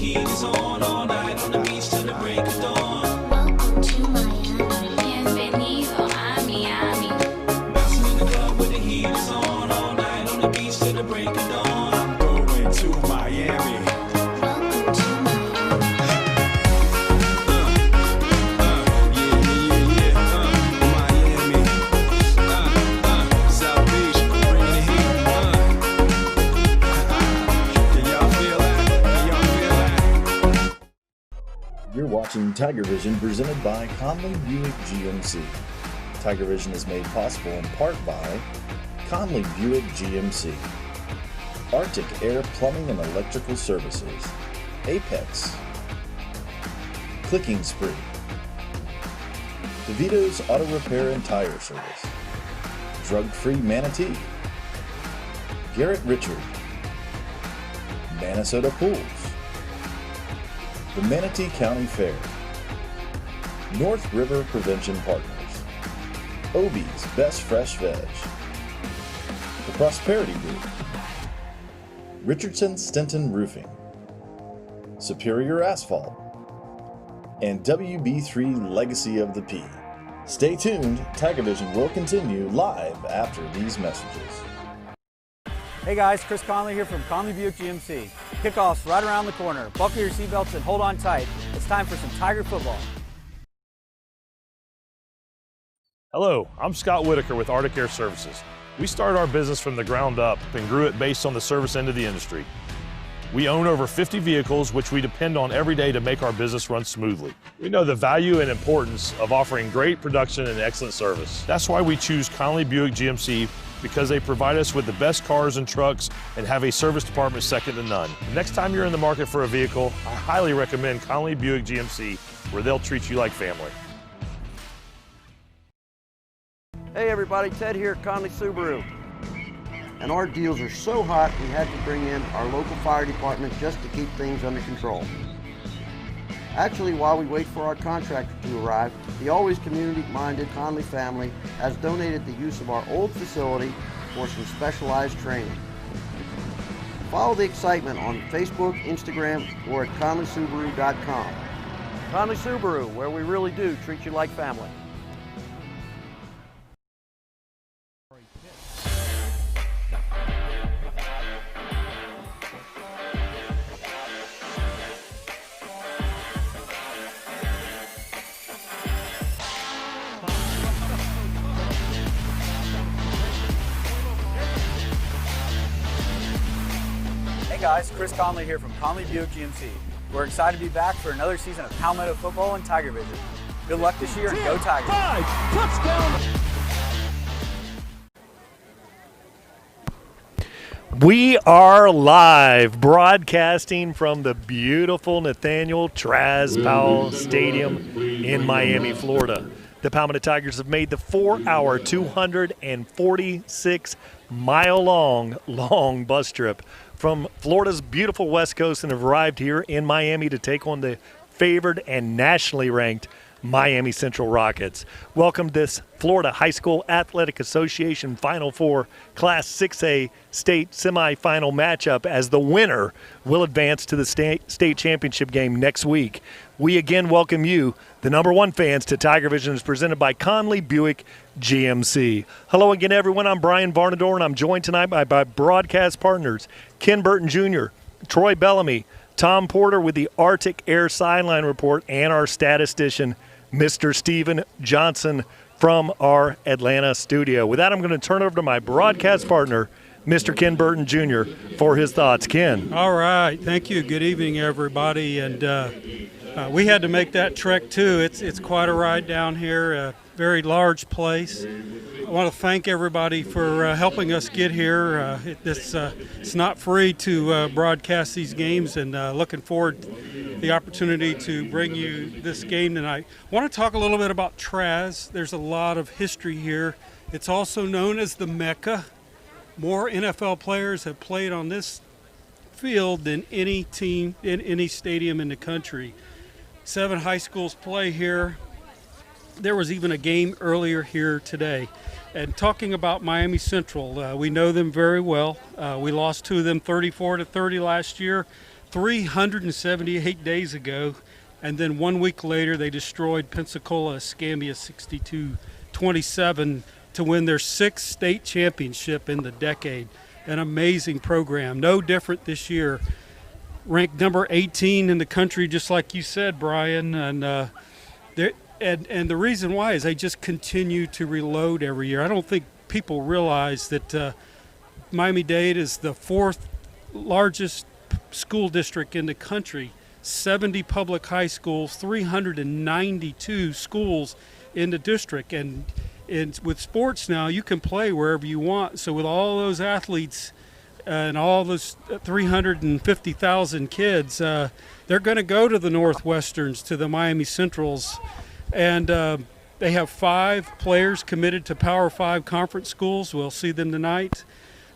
heat is on all night on the beach till the break of dawn. Welcome to Miami. Bienvenido a Miami. Bouncing in the club where the heat is on all night on the beach till the break of dawn. I'm going to Miami. Welcome to Miami. Miami. South Beach, bring the heat. Can y'all feel that? You're watching TigerVision presented by Conley Buick GMC. TigerVision is made possible in part by Conley Buick GMC, Arctic Air Plumbing and Electrical Services, Apex, Clicking Spree, DeVito's Auto Repair and Tire Service, Drug-Free Manatee, Garrett Richard, Minnesota Pools, the Manatee County Fair, North River Prevention Partners, Obie's Best Fresh Veg, the Prosperity Group, Richardson Stinton Roofing, Superior Asphalt, and WB3 Legacy of the P. Stay tuned, TigerVision will continue live after these messages. Hey guys, Chris Conley here from Conley Buick GMC. Kickoff's right around the corner. Buckle your seatbelts and hold on tight. It's time for some Tiger football. Hello, I'm Scott Whitaker with Arctic Air Services. We started our business from the ground up and grew it based on the service end of the industry. We own over 50 vehicles, which we depend on every day to make our business run smoothly. We know the value and importance of offering great production and excellent service. That's why we choose Conley Buick GMC, because they provide us with the best cars and trucks and have a service department second to none. Next time you're in the market for a vehicle, I highly recommend Conley Buick GMC, where they'll treat you like family. Hey everybody, Ted here at Conley Subaru. And our deals are so hot, we had to bring in our local fire department just to keep things under control. Actually, while we wait for our contractor to arrive, the always community-minded Conley family has donated the use of our old facility for some specialized training. Follow the excitement on Facebook, Instagram, or at conleysubaru.com. Conley Subaru, where we really do treat you like family. Hey guys, Chris Conley here from Conley Buick GMC. We're excited to be back for another season of Palmetto football and TigerVision. Good luck this year and go Tigers! Touchdown! We are live broadcasting from the beautiful Nathaniel Traz Powell Stadium in Miami, Florida. The Palmetto Tigers have made the 4-hour, 246-mile-long bus trip from Florida's beautiful West Coast and have arrived here in Miami to take on the favored and nationally ranked Miami Central Rockets. Welcome to this Florida High School Athletic Association Final Four Class 6A state semifinal matchup, as the winner will advance to the state championship game next week. We again welcome you, the number one fans, to TigerVision, is presented by Conley Buick GMC. Hello again, everyone. I'm Brian Varnador, and I'm joined tonight by broadcast partners Ken Burton Jr., Troy Bellamy, Tom Porter with the Arctic Air Sideline Report, and our statistician, Mr. Steven Johnson from our Atlanta studio. With that, I'm going to turn it over to my broadcast partner, Mr. Ken Burton Jr., for his thoughts. Ken. All right. Thank you. Good evening, everybody. And we had to make that trek, too. It's quite a ride down here, a very large place. I want to thank everybody for helping us get here. It's not free to broadcast these games, and looking forward to the opportunity to bring you this game tonight. I want to talk a little bit about Traz. There's a lot of history here. It's also known as the Mecca. More NFL players have played on this field than any team in any stadium in the country. 7 high schools play here. There was even a game earlier here today. And talking about Miami Central, we know them very well. We lost to them 34-30 last year. 378 days ago, and then 1 week later they destroyed Pensacola Escambia 62-27 to win their 6th state championship in the decade. An amazing program, no different this year. Ranked number 18 in the country, just like you said, Brian, and the reason why is they just continue to reload every year. I don't think people realize that Miami-Dade is the 4th largest school district in the country, 70 public high schools, 392 schools in the district. And with sports now, you can play wherever you want. So with all those athletes and all those 350,000 kids, they're going to go to the Northwesterns, to the Miami Centrals. And they have 5 players committed to Power 5 conference schools. We'll see them tonight.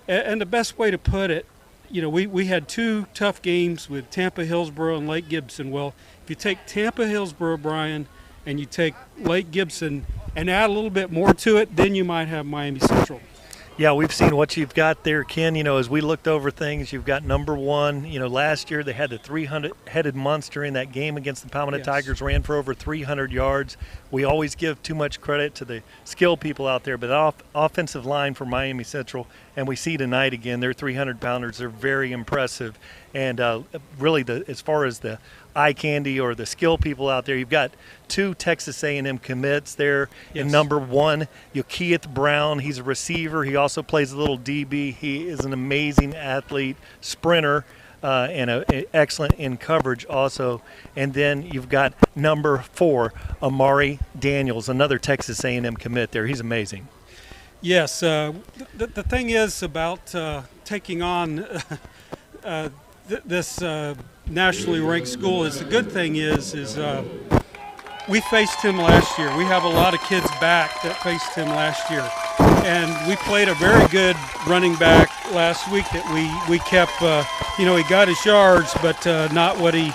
And the best way to put it, you know, we had 2 tough games with Tampa Hillsborough and Lake Gibson. Well, if you take Tampa Hillsborough, Brian, and you take Lake Gibson and add a little bit more to it, then you might have Miami Central. Yeah, we've seen what you've got there, Ken. You know, as we looked over things, you've got number 1. You know, last year they had the 300-headed monster in that game against the Palmetto Tigers, ran for over 300 yards. We always give too much credit to the skill people out there, but offensive line for Miami Central, and we see tonight again, they're 300-pounders. They're very impressive. And really, as far as the eye candy or the skill people out there, you've got 2 Texas A&M commits there. Yes. In number 1, Keith Brown. He's a receiver. He also plays a little DB. He is an amazing athlete, sprinter, and excellent in coverage also. And then you've got number 4, Amari Daniels, another Texas A&M commit there. He's amazing. Yes, the thing is about taking on this nationally ranked school is the good thing is we faced him last year. We have a lot of kids back that faced him last year, and we played a very good running back last week that we kept. You know, he got his yards, but not what he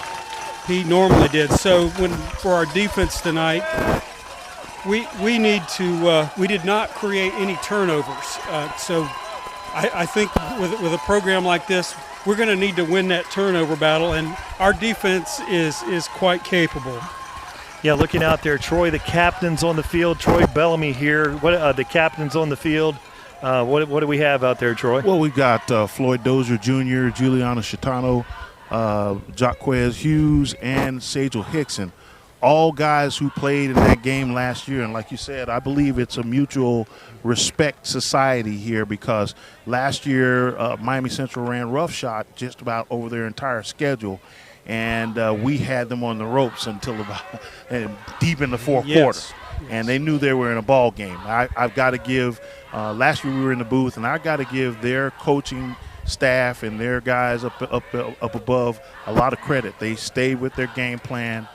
normally did. So for our defense tonight, we need to. We did not create any turnovers. So I think with a program like this, we're going to need to win that turnover battle, and our defense is quite capable. Yeah, looking out there, Troy, the captain's on the field. Troy Bellamy here. What the captain's on the field. What do we have out there, Troy? Well, we've got Floyd Dozier Jr., Juliana Chitano, Jaquez Hughes, and Sagel Hickson. All guys who played in that game last year. And like you said, I believe it's a mutual respect society here because last year Miami Central ran roughshod just about over their entire schedule. And we had them on the ropes until about deep in the fourth quarter. And they knew they were in a ball game. I've got to give last year we were in the booth, and I've got to give their coaching staff and their guys up above a lot of credit. They stayed with their game plan.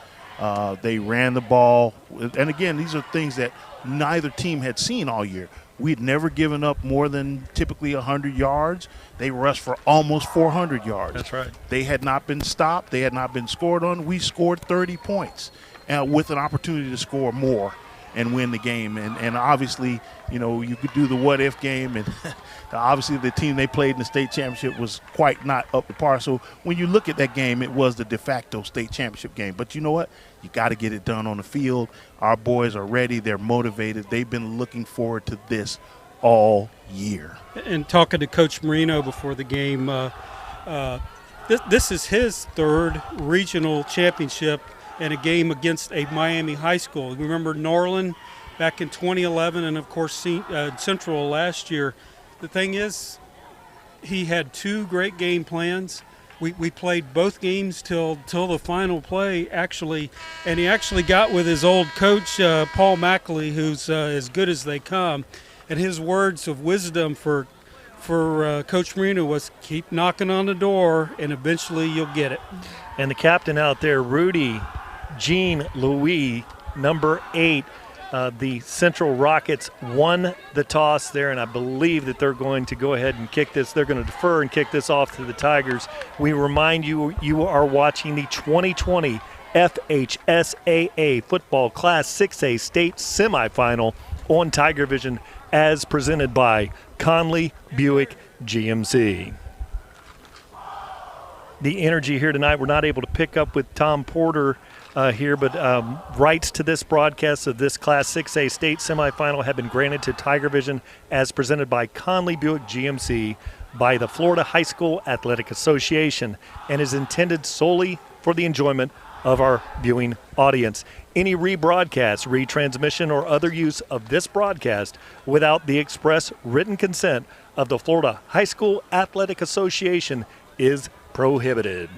They ran the ball. And, again, these are things that neither team had seen all year. We'd never given up more than typically 100 yards. They rushed for almost 400 yards. That's right. They had not been stopped. They had not been scored on. We scored 30 points with an opportunity to score more and win the game. And obviously, you know, you could do the what-if game. And obviously the team they played in the state championship was quite not up to par. So when you look at that game, it was the de facto state championship game. But you know what? You got to get it done on the field. Our boys are ready. They're motivated. They've been looking forward to this all year. And talking to Coach Marino before the game, this is his 3rd regional championship in a game against a Miami high school. Remember Norland back in 2011 and, of course, Central last year. The thing is, he had 2 great game plans. We played both games till the final play, actually, and he actually got with his old coach, Paul Mackley, who's as good as they come. And his words of wisdom for Coach Marino was keep knocking on the door, and eventually you'll get it. And the captain out there, Rudy Jean-Louis, number 8, the Central Rockets won the toss there, and I believe that they're going to go ahead and kick this. They're going to defer and kick this off to the Tigers. We remind you, you are watching the 2020 FHSAA Football Class 6A State Semifinal on TigerVision as presented by Conley Buick GMC. the energy here tonight. We're not able to pick up with Tom Porter here, but rights to this broadcast of this Class 6A state semifinal have been granted to TigerVision as presented by Conley Buick GMC by the Florida High School Athletic Association and is intended solely for the enjoyment of our viewing audience. Any rebroadcast, retransmission, or other use of this broadcast without the express written consent of the Florida High School Athletic Association is prohibited.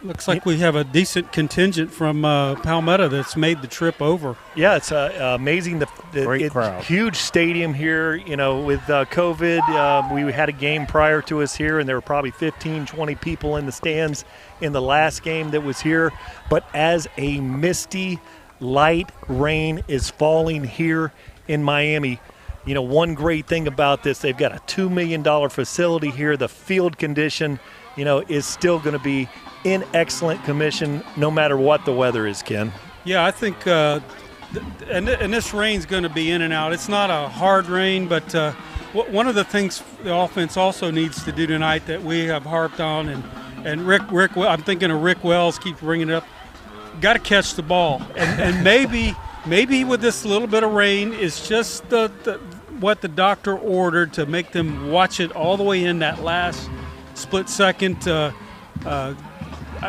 Looks like we have a decent contingent from Palmetto that's made the trip over. Yeah, it's amazing. Great crowd. Huge stadium here. You know, with COVID, we had a game prior to us here, and there were probably 15, 20 people in the stands in the last game that was here. But as a misty, light rain is falling here in Miami, you know, one great thing about this, they've got a $2 million facility here. The field condition, you know, is still going to be in excellent condition no matter what the weather is, Ken. Yeah, I think, and this rain's going to be in and out. It's not a hard rain, but one of the things the offense also needs to do tonight that we have harped on, and Rick, I'm thinking of Rick Wells, keeps bringing it up, got to catch the ball. And maybe with this little bit of rain, it's just what the doctor ordered to make them watch it all the way in that last split second.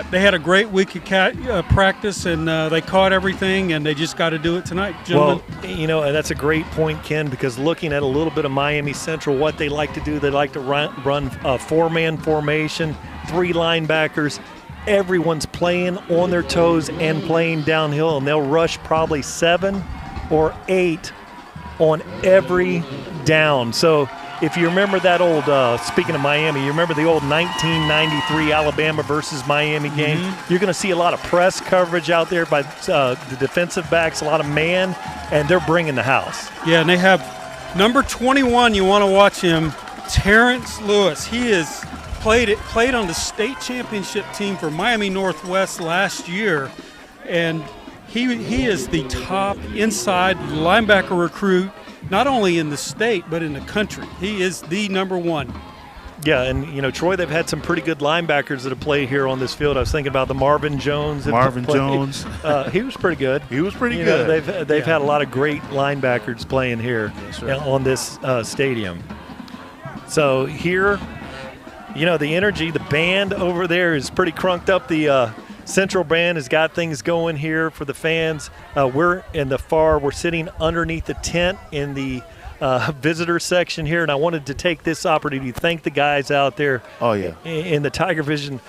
They had a great week of practice, and they caught everything, and they just got to do it tonight, gentlemen. Well, you know, and that's a great point, Ken, because looking at a little bit of Miami Central, what they like to do, they like to run a four-man formation, 3 linebackers. Everyone's playing on their toes and playing downhill, and they'll rush probably 7 or 8 on every down. So if you remember that old, speaking of Miami, you remember the old 1993 Alabama versus Miami game? You're going to see a lot of press coverage out there by the defensive backs, a lot of man, and they're bringing the house. Yeah, and they have number 21, you want to watch him, Terrence Lewis. He is played on the state championship team for Miami Northwest last year, and he is the top inside linebacker recruit, not only in the state but in the country. He is the number 1. Yeah, and you know, Troy, they've had some pretty good linebackers that have played here on this field. I was thinking about the Marvin Jones. Jones. He was pretty good. He was pretty you good. Know, they've had a lot of great linebackers playing here on this stadium. So here, you know, the energy, the band over there is pretty crunked up. The Central Band has got things going here for the fans. We're sitting underneath the tent in the visitor section here, and I wanted to take this opportunity to thank the guys out there. Oh, yeah. In the TigerVision,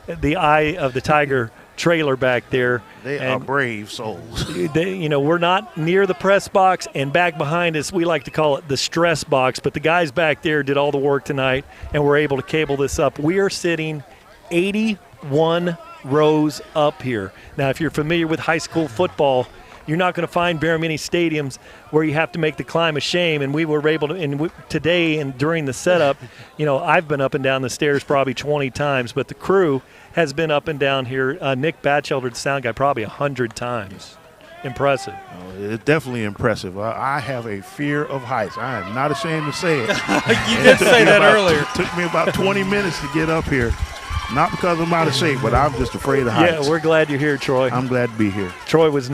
the Eye of the Tiger trailer back there. They are brave souls. We're not near the press box, and back behind us, we like to call it the stress box, but the guys back there did all the work tonight, and we're able to cable this up. We are sitting 81 rows up here. Now, if you're familiar with high school football, you're not going to find very many stadiums where you have to make the climb a shame, and we were able to, today and during the setup, you know, I've been up and down the stairs probably 20 times, but the crew has been up and down here. Nick Batchelder, the sound guy, probably 100 times. Impressive. Oh, it's definitely impressive. I have a fear of heights. I am not ashamed to say it. You did say that earlier. It took me about 20 minutes to get up here. Not because I'm out of shape, but I'm just afraid of heights. Yeah, we're glad you're here, Troy. I'm glad to be here. Troy was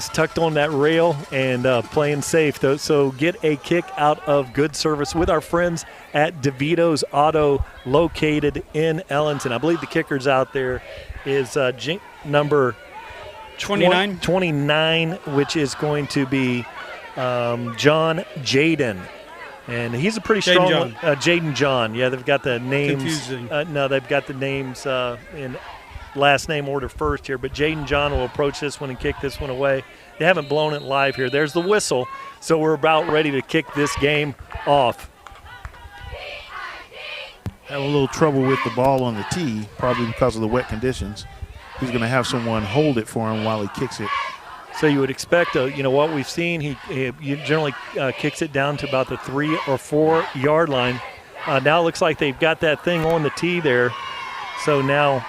tucked on that rail and playing safe, though. So get a kick out of good service with our friends at DeVito's Auto, located in Ellington. I believe the kicker's out there is number 29, which is going to be John Jaden. And he's a pretty strong one. Jaden John. Yeah, they've got the names. Confusing. No, they've got the names in last name order first here. But Jaden John will approach this one and kick this one away. They haven't blown it live here. There's the whistle. So we're about ready to kick this game off. Had a little trouble with the ball on the tee, probably because of the wet conditions. He's going to have someone hold it for him while he kicks it. So you would expect, what we've seen, he generally kicks it down to about the 3 or 4 yard line. Now it looks like they've got that thing on the tee there. So now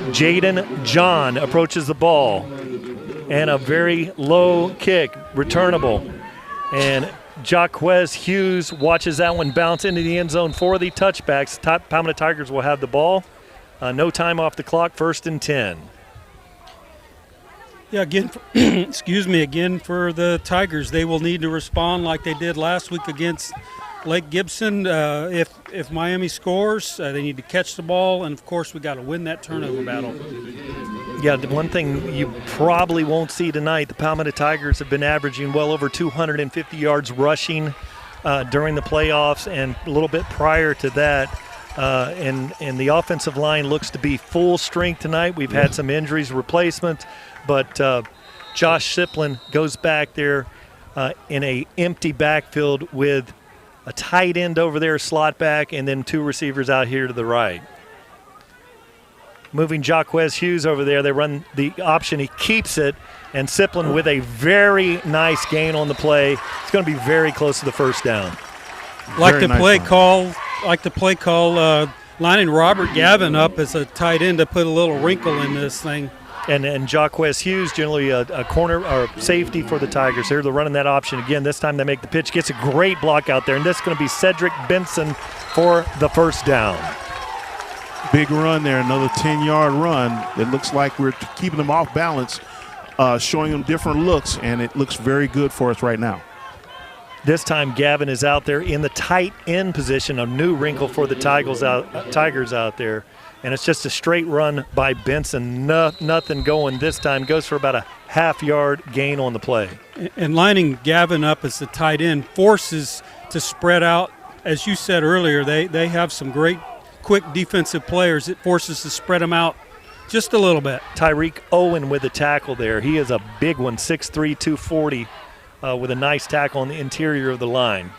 Jaden John approaches the ball. And a very low kick, returnable. And Jaquez Hughes watches that one bounce into the end zone for the touchbacks. Palmetto Tigers will have the ball. No time off the clock, 1st and 10. Yeah, again, excuse me, again for the Tigers, they will need to respond like they did last week against Lake Gibson. If Miami scores, they need to catch the ball, and of course we got to win that turnover battle. Yeah, the one thing you probably won't see tonight, the Palmetto Tigers have been averaging well over 250 yards rushing during the playoffs and a little bit prior to that. And the offensive line looks to be full strength tonight. We've had some injuries, replacements, but Josh Siplin goes back there in a empty backfield with a tight end over there, slot back, and then 2 receivers out here to the right. Moving Jaquez Hughes over there, they run the option. He keeps it, and Siplin with a very nice gain on the play. It's going to be very close to the first down. Like the play call, lining Robert Gavin up as a tight end to put a little wrinkle in this thing. And Jaquez Hughes, generally a corner or safety for the Tigers. Here they're running that option again. This time they make the pitch. Gets a great block out there, and this is going to be Cedric Benson for the first down. Big run there, another 10-yard run. It looks like we're keeping them off balance, showing them different looks, and it looks very good for us right now. This time Gavin is out there in the tight end position, a new wrinkle for the Tigers out there. And it's just a straight run by Benson. Nothing going this time. Goes for about a half-yard gain on the play. And lining Gavin up as the tight end forces to spread out. As you said earlier, they have some great quick defensive players. It forces to spread them out just a little bit. Tyreek Owen with a tackle there. He is a big one, 6'3", 240, with a nice tackle on the interior of the line.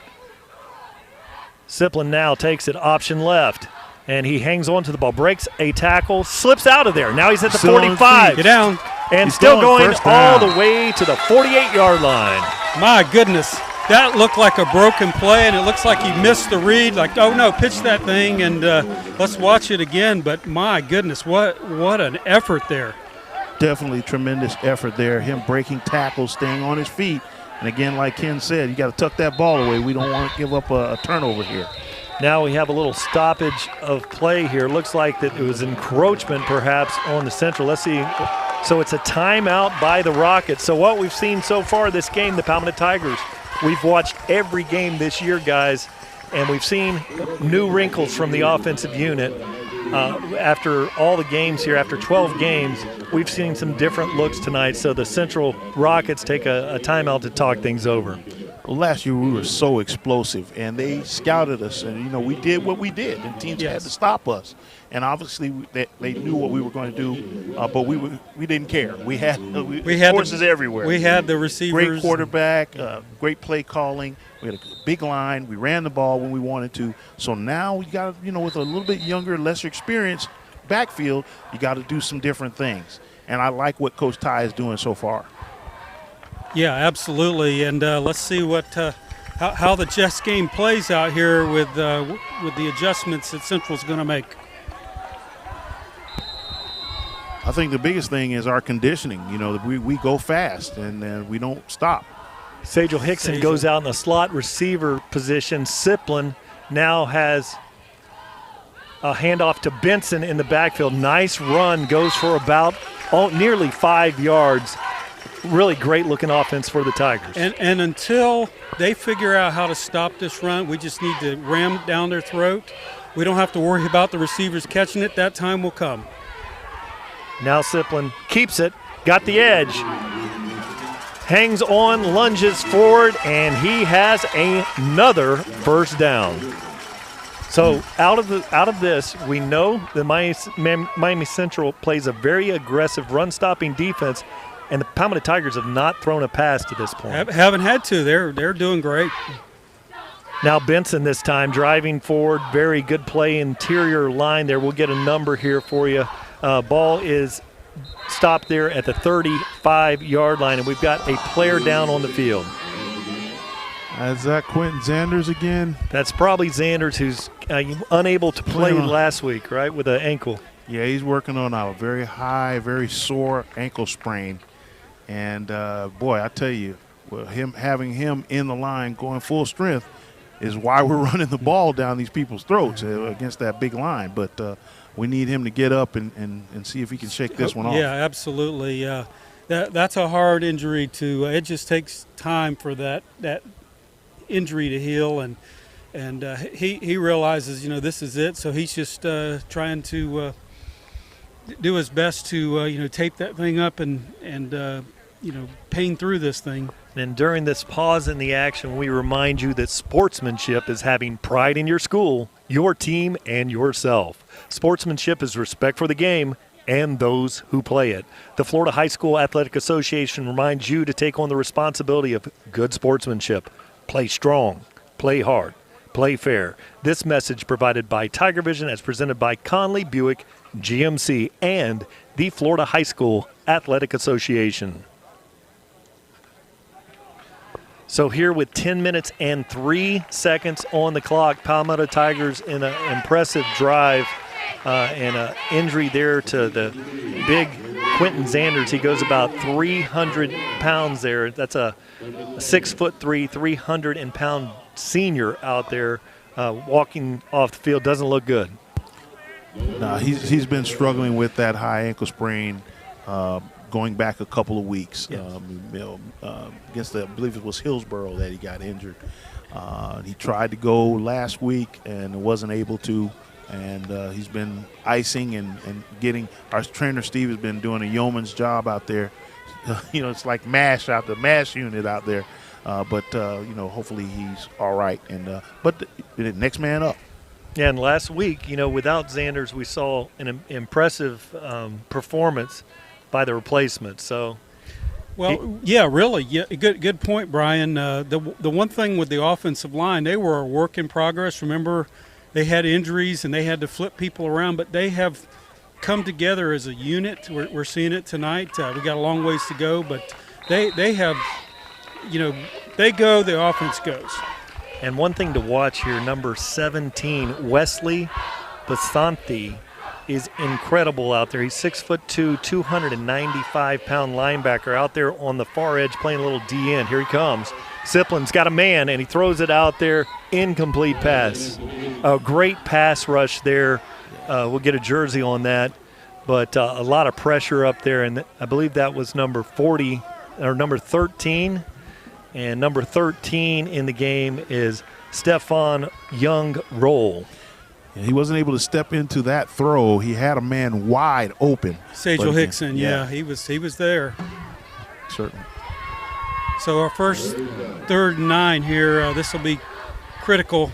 Siplin now takes it option left, and he hangs on to the ball, breaks a tackle, slips out of there. Now he's at the 45. Get down. And He's still going all down. the way to the 48-yard line. My goodness. That looked like a broken play, and it looks like he missed the read. Like, oh, no, pitch that thing, and let's watch it again. But, my goodness, what an effort there. Definitely tremendous effort there. Him breaking tackles, staying on his feet. And, again, like Ken said, you got to tuck that ball away. We don't want to give up a turnover here. Now we have a little stoppage of play here. Looks like that it was encroachment perhaps on the Central. Let's see. So it's a timeout by the Rockets. So what we've seen so far this game, the Palmetto Tigers, we've watched every game this year, guys, and we've seen new wrinkles from the offensive unit. After all the games here, after 12 games, we've seen some different looks tonight. So the Central Rockets take a timeout to talk things over. Well, last year we were so explosive, and they scouted us, and, you know, we did what we did, and teams had to stop us. And obviously they knew what we were going to do, but we didn't care. We had horses everywhere. We had the receivers. Great quarterback, great play calling. We had a big line. We ran the ball when we wanted to. So now we got, you know, with a little bit younger, lesser experience backfield, you got to do some different things. And I like what Coach Ty is doing so far. Yeah, absolutely. And let's see what how the chess game plays out here with the adjustments that Central's going to make. I think the biggest thing is our conditioning. You know, we go fast and we don't stop. Sajal Hickson goes out in the slot receiver position. Siplin now has a handoff to Benson in the backfield. Nice run, goes for about nearly 5 yards. Really great looking offense for the Tigers. And until they figure out how to stop this run, we just need to ram it down their throat. We don't have to worry about the receivers catching it. That time will come. Now Siplin keeps it, got the edge, hangs on, lunges forward, and he has another first down. So out of this, we know that Miami Central plays a very aggressive run-stopping defense, and the Palmetto Tigers have not thrown a pass to this point. Haven't had to. They're doing great. Now Benson this time driving forward. Very good play, interior line there. We'll get a number here for you. Ball is stopped there at the 35-yard line, and we've got a player down on the field. Is that Quentin Zanders again? That's probably Zanders, who's unable to play last week, right, with an ankle. Yeah, he's working on a very high, very sore ankle sprain. And, boy, I tell you, Well, having him in the line going full strength is why we're running the ball down these people's throats against that big line. But we need him to get up and see if he can shake this one off. Yeah, absolutely. That's a hard injury to. It just takes time for that injury to heal, and he realizes this is it. So he's just trying to do his best to tape that thing up and pain through this thing. And during this pause in the action, we remind you that sportsmanship is having pride in your school, your team, and yourself. Sportsmanship is respect for the game and those who play it. The Florida High School Athletic Association reminds you to take on the responsibility of good sportsmanship. Play strong, play hard, play fair. This message provided by TigerVision as presented by Conley Buick GMC and the Florida High School Athletic Association. So here with 10 minutes and 3 seconds on the clock, Palmetto Tigers in an impressive drive and an injury there to the big Quentin Zanders. He goes about 300 pounds there. That's a 6'3", 300-pound senior out there walking off the field. Doesn't look good. No, he's been struggling with that high ankle sprain going back a couple of weeks. Yes. Against I believe it was Hillsborough that he got injured. He tried to go last week and wasn't able to. And he's been icing and getting – our trainer Steve has been doing a yeoman's job out there. It's like MASH out the MASH unit out there. But hopefully he's all right. And but the next man up. Yeah, and last week, without Zanders, we saw an impressive performance by the replacement. So, really, good point, Brian. The one thing with the offensive line, they were a work in progress. Remember, they had injuries and they had to flip people around, but they have come together as a unit. We're seeing it tonight. We got a long ways to go, but they have, they go, the offense goes. And one thing to watch here, number 17, Wesley Basanthi, is incredible out there. He's 6'2", 295-pound linebacker out there on the far edge playing a little DN. Here he comes. Siplin's got a man, and he throws it out there. Incomplete pass. A great pass rush there. We'll get a jersey on that. But a lot of pressure up there, and I believe that was number 40 or number 13. And number 13 in the game is Stefan Young-Roll. Yeah, he wasn't able to step into that throw. He had a man wide open. Sajal Hickson, he was there. Certainly. So our first 3rd and 9 here, this will be critical.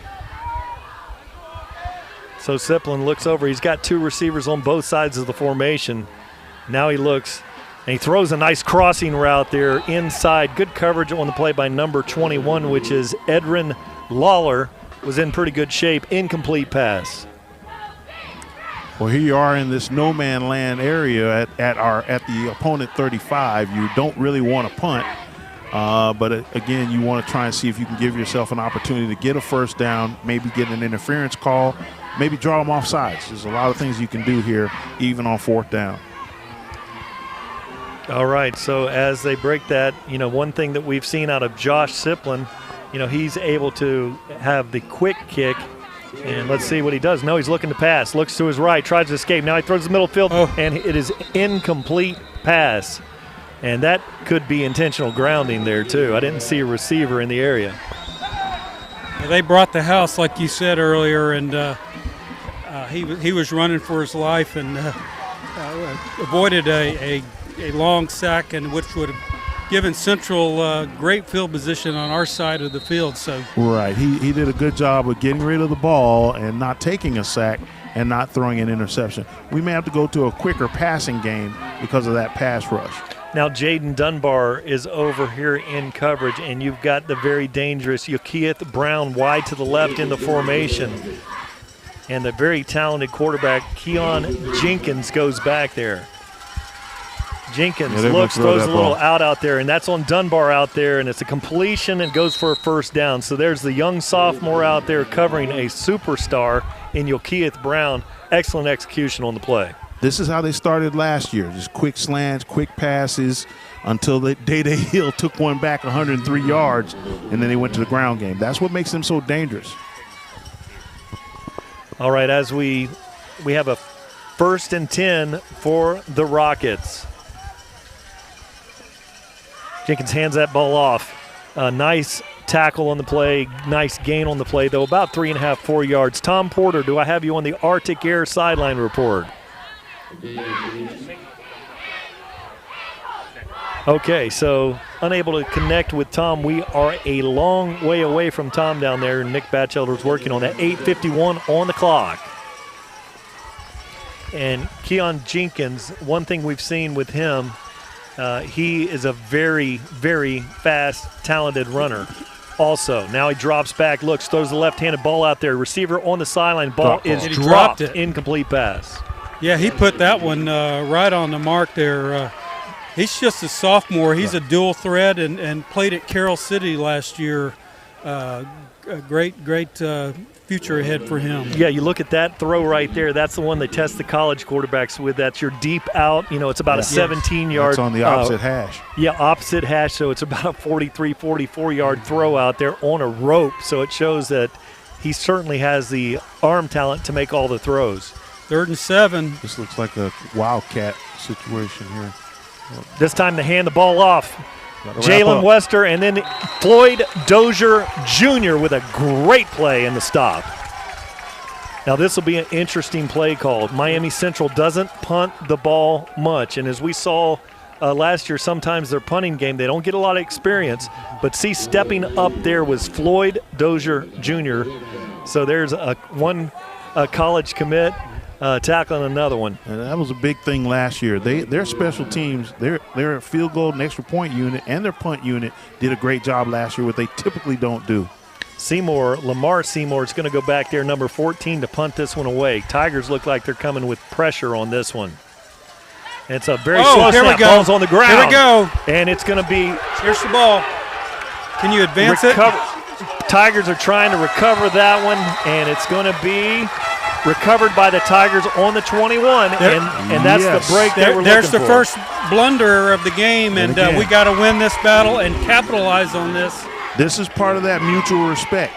So Siplin looks over. He's got 2 receivers on both sides of the formation. Now he looks, and he throws a nice crossing route there inside. Good coverage on the play by number 21, which is Edrin Lawler. Was in pretty good shape. Incomplete pass. Well, here you are in this no-man land area at the opponent 35. You don't really want to punt, but again, you want to try and see if you can give yourself an opportunity to get a first down, maybe get an interference call, maybe draw them off sides. There's a lot of things you can do here, even on 4th down. All right, so as they break that, one thing that we've seen out of Josh Siplin, he's able to have the quick kick, and let's see what he does. No, he's looking to pass, looks to his right, tries to escape. Now he throws the middle field, and it is incomplete pass. And that could be intentional grounding there, too. I didn't see a receiver in the area. They brought the house, like you said earlier, and he was running for his life and avoided a long sack, and which would have given Central great field position on our side of the field. So right, he did a good job of getting rid of the ball and not taking a sack and not throwing an interception. We may have to go to a quicker passing game because of that pass rush. Now Jaden Dunbar is over here in coverage, and you've got the very dangerous Yakeith Brown wide to the left in the formation. And the very talented quarterback, Keon Jenkins, goes back there. Jenkins looks, throws a little out there, and that's on Dunbar out there, and it's a completion and goes for a first down. So there's the young sophomore out there covering a superstar in Yakeith Brown. Excellent execution on the play. This is how they started last year, just quick slants, quick passes, until Day Hill took one back 103 yards, and then they went to the ground game. That's what makes them so dangerous. All right, as we have a 1st and 10 for the Rockets. Jenkins hands that ball off. Nice tackle on the play, nice gain on the play, though about 3.5, 4 yards. Tom Porter, do I have you on the Arctic Air sideline report? Okay, so unable to connect with Tom. We are a long way away from Tom down there. Nick Batchelder's working on that. 8:51 on the clock. And Keon Jenkins, one thing we've seen with him, he is a very, very fast, talented runner. Also, now he drops back, looks, throws the left-handed ball out there. Receiver on the sideline. Ball is dropped. Incomplete pass. Yeah, he put that one right on the mark there. He's just a sophomore. He's a dual threat and played at Carroll City last year. A great future ahead for him. Yeah, you look at that throw right there. That's the one they test the college quarterbacks with. That's your deep out. You know, it's about a 17-yard. It's on the opposite hash. Yeah, opposite hash. So it's about a 43, 44-yard throw out there on a rope. So it shows that he certainly has the arm talent to make all the throws. 3rd and 7. This looks like a wildcat situation here. This time to hand the ball off. Jalen Wester and then Floyd Dozier Jr. with a great play in the stop. Now this will be an interesting play call. Miami Central doesn't punt the ball much, and as we saw last year, sometimes their punting game, they don't get a lot of experience, but see stepping up there was Floyd Dozier Jr. So there's a college commit tackling another one. And that was a big thing last year. Their special teams, their field goal and extra point unit and their punt unit did a great job last year, what they typically don't do. Lamar Seymour is going to go back there, number 14, to punt this one away. Tigers look like they're coming with pressure on this one. And it's a very slow snap. Ball's on the ground. Here we go. And it's going to be. Here's the ball. Can you advance it? Tigers are trying to recover that one, and it's going to be recovered by the Tigers on the 21, and that's the break that we're looking for. There's the first blunder of the game, and we got to win this battle and capitalize on this. This is part of that mutual respect.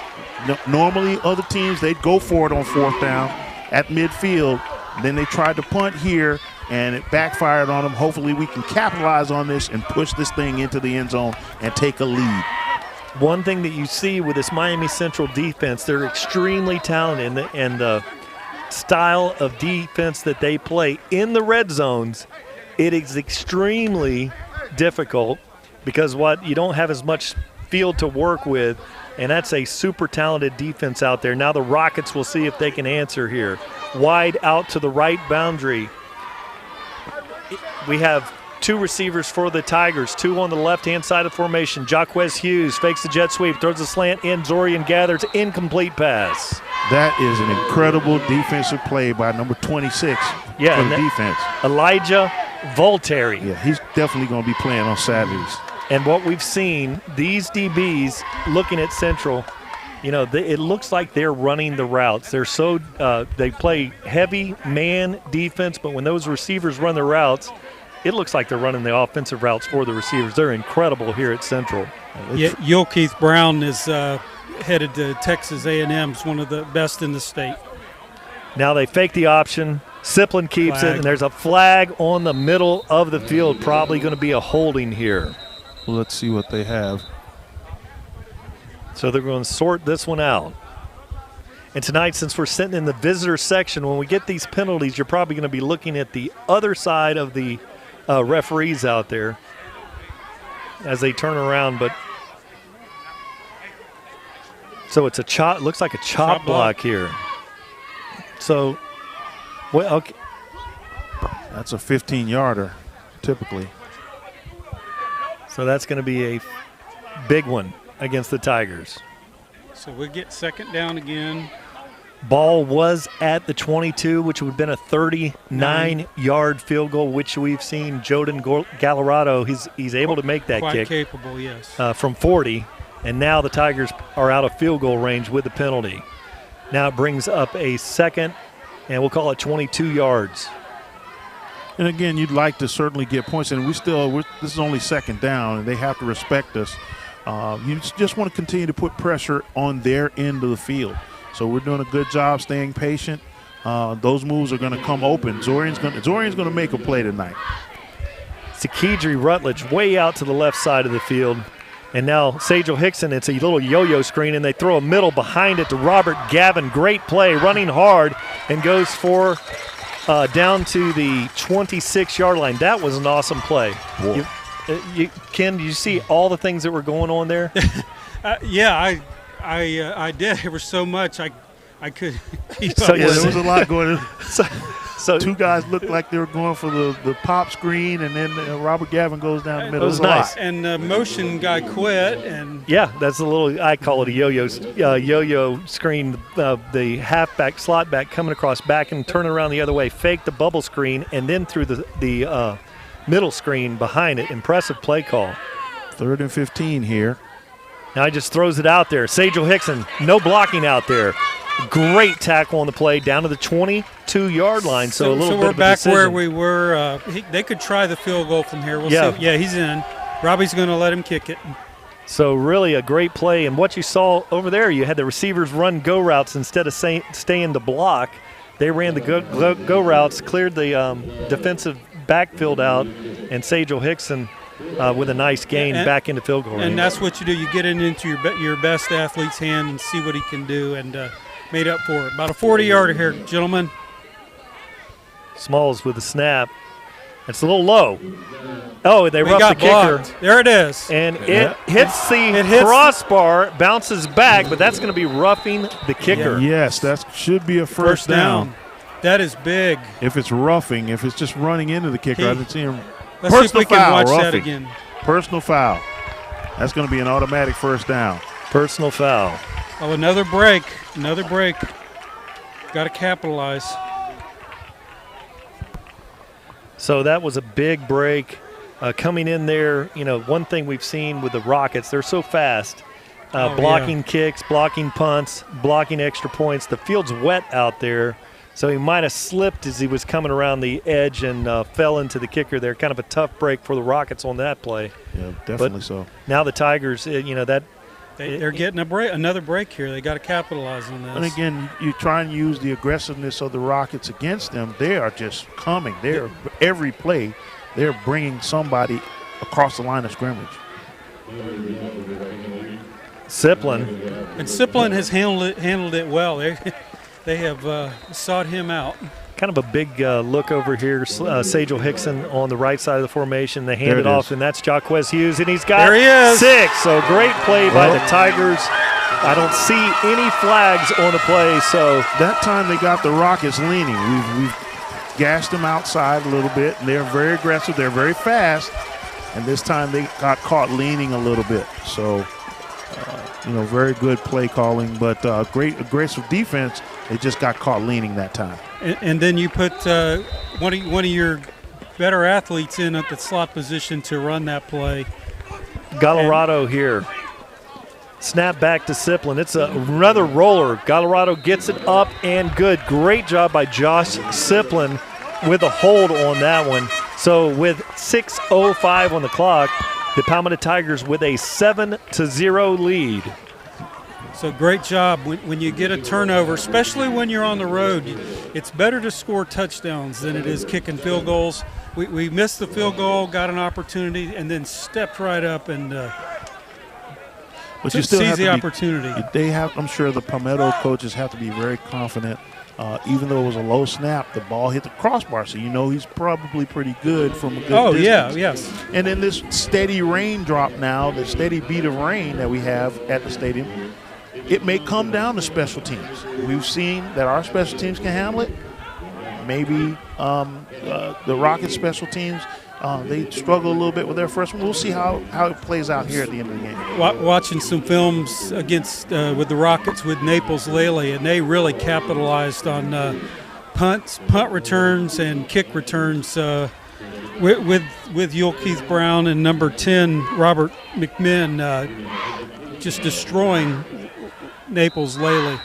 Normally, other teams, they'd go for it on 4th down at midfield. Then they tried to punt here, and it backfired on them. Hopefully, we can capitalize on this and push this thing into the end zone and take a lead. One thing that you see with this Miami Central defense, they're extremely talented, and the style of defense that they play in the red zones, it is extremely difficult because you don't have as much field to work with, and that's a super talented defense out there. Now the Rockets will see if they can answer here. Wide out to the right boundary. We have 2 receivers for the Tigers, 2 on the left-hand side of formation. Jaquez Hughes fakes the jet sweep, throws a slant in. Zorian gathers, incomplete pass. That is an incredible defensive play by number 26 for the defense. Elijah Volteri. Yeah, he's definitely going to be playing on Saturdays. And what we've seen, these DBs looking at Central, it looks like they're running the routes. They're they play heavy man defense, but when those receivers run the routes, it looks like they're running the offensive routes for the receivers. They're incredible here at Central. Yeah, Yulkeith Brown is headed to Texas A&M. Is one of the best in the state. Now they fake the option. Siplin keeps it, and there's a flag on the middle of the field. Probably going to be a holding here. Well, let's see what they have. So they're going to sort this one out. And tonight, since we're sitting in the visitor section, when we get these penalties, you're probably going to be looking at the other side of the referees out there as they turn around. But so it's a chop. Looks like a chop block here. So, well, okay. That's a 15-yarder, typically. So that's going to be a big one against the Tigers. So we get 2nd down again. Ball was at the 22, which would have been a 39-yard field goal, which we've seen Joden Gallarado. He's able to make that kick. Quite capable, yes. From 40, and now the Tigers are out of field goal range with the penalty. Now it brings up a 2nd, and we'll call it 22 yards. And again, you'd like to certainly get points, and this is only second down, and they have to respect us. You just want to continue to put pressure on their end of the field. So we're doing a good job staying patient. Those moves are going to come open. Zorian's going to make a play tonight. Sakidri Rutledge way out to the left side of the field. And now Sajel Hickson, it's a little yo-yo screen, and they throw a middle behind it to Robert Gavin. Great play, running hard, and goes for down to the 26-yard line. That was an awesome play. Ken, did you see all the things that were going on there? Yeah, I did. There was so much I could keep So up yeah, with. there was a lot going on. So two guys looked like they were going for the pop screen, and then Robert Gavin goes down the middle. It was nice. And the motion guy quit. And yeah, that's a little, I call it a yo-yo screen. The halfback, slot back coming across back and turning around the other way. Fake the bubble screen, and then through the middle screen behind it. Impressive play call. 3rd and 15 here. Now he just throws it out there. Sajel Hickson, no blocking out there. Great tackle on the play down to the 22-yard line. So a little bit we're of a back decision. where we were. They could try the field goal from here. We'll see. Yeah, he's in. Robbie's going to let him kick it. So really a great play. And what you saw over there, you had the receivers run go routes instead of staying to block. They ran the go routes, cleared the defensive backfield out, and Sajel Hickson with a nice gain back into field goal range. And that's what you do. You get it into your best athlete's hand and see what he can do, and made up for it. About a 40-yarder here, gentlemen. Smalls with the snap. It's a little low. Oh, they roughed the kicker. Blocked. There it is. And it hits the crossbar, bounces back, but that's going to be roughing the kicker. Yes, that should be a first down. That is big. If it's roughing, if it's just running into the kicker, I didn't see him. Let's see if we can watch that again. Personal foul. That's going to be an automatic first down. Personal foul. Oh, another break. Another break. Got to capitalize. So that was a big break. Coming in there, one thing we've seen with the Rockets, they're so fast. Blocking kicks, blocking punts, blocking extra points. The field's wet out there. So he might have slipped as he was coming around the edge and fell into the kicker there. Kind of a tough break for the Rockets on that play. Yeah, definitely so. Now the Tigers, they're getting another break here. They got to capitalize on this. And again, you try and use the aggressiveness of the Rockets against them. They are just coming. Every play, they're bringing somebody across the line of scrimmage. Sajel. And Sajel has handled it well. They have sought him out. Kind of a big look over here. Sajel Hickson on the right side of the formation. They hand it off, and that's Jaquez Hughes, and he's got 6. So great play by the Tigers. I don't see any flags on the play. So that time they got the Rockets leaning. We've gashed them outside a little bit, and they're very aggressive. They're very fast, and this time they got caught leaning a little bit. So, very good play calling, but great aggressive defense. They just got caught leaning that time. And then you put one of your better athletes in at the slot position to run that play. Gallardo here. Snap back to Siplin. It's another roller. Gallardo gets it up and good. Great job by Josh Siplin with a hold on that one. So with 6:05 on the clock, the Palmetto Tigers with a 7-0 lead. So great job. When you get a turnover, especially when you're on the road, it's better to score touchdowns than it is kicking field goals. We missed the field goal, got an opportunity, and then stepped right up and but you still seize have the to opportunity. I'm sure the Palmetto coaches have to be very confident. Even though it was a low snap, the ball hit the crossbar, so he's probably pretty good from a good distance. Yes. And in this steady raindrop now, the steady beat of rain that we have at the stadium, it may come down to special teams. We've seen that our special teams can handle it. Maybe the Rockets special teams, they struggle a little bit with their first one. We'll see how it plays out here at the end of the game. Watching some films against with the Rockets with Naples Lely, and they really capitalized on punt returns and kick returns with Yul Keith Brown and number 10 Robert McMinn just destroying Naples Lely.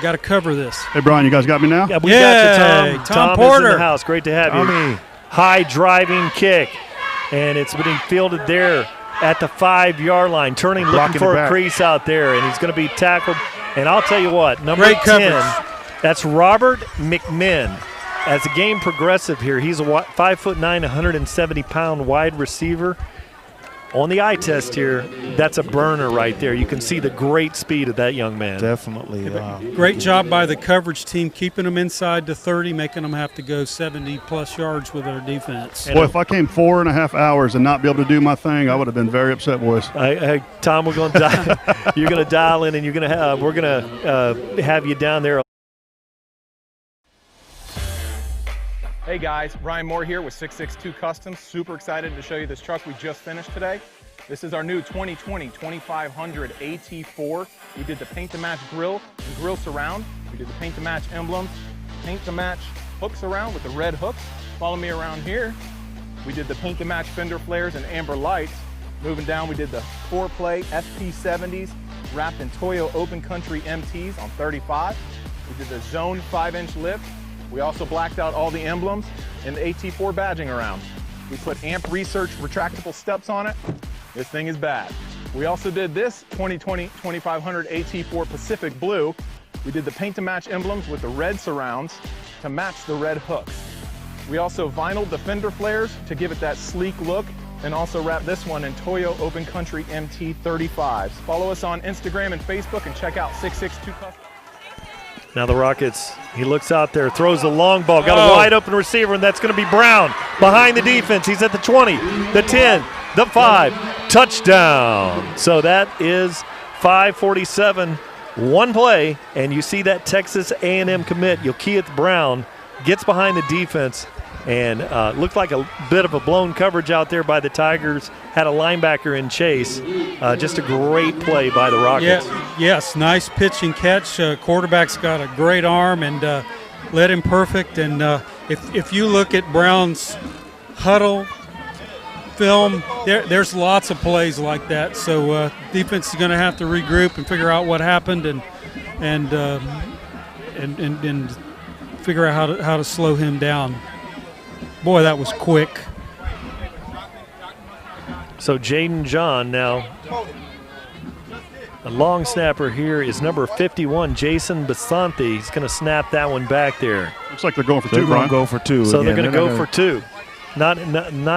Got to cover this. Hey, Brian, you guys got me now? Yeah, we got you, Tom. Tom Tom Porter. is in the house. Great to have you. High driving kick, and it's being fielded there at the 5-yard line, turning, looking for a crease out there, and he's going to be tackled. And I'll tell you what, number 10, that's Robert McMinn. As the game progressive here, he's a 5'9", 170-pound wide receiver. On the eye test here, that's a burner right there. You can see the great speed of that young man. Definitely. Great job by the coverage team, keeping them inside the 30, making them have to go 70-plus yards with their defense. Boy, if I came 4.5 hours and not be able to do my thing, I would have been very upset, boys. Tom, we're going to you're going to dial in, and you're going to have we're going to have you down there. Hey guys, Ryan Moore here with 662 Customs. Super excited to show you this truck we just finished today. This is our new 2020 2500 AT4. We did the paint to match grill and grill surround. We did the paint to match emblems, paint to match hooks around with the red hooks. Follow me around here. We did the paint to match fender flares and amber lights. Moving down, we did the 4-play SP70s wrapped in Toyo Open Country MTs on 35. We did the Zone 5-inch lift. We also blacked out all the emblems and the AT4 badging around. We put AMP Research retractable steps on it. This thing is bad. We also did this 2020 2500 AT4 Pacific Blue. We did the paint to match emblems with the red surrounds to match the red hooks. We also vinyled the fender flares to give it that sleek look, and also wrapped this one in Toyo Open Country MT 35s. Follow us on Instagram and Facebook and check out 662 Customs. Now the Rockets, he looks out there, throws the long ball, got a wide open receiver, and that's going to be Brown behind the defense. He's at the 20, the 10, the 5, touchdown. So that is 5:47, one play, and you see that Texas A&M commit, Yokeith Brown, gets behind the defense, and looked like a bit of a blown coverage out there by the Tigers. Had a linebacker in chase. Just a great play by the Rockets. Yes, nice pitch and catch. Quarterback's got a great arm and led him perfect. And if you look at Brown's huddle film, there's lots of plays like that. So defense is going to have to regroup and figure out what happened and figure out how to slow him down. Boy, that was quick. So Jaden John now, a long snapper here is number 51, Jason Basante. He's going to snap that one back there. Looks like they're going for two, They're going Brian. to go for two. So again. they're going to go for two. Not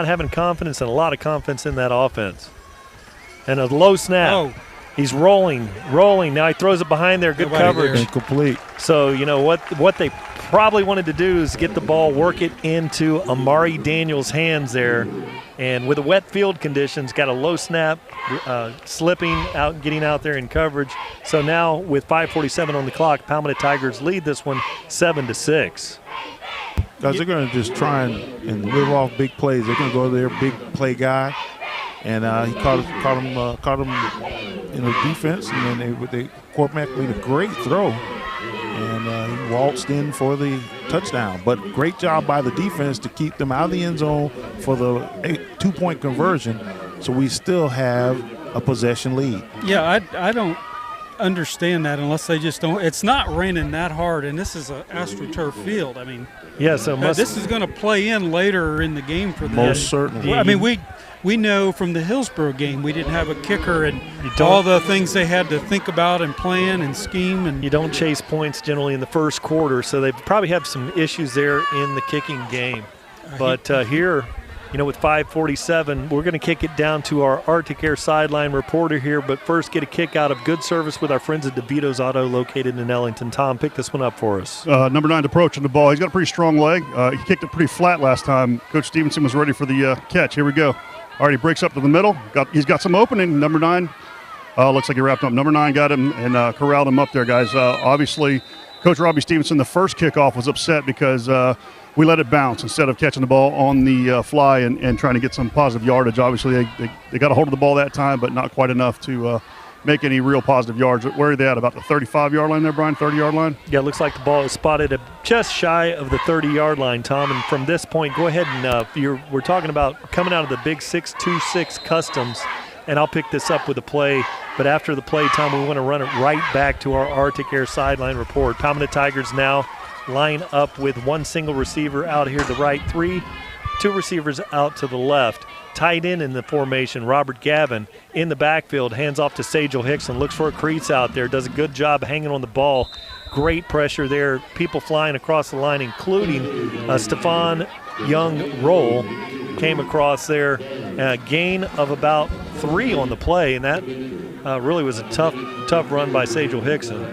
having confidence and a lot of confidence in that offense. And a low snap. Oh. He's rolling. Now he throws it behind there. Good coverage. Incomplete. So, you know, what they probably wanted to do is get the ball, work it into Amari Daniels' hands there. And with the wet field conditions, got a low snap, slipping out, getting out there in coverage. So now with 5:47 on the clock, Palmetto Tigers lead this one 7-6. Guys, they're going to just try and live off big plays. They're going to go to their big play guy. And he caught him in the defense, and then the quarterback made a great throw, and he waltzed in for the touchdown. But great job by the defense to keep them out of the end zone for the 2-point conversion, so we still have a possession lead. Yeah, I don't understand that unless they just don't. It's not raining that hard, and this is an AstroTurf field. I mean, yeah, so this is going to play in later in the game for them. Most certainly. I mean, we know from the Hillsborough game we didn't have a kicker and all the things they had to think about and plan and scheme. And you don't chase points generally in the first quarter, so they probably have some issues there in the kicking game. But here, you know, with 5:47, we're going to kick it down to our Arctic Air sideline reporter here. But first, get a kick out of good service with our friends at DeVito's Auto located in Ellington. Tom, pick this one up for us. Number 9 approaching the ball. He's got a pretty strong leg. He kicked it pretty flat last time. Coach Stevenson was ready for the catch. Here we go. All right, he breaks up to the middle. He's got some opening. Number 9, looks like he wrapped up. Number 9 got him and corralled him up there, guys. Obviously, Coach Robbie Stevenson, the first kickoff, was upset because we let it bounce instead of catching the ball on the fly and trying to get some positive yardage. Obviously, they got a hold of the ball that time, but not quite enough to make any real positive yards. Where are they at? About the 35-yard line there, Brian? 30-yard line? Yeah, it looks like the ball is spotted at just shy of the 30-yard line, Tom. And from this point, go ahead and we're talking about coming out of the big 626 Customs, and I'll pick this up with a play But after the play time, we want to run it right back to our Arctic Air sideline report. Palmetto Tigers now line up with one single receiver out here to the right, two receivers out to the left. Tight end in the formation, Robert Gavin in the backfield, hands off to Sajel Hickson, looks for a crease out there, does a good job hanging on the ball. Great pressure there, people flying across the line, including Stefan Young Roll came across there. Gain of about 3 on the play, and that really was a tough run by Sajel Hickson.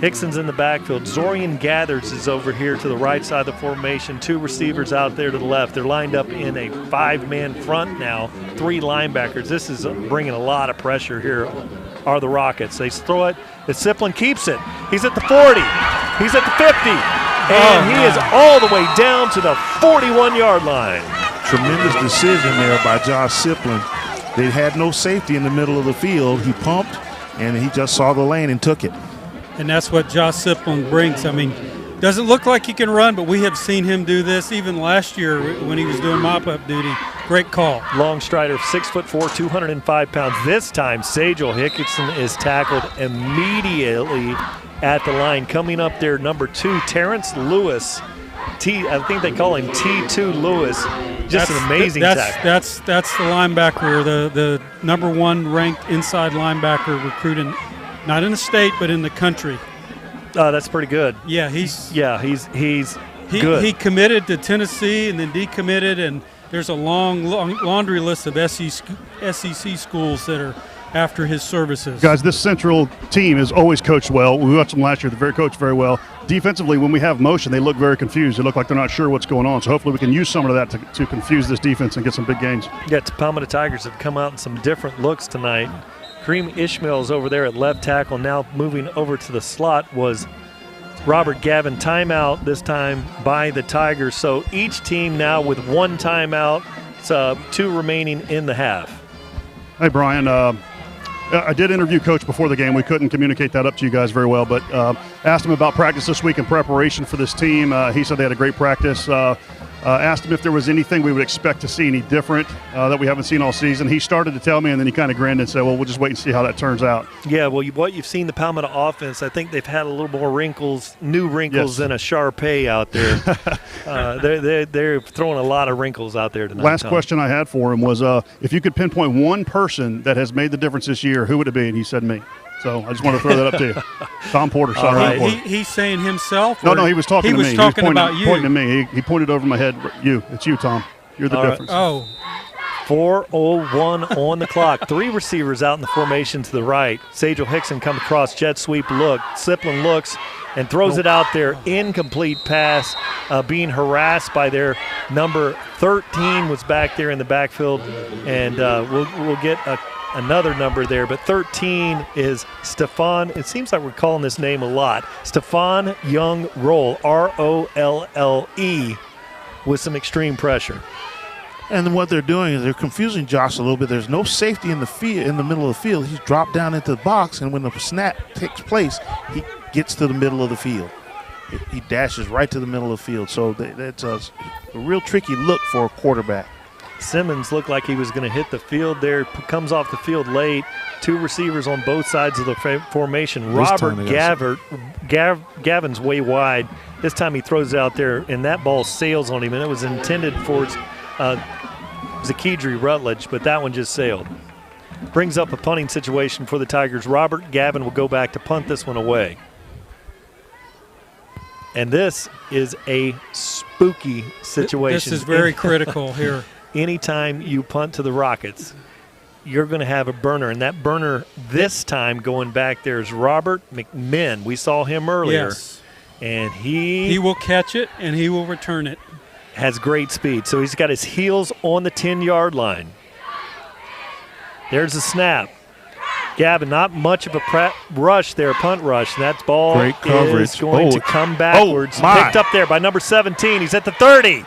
Hickson's in the backfield. Zorian Gathers is over here to the right side of the formation. 2 receivers out there to the left. They're lined up in a 5-man front now. 3 linebackers. This is bringing a lot of pressure here are the Rockets. They throw it. The Siplin keeps it. He's at the 40. He's at the 50. And he is all the way down to the 41-yard line. Tremendous decision there by Josh Siplin. They had no safety in the middle of the field. He pumped, and he just saw the lane and took it. And that's what Josh Siplin brings. I mean, doesn't look like he can run, but we have seen him do this even last year when he was doing mop-up duty. Great call. Long strider, 6'4", 205 pounds. This time, Sajel Hickson is tackled immediately at the line. Coming up there, number 2, Terrence Lewis. I think they call him T2 Lewis. Just an amazing tackle. That's the linebacker, the number 1 ranked inside linebacker recruiting. Not in the state, but in the country. That's pretty good. Yeah, he's good. He committed to Tennessee and then decommitted, and there's a long laundry list of SEC schools that are after his services. Guys, this Central team is always coached well. We watched them last year. They're coached very well. Defensively, when we have motion, they look very confused. They look like they're not sure what's going on. So hopefully we can use some of that to confuse this defense and get some big gains. Yeah, Palmetto Tigers have come out in some different looks tonight. Kareem Ishmael is over there at left tackle. Now moving over to the slot was Robert Gavin. Timeout this time by the Tigers. So each team now with 1 timeout. It's 2 remaining in the half. Hey, Brian. I did interview Coach before the game. We couldn't communicate that up to you guys very well, but asked him about practice this week in preparation for this team. He said they had a great practice. Asked him if there was anything we would expect to see any different that we haven't seen all season. He started to tell me, and then he kind of grinned and said, well, we'll just wait and see how that turns out. Yeah, well, what you've seen the Palmetto offense, I think they've had a little more new wrinkles than a Shar-Pei out there. They're throwing a lot of wrinkles out there tonight. Last question I had for him was, if you could pinpoint one person that has made the difference this year, who would it be? And he said me. So I just want to throw that up to you. Tom Porter. Sorry, Porter. He's saying himself? No, he was talking to me. He was talking about you. Pointing to me. He pointed over my head. It's you, Tom. You're the difference. Oh. 4:01 on the clock. 3 receivers out in the formation to the right. Sajel Hickson comes across, jet sweep look. Siplin looks and throws it out there. Incomplete pass, being harassed by their number 13 was back there in the backfield. And we'll get another number there, but 13 is Stefan. It seems like we're calling this name a lot. Stefan Young Roll, R-O-L-L-E, with some extreme pressure. And then what they're doing is they're confusing Josh a little bit. There's no safety in the middle of the field. He's dropped down into the box, and when the snap takes place, he gets to the middle of the field. He dashes right to the middle of the field. So that's a real tricky look for a quarterback. Simmons looked like he was going to hit the field there, comes off the field late. 2 receivers on both sides of the formation. Robert Gavin's way wide. This time he throws it out there, and that ball sails on him, and it was intended for Zakedri Rutledge, but that one just sailed. Brings up a punting situation for the Tigers. Robert Gavin will go back to punt this one away. And this is a spooky situation. This is very critical here. Anytime you punt to the Rockets, you're going to have a burner. And that burner this time going back there is Robert McMinn. We saw him earlier. Yes. And he will catch it and he will return it. Has great speed. So he's got his heels on the 10-yard line. There's the snap. Gavin, not much of a rush there, punt rush. And that ball great coverage. Is going to come backwards. Picked up there by number 17. He's at the 30.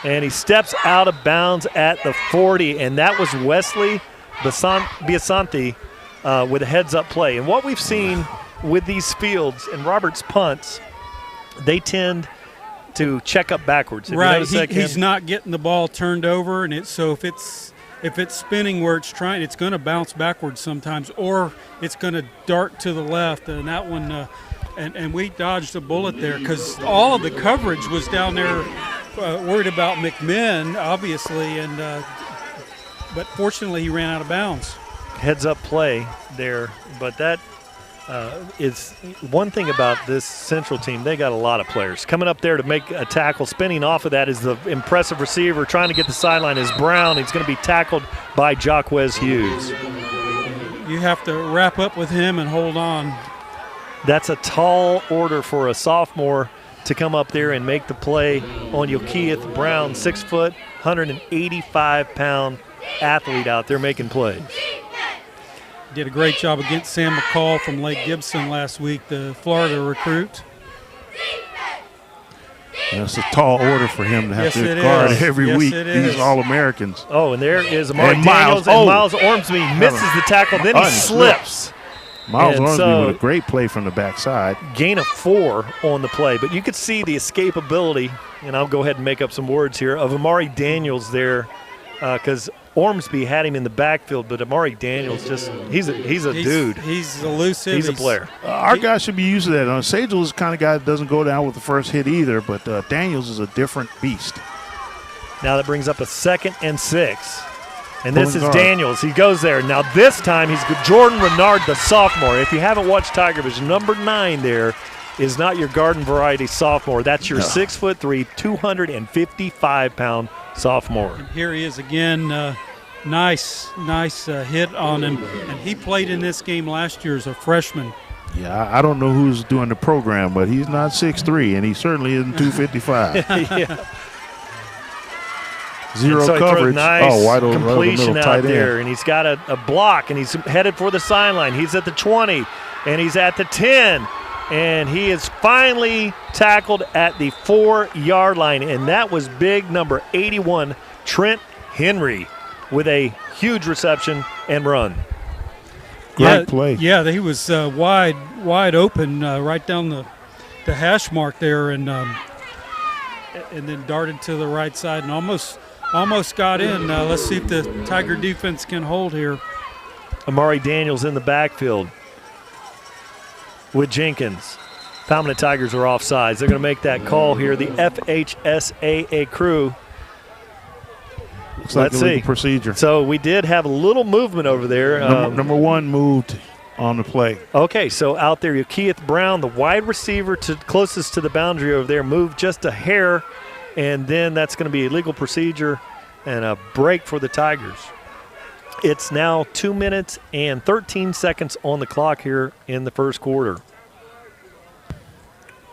And he steps out of bounds at the 40. And that was Wesley Biasanti with a heads-up play. And what we've seen with these fields and Robert's punts, they tend to check up backwards. Right, he's not getting the ball turned over, and so if it's if it's spinning where it's going to bounce backwards sometimes, or it's going to dart to the left. And that one, and we dodged a bullet there because all of the coverage was down there worried about McMinn, obviously, but fortunately he ran out of bounds. Heads up play there, but that is one thing about this Central team. They got a lot of players coming up there to make a tackle. Spinning off of that is the impressive receiver trying to get the sideline is Brown. He's going to be tackled by Jacquez Hughes. You have to wrap up with him and hold on. That's a tall order for a sophomore to come up there and make the play on Yokeith Brown, 6 foot, 185-pound athlete out there making plays. Did a great job against Sam McCall from Lake Gibson last week, the Florida recruit. That's a tall order for him to have to guard every week. These All-Americans. Oh, and there is Amari Daniels, and Miles Ormsby misses the tackle, then he slips. Miles Ormsby with a great play from the backside. Gain of 4 on the play, but you could see the escapability, and I'll go ahead and make up some words here, of Amari Daniels there, because Ormsby had him in the backfield, but Amari Daniels he's a dude. He's elusive. He's a player. Our guys should be used to that. Sagel is the kind of guy that doesn't go down with the first hit either, but Daniels is a different beast. Now that brings up a 2nd and 6. And this is Daniels. He goes there. Now this time he's Jordan Renard, the sophomore. If you haven't watched TigerVision, number 9 there is not your garden variety sophomore. That's your 6'3", 255-pound sophomore. And here he is again. Nice hit on him. And he played in this game last year as a freshman. Yeah, I don't know who's doing the program, but he's not 6'3", and he certainly isn't 255. Yeah. Zero so coverage. Nice wide over completion middle, out there, end. and he's got a block, and he's headed for the sideline. He's at the 20, and he's at the 10, and he is finally tackled at the 4-yard line, and that was big number 81, Trent Henry, with a huge reception and run. Great play. Yeah, he was wide open right down the hash mark there, and then darted to the right side and almost got in. Let's see if the Tiger defense can hold here. Amari Daniels in the backfield with Jenkins. Palmetto Tigers are offsides. They're going to make that call here. The FHSAA crew. Let's see. Procedure. So we did have a little movement over there. Number 1 moved on the play. Okay, so out there, Yokeith Brown, the wide receiver closest to the boundary over there, moved just a hair, and then that's going to be a legal procedure and a break for the Tigers. It's now 2 minutes and 13 seconds on the clock here in the first quarter.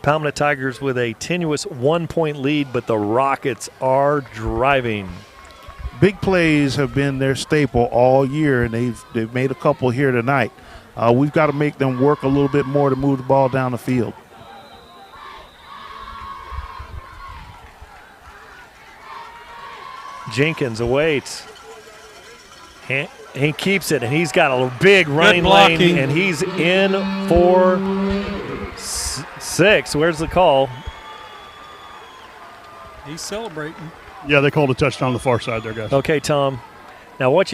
Palmetto Tigers with a tenuous 1-point lead, but the Rockets are driving. Big plays have been their staple all year, and they've made a couple here tonight. We've got to make them work a little bit more to move the ball down the field. Jenkins awaits. He keeps it, and he's got a big running lane, and he's in for 6. Where's the call? He's celebrating. Yeah, they called a touchdown on the far side there, guys. Okay, Tom. Now, we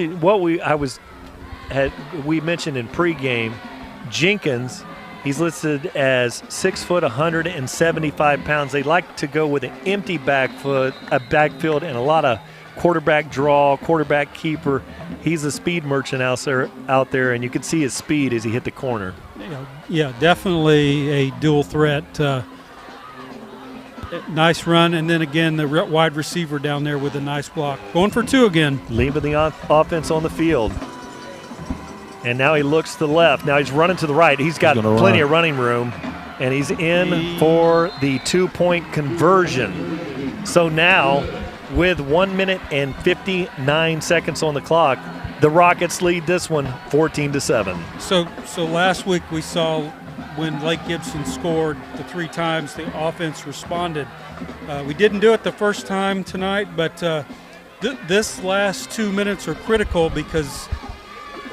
mentioned in pregame, Jenkins, he's listed as 6 foot, 175 pounds. They like to go with an empty backfield and a lot of quarterback draw, quarterback keeper. He's a speed merchant out there, and you can see his speed as he hit the corner. Yeah, definitely a dual threat. Nice run, and then again the wide receiver down there with a nice block. Going for 2 again. Leaving the offense on the field. And now he looks to the left. Now he's running to the right. He's got plenty of running room, and he's in for the 2-point conversion. So now, with 1 minute and 59 seconds on the clock, the Rockets lead this one 14-7. So last week we saw when Lake Gibson scored the 3 times, the offense responded. We didn't do it the first time tonight, but this last 2 minutes are critical because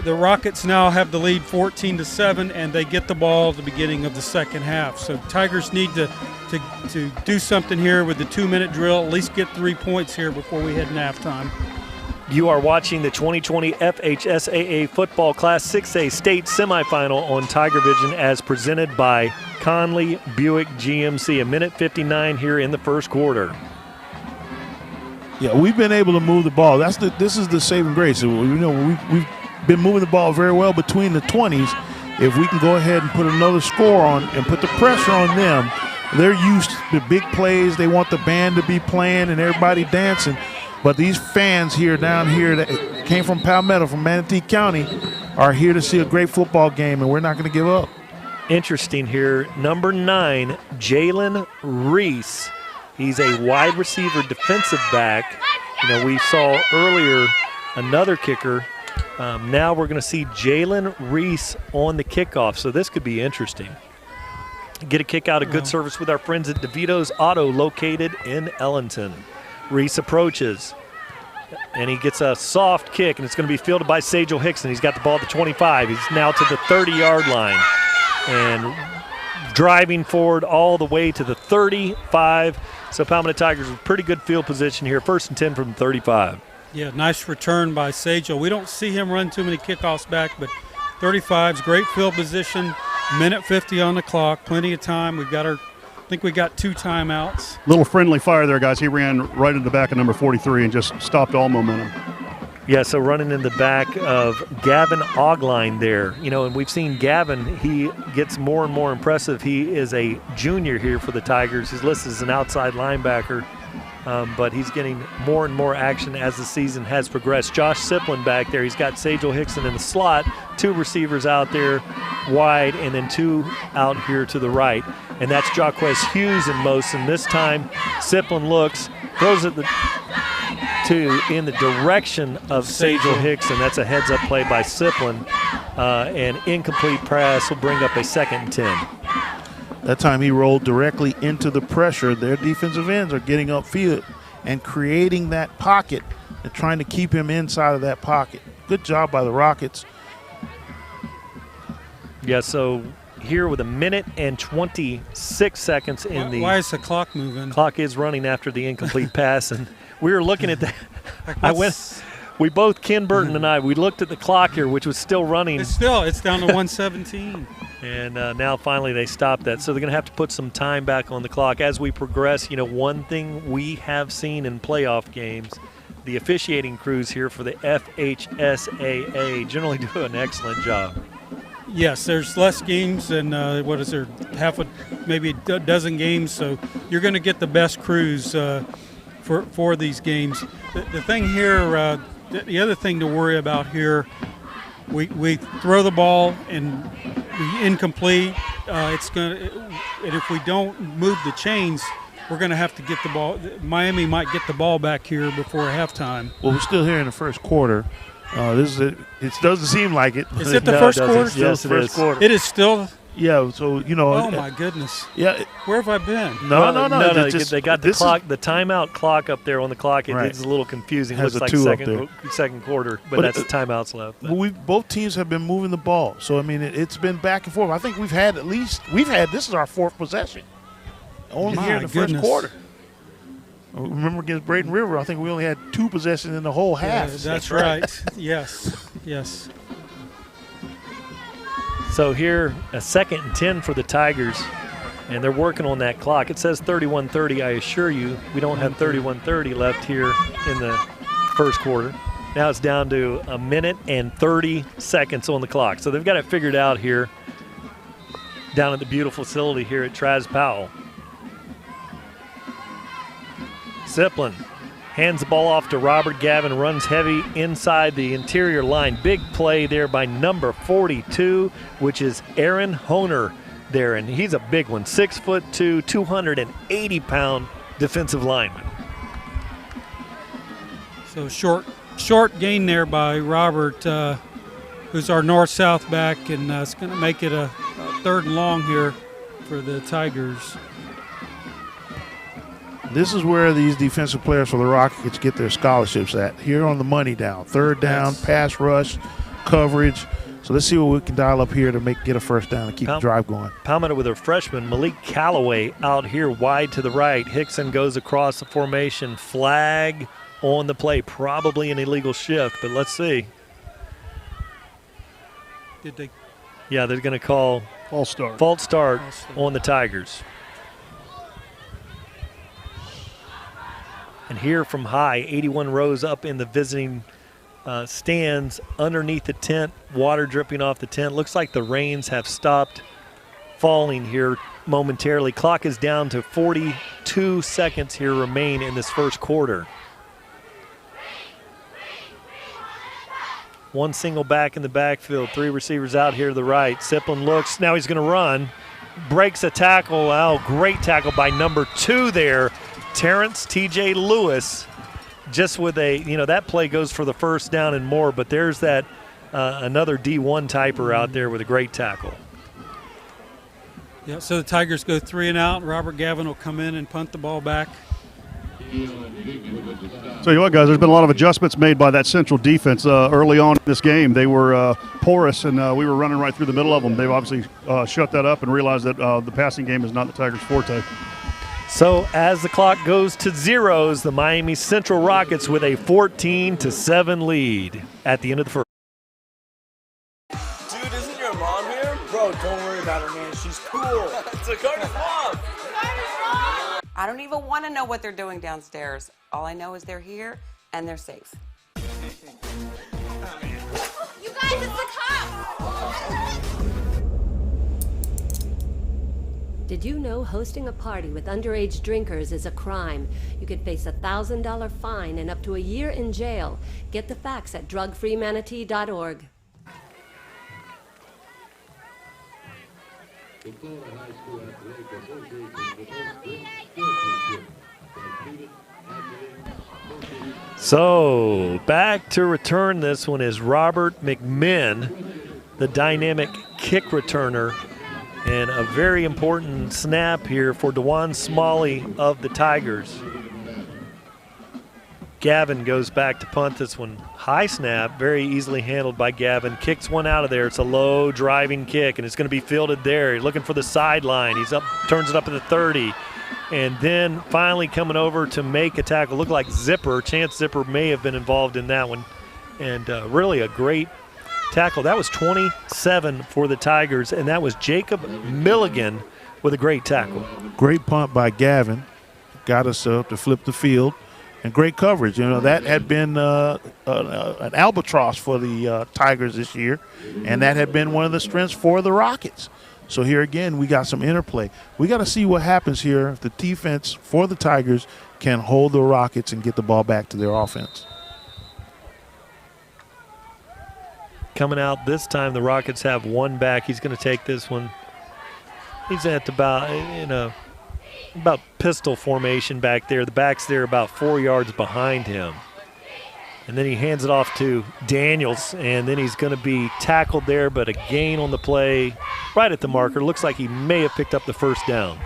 the Rockets now have the lead 14-7, and they get the ball at the beginning of the second half. So Tigers need to do something here with the 2-minute drill, at least get 3 points here before we head in halftime. You are watching the 2020 FHSAA Football Class 6A State Semifinal on TigerVision as presented by Conley Buick GMC. 1:59 here in the first quarter. Yeah, we've been able to move the ball. This is the saving grace. We've been moving the ball very well between the 20s. If we can go ahead and put another score on and put the pressure on them, they're used to big plays. They want the band to be playing and everybody dancing. But these fans down here that came from Palmetto, from Manatee County, are here to see a great football game, and we're not going to give up. Interesting here, number 9, Jalen Reese. He's a wide receiver defensive back. We saw earlier another kicker. Now we're going to see Jalen Reese on the kickoff, so this could be interesting. Get a kick out of good service with our friends at DeVito's Auto, located in Ellington. Reese approaches, and he gets a soft kick, and it's going to be fielded by Sajel Hickson. He's got the ball at the 25. He's now to the 30-yard line and driving forward all the way to the 35. So Palmetto Tigers with pretty good field position here. 1st and 10 from the 35. Yeah, nice return by Sajel. We don't see him run too many kickoffs back, but 35's great field position. 1:50 on the clock, plenty of time. I think we got 2 timeouts. Little friendly fire there, guys. He ran right into the back of number 43 and just stopped all momentum. Yeah, so running in the back of Gavin Ogline there. And we've seen Gavin, he gets more and more impressive. He is a junior here for the Tigers. He's listed as an outside linebacker, but he's getting more and more action as the season has progressed. Josh Siplin back there. He's got Sajel Hickson in the slot, 2 receivers out there wide, and then 2 out here to the right. And that's Jaquez Hughes in motion. This time, Siplin looks, throws it in the direction of Sajel Hickson. That's a heads-up play by Siplin. An incomplete pass will bring up a 2nd and 10. That time he rolled directly into the pressure. Their defensive ends are getting upfield and creating that pocket and trying to keep him inside of that pocket. Good job by the Rockets. Yeah, so here with 1:26 seconds in the... Why is the clock moving? Clock is running after the incomplete pass, and we were looking at that. We both, Ken Burton and I, we looked at the clock here, which was still running. It's down to 1:17. And now finally they stopped that. So they're going to have to put some time back on the clock. As we progress, one thing we have seen in playoff games, the officiating crews here for the FHSAA generally do an excellent job. Yes, there's less games than, maybe a dozen games, so you're going to get the best crews for these games. The thing here, the other thing to worry about here, we throw the ball and incomplete. And if we don't move the chains, we're going to have to get the ball. Miami might get the ball back here before halftime. Well, we're still here in the first quarter. It doesn't seem like it. Is it the first quarter? Yes, it is. It is still. Yeah, so Oh my goodness. Yeah. Where have I been? No. They got the clock, the timeout clock up there on the clock. It's a little confusing. It has looks like second quarter, but that's the timeouts left. Well, both teams have been moving the ball, so it's been back and forth. I think this is our 4th possession. Only here in the first quarter. Remember against Braden River, I think we only had 2 possessions in the whole half. Yeah, that's right. Yes. So here, a 2nd and 10 for the Tigers, and they're working on that clock. It says 31:30. I assure you, we don't have 31:30 left here in the first quarter. Now it's down to 1:30 on the clock. So they've got it figured out here down at the beautiful facility here at Traz Powell. Siplin hands the ball off to Robert Gavin, runs heavy inside the interior line. Big play there by number 42, which is Aaron Honer there, and he's a big one, 6'2", 280-pound defensive lineman. So short gain there by Robert, who's our north-south back, and it's going to make it a 3rd and long here for the Tigers. This is where these defensive players for the Rockets get their scholarships at. Here on the money down. 3rd down, pass rush, coverage. So let's see what we can dial up here to get a first down and keep the drive going. Palmetto with their freshman, Malik Callaway, out here wide to the right. Hickson goes across the formation. Flag on the play. Probably an illegal shift, but let's see. Did they? Yeah, they're going to call false start on the Tigers. And here from high, 81 rows up in the visiting stands underneath the tent, water dripping off the tent. Looks like the rains have stopped falling here momentarily. Clock is down to 42 seconds here remain in this first quarter. One single back in the backfield, 3 receivers out here to the right. Siplin looks, now he's going to run, breaks a tackle. Oh, great tackle by number 2 there, Terrence T.J. Lewis. Just with a, that play goes for the first down and more, but there's that another D1 typer out there with a great tackle. Yeah, so the Tigers go 3 and out. Robert Gavin will come in and punt the ball back. Tell you what, guys, there's been a lot of adjustments made by that Central defense early on in this game. They were porous, and we were running right through the middle of them. They've obviously shut that up and realized that the passing game is not the Tigers' forte. So as the clock goes to zeros, the Miami Central Rockets with a 14-7 lead at the end of the first. Dude, isn't your mom here? Bro, don't worry about her, man. She's cool. It's Dakota's mom. I don't even want to know what they're doing downstairs. All I know is they're here and they're safe. You guys, it's the cops! Did you know hosting a party with underage drinkers is a crime? You could face a $1,000 fine and up to a year in jail. Get the facts at drugfreemanatee.org. So back to return this one is Robert McMinn, the dynamic kick returner, and a very important snap here for DeJuan Smalley of the Tigers. Gavin goes back to punt this one. High snap, very easily handled by Gavin. Kicks one out of there. It's a low driving kick, and it's going to be fielded there. He's looking for the sideline. He's up, turns it up at the 30. And then finally coming over to make a tackle. Looked like Zipper. Chance Zipper may have been involved in that one. And really a great tackle. That was 27 for the Tigers, and that was Jacob Milligan with a great tackle. Great punt by Gavin. Got us up to flip the field. And great coverage. That had been an albatross for the Tigers this year, and that had been one of the strengths for the Rockets. So here again, we got some interplay. We got to see what happens here if the defense for the Tigers can hold the Rockets and get the ball back to their offense. Coming out this time, the Rockets have one back. He's going to take this one. He's at about, about pistol formation back there. The back's there about 4 yards behind him. And then he hands it off to Daniels, and then he's going to be tackled there, but a gain on the play right at the marker. Looks like he may have picked up the first down.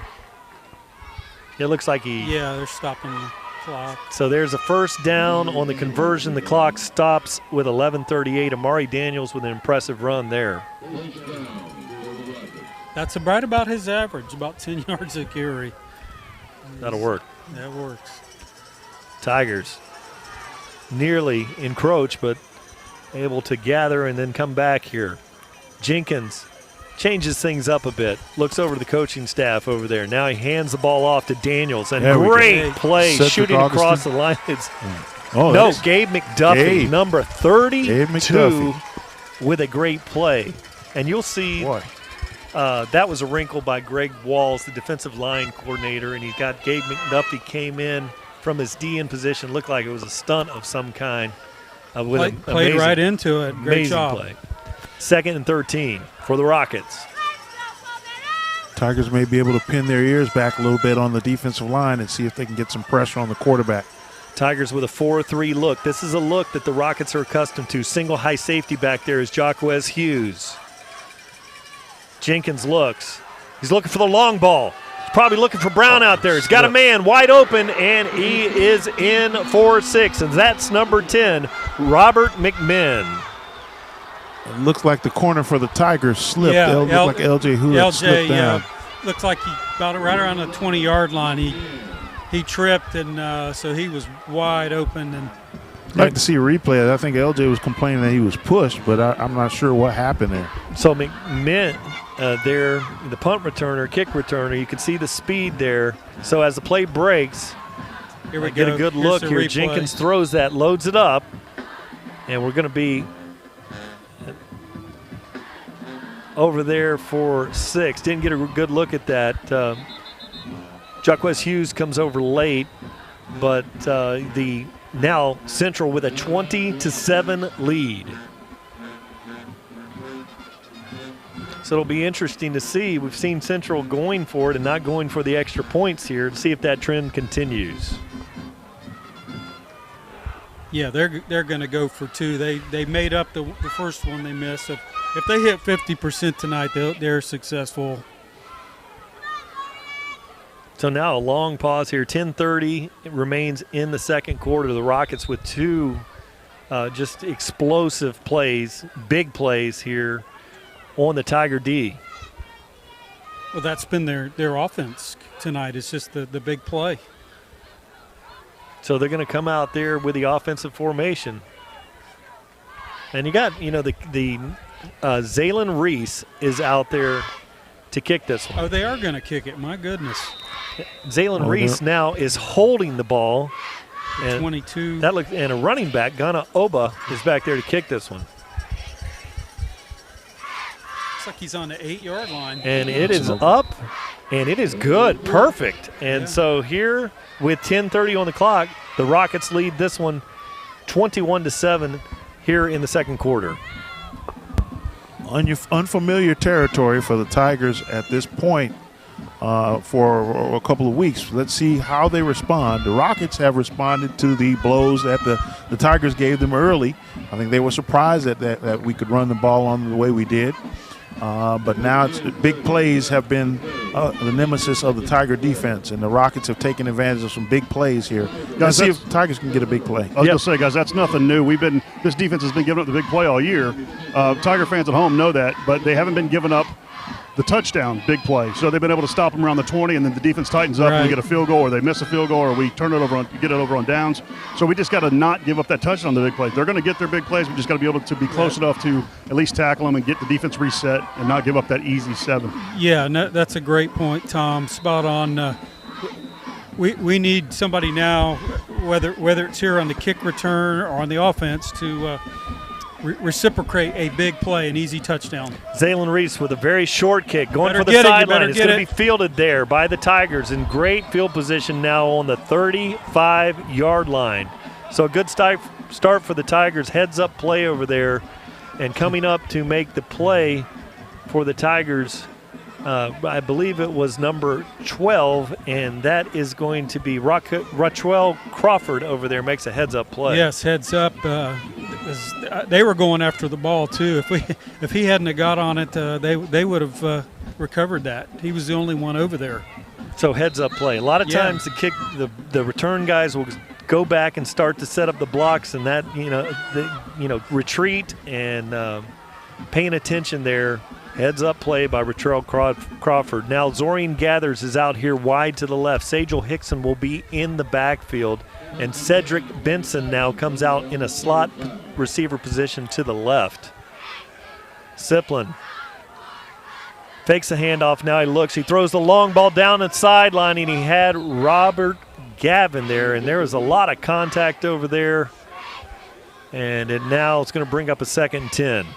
It looks like he... Yeah, they're stopping the clock. So there's a first down on the conversion. The clock stops with 11:38. Amari Daniels with an impressive run there. That's right about his average, about 10 yards a carry. That'll work. That works. Tigers nearly encroach, but able to gather and then come back here. Jenkins changes things up a bit, looks over to the coaching staff over there. Now he hands the ball off to Daniels, and great play, shooting across the line. It's Gabe McDuffie, number 32, with a great play. And you'll see that was a wrinkle by Greg Walls, the defensive line coordinator, and he got Gabe McDuffie came in from his DN position. Looked like it was a stunt of some kind. Played right into it. Great job. Play. 2nd and 13 for the Rockets. Tigers may be able to pin their ears back a little bit on the defensive line and see if they can get some pressure on the quarterback. Tigers with a 4-3 look. This is a look that the Rockets are accustomed to. Single high safety back there is Jacquez Hughes. Jenkins looks. He's looking for the long ball. Probably looking for Brown out there. He's got a man wide open, and he is in for 6, and that's number 10, Robert McMinn. It looks like the corner for the Tigers slipped. Yeah, it looked like LJ Hood slipped down. Looks like he got it right around the 20-yard line. He he tripped, and so he was wide open. And I'd like to see a replay. I think LJ was complaining that he was pushed, but I'm not sure what happened there. So McMint there, the punt returner, kick returner, you can see the speed there. So as the play breaks, here we get go. a good Here's look the here. replay. Jenkins throws that, loads it up, and we're going to be over there for 6. Didn't get a good look at that. Jaquez Hughes comes over late, but the now Central with a 20-7 lead. So it'll be interesting to see. We've seen Central going for it and not going for the extra points here to see if that trend continues. Yeah, they're going to go for 2. They made up the first one they missed. So if they hit 50% tonight, they're successful. So now a long pause here. 10:30 remains in the second quarter. The Rockets with 2 just explosive plays, big plays here on the Tiger D. Well, that's been their offense tonight. It's just the big play. So they're going to come out there with the offensive formation. And you got, the Zaylen Reese is out there to kick this one. Oh, they are going to kick it. My goodness. Zaylen Reese now is holding the ball. And 22. And a running back, Ghana Oba, is back there to kick this one. Looks like he's on the 8-yard line. And it is up, and it is good, perfect. And so here with 10:30 on the clock, the Rockets lead this one 21-7 here in the second quarter. Unfamiliar territory for the Tigers at this point for a couple of weeks. Let's see how they respond. The Rockets have responded to the blows that the Tigers gave them early. I think they were surprised that we could run the ball on the way we did. But now big plays have been the nemesis of the Tiger defense, and the Rockets have taken advantage of some big plays here. Let's see if the Tigers can get a big play. I was going to say, guys, that's nothing new. This defense has been giving up the big play all year. Tiger fans at home know that, but they haven't been giving up the touchdown big play. So they've been able to stop them around the 20, and then the defense tightens up and we get a field goal, or they miss a field goal, or we turn it over get it over on downs. So we just got to not give up that touchdown on the big plays. They're going to get their big plays. We just got to be able to be close enough to at least tackle them and get the defense reset and not give up that easy 7. Yeah, no, that's a great point, Tom. Spot on. We need somebody now, whether it's here on the kick return or on the offense, to reciprocate a big play, an easy touchdown. Zaylen Reese with a very short kick going for the sideline. It's going to be fielded there by the Tigers in great field position now on the 35-yard line. So a good start for the Tigers. Heads-up play over there. And coming up to make the play for the Tigers, I believe it was number 12, and that is going to be Raquel Crawford over there, makes a heads-up play. Yes, heads up. They were going after the ball too. If he hadn't have got on it, they would have recovered that. He was the only one over there. So heads-up play. A lot of times the return guys will go back and start to set up the blocks, and that retreat and paying attention there. Heads-up play by Raquel Crawford. Now Zorine Gathers is out here wide to the left. Sajel Hickson will be in the backfield. And Cedric Benson now comes out in a slot receiver position to the left. Siplin fakes a handoff. Now he looks. He throws the long ball down the sideline, and he had Robert Gavin there. And there was a lot of contact over there. And now it's going to bring up a 2nd and 10.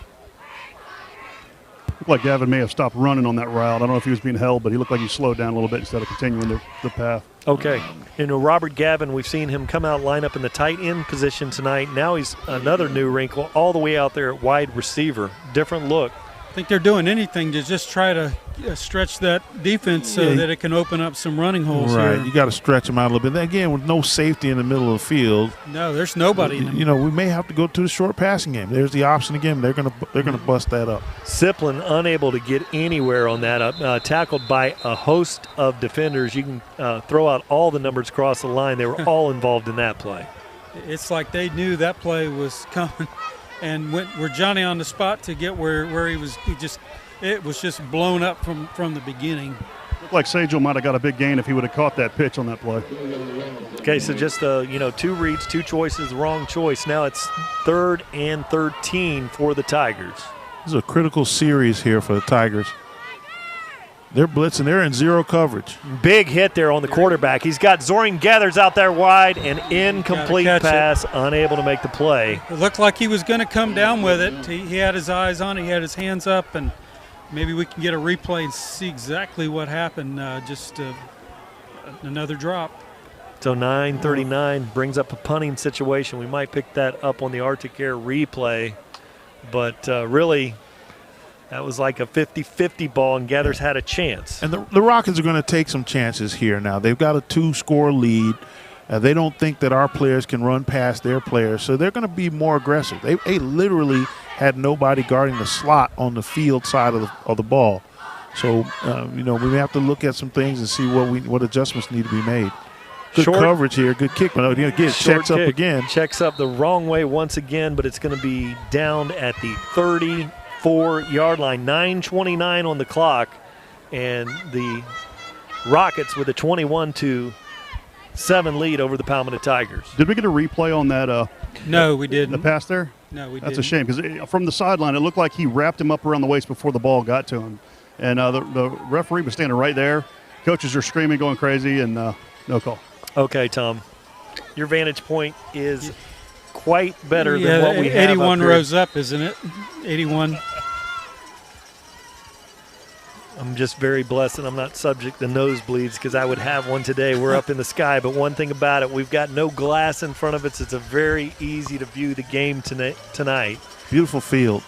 Looked like Gavin may have stopped running on that route. I don't know if he was being held, but he looked like he slowed down a little bit instead of continuing the path. Okay. Robert Gavin, we've seen him come out, line up in the tight end position tonight. Now he's another new wrinkle all the way out there at wide receiver. Different look. I think they're doing anything to just try to stretch that defense so that it can open up some running holes Right. here. You got to stretch them out a little bit. Again, with no safety in the middle of the field. No, there's nobody. We may have to go to the short passing game. There's the option again. They're gonna bust that up. Siplin unable to get anywhere on that. Tackled by a host of defenders. You can throw out all the numbers across the line. They were all involved in that play. It's like they knew that play was coming and were Johnny on the spot to get where he it was just blown up from the beginning. Looked like Sajel might have got a big gain if he would have caught that pitch on that play. Okay, so just 2 reads, 2 choices, wrong choice. Now it's 3rd and 13 for the Tigers. This is a critical series here for the Tigers. They're blitzing. They're in zero coverage. Big hit there on the quarterback. He's got Zorian Gathers out there wide, and incomplete pass, unable to make the play. It looked like he was going to come down with it. He had his eyes on it. He had his hands up, and maybe we can get a replay and see exactly what happened. Another drop. So 9:39 brings up a punting situation. We might pick that up on the Arctic Air replay, but really – that was like a 50-50 ball, and Gathers had a chance. And the Rockets are going to take some chances here now. They've got a 2-score lead. They don't think that our players can run past their players, so they're going to be more aggressive. They literally had nobody guarding the slot on the field side of the ball. So, we may have to look at some things and see what adjustments need to be made. Good coverage here, good kick. But again, checks up again. Checks up the wrong way once again, but it's going to be down at the 34-yard line. 9:29 on the clock, and the Rockets with a 21-7 lead over the Palmetto Tigers. Did we get a replay on that? No, we didn't. The pass there? No, we didn't. That's a shame because from the sideline, it looked like he wrapped him up around the waist before the ball got to him. And the referee was standing right there. Coaches are screaming, going crazy, and no call. Okay, Tom. Your vantage point is quite better than what we have 81 up here. rows up, isn't it? 81. I'm just very blessed that I'm not subject to nosebleeds because I would have one today. We're up in the sky, but one thing about it, we've got no glass in front of us. It's a very easy to view the game tonight. Beautiful field.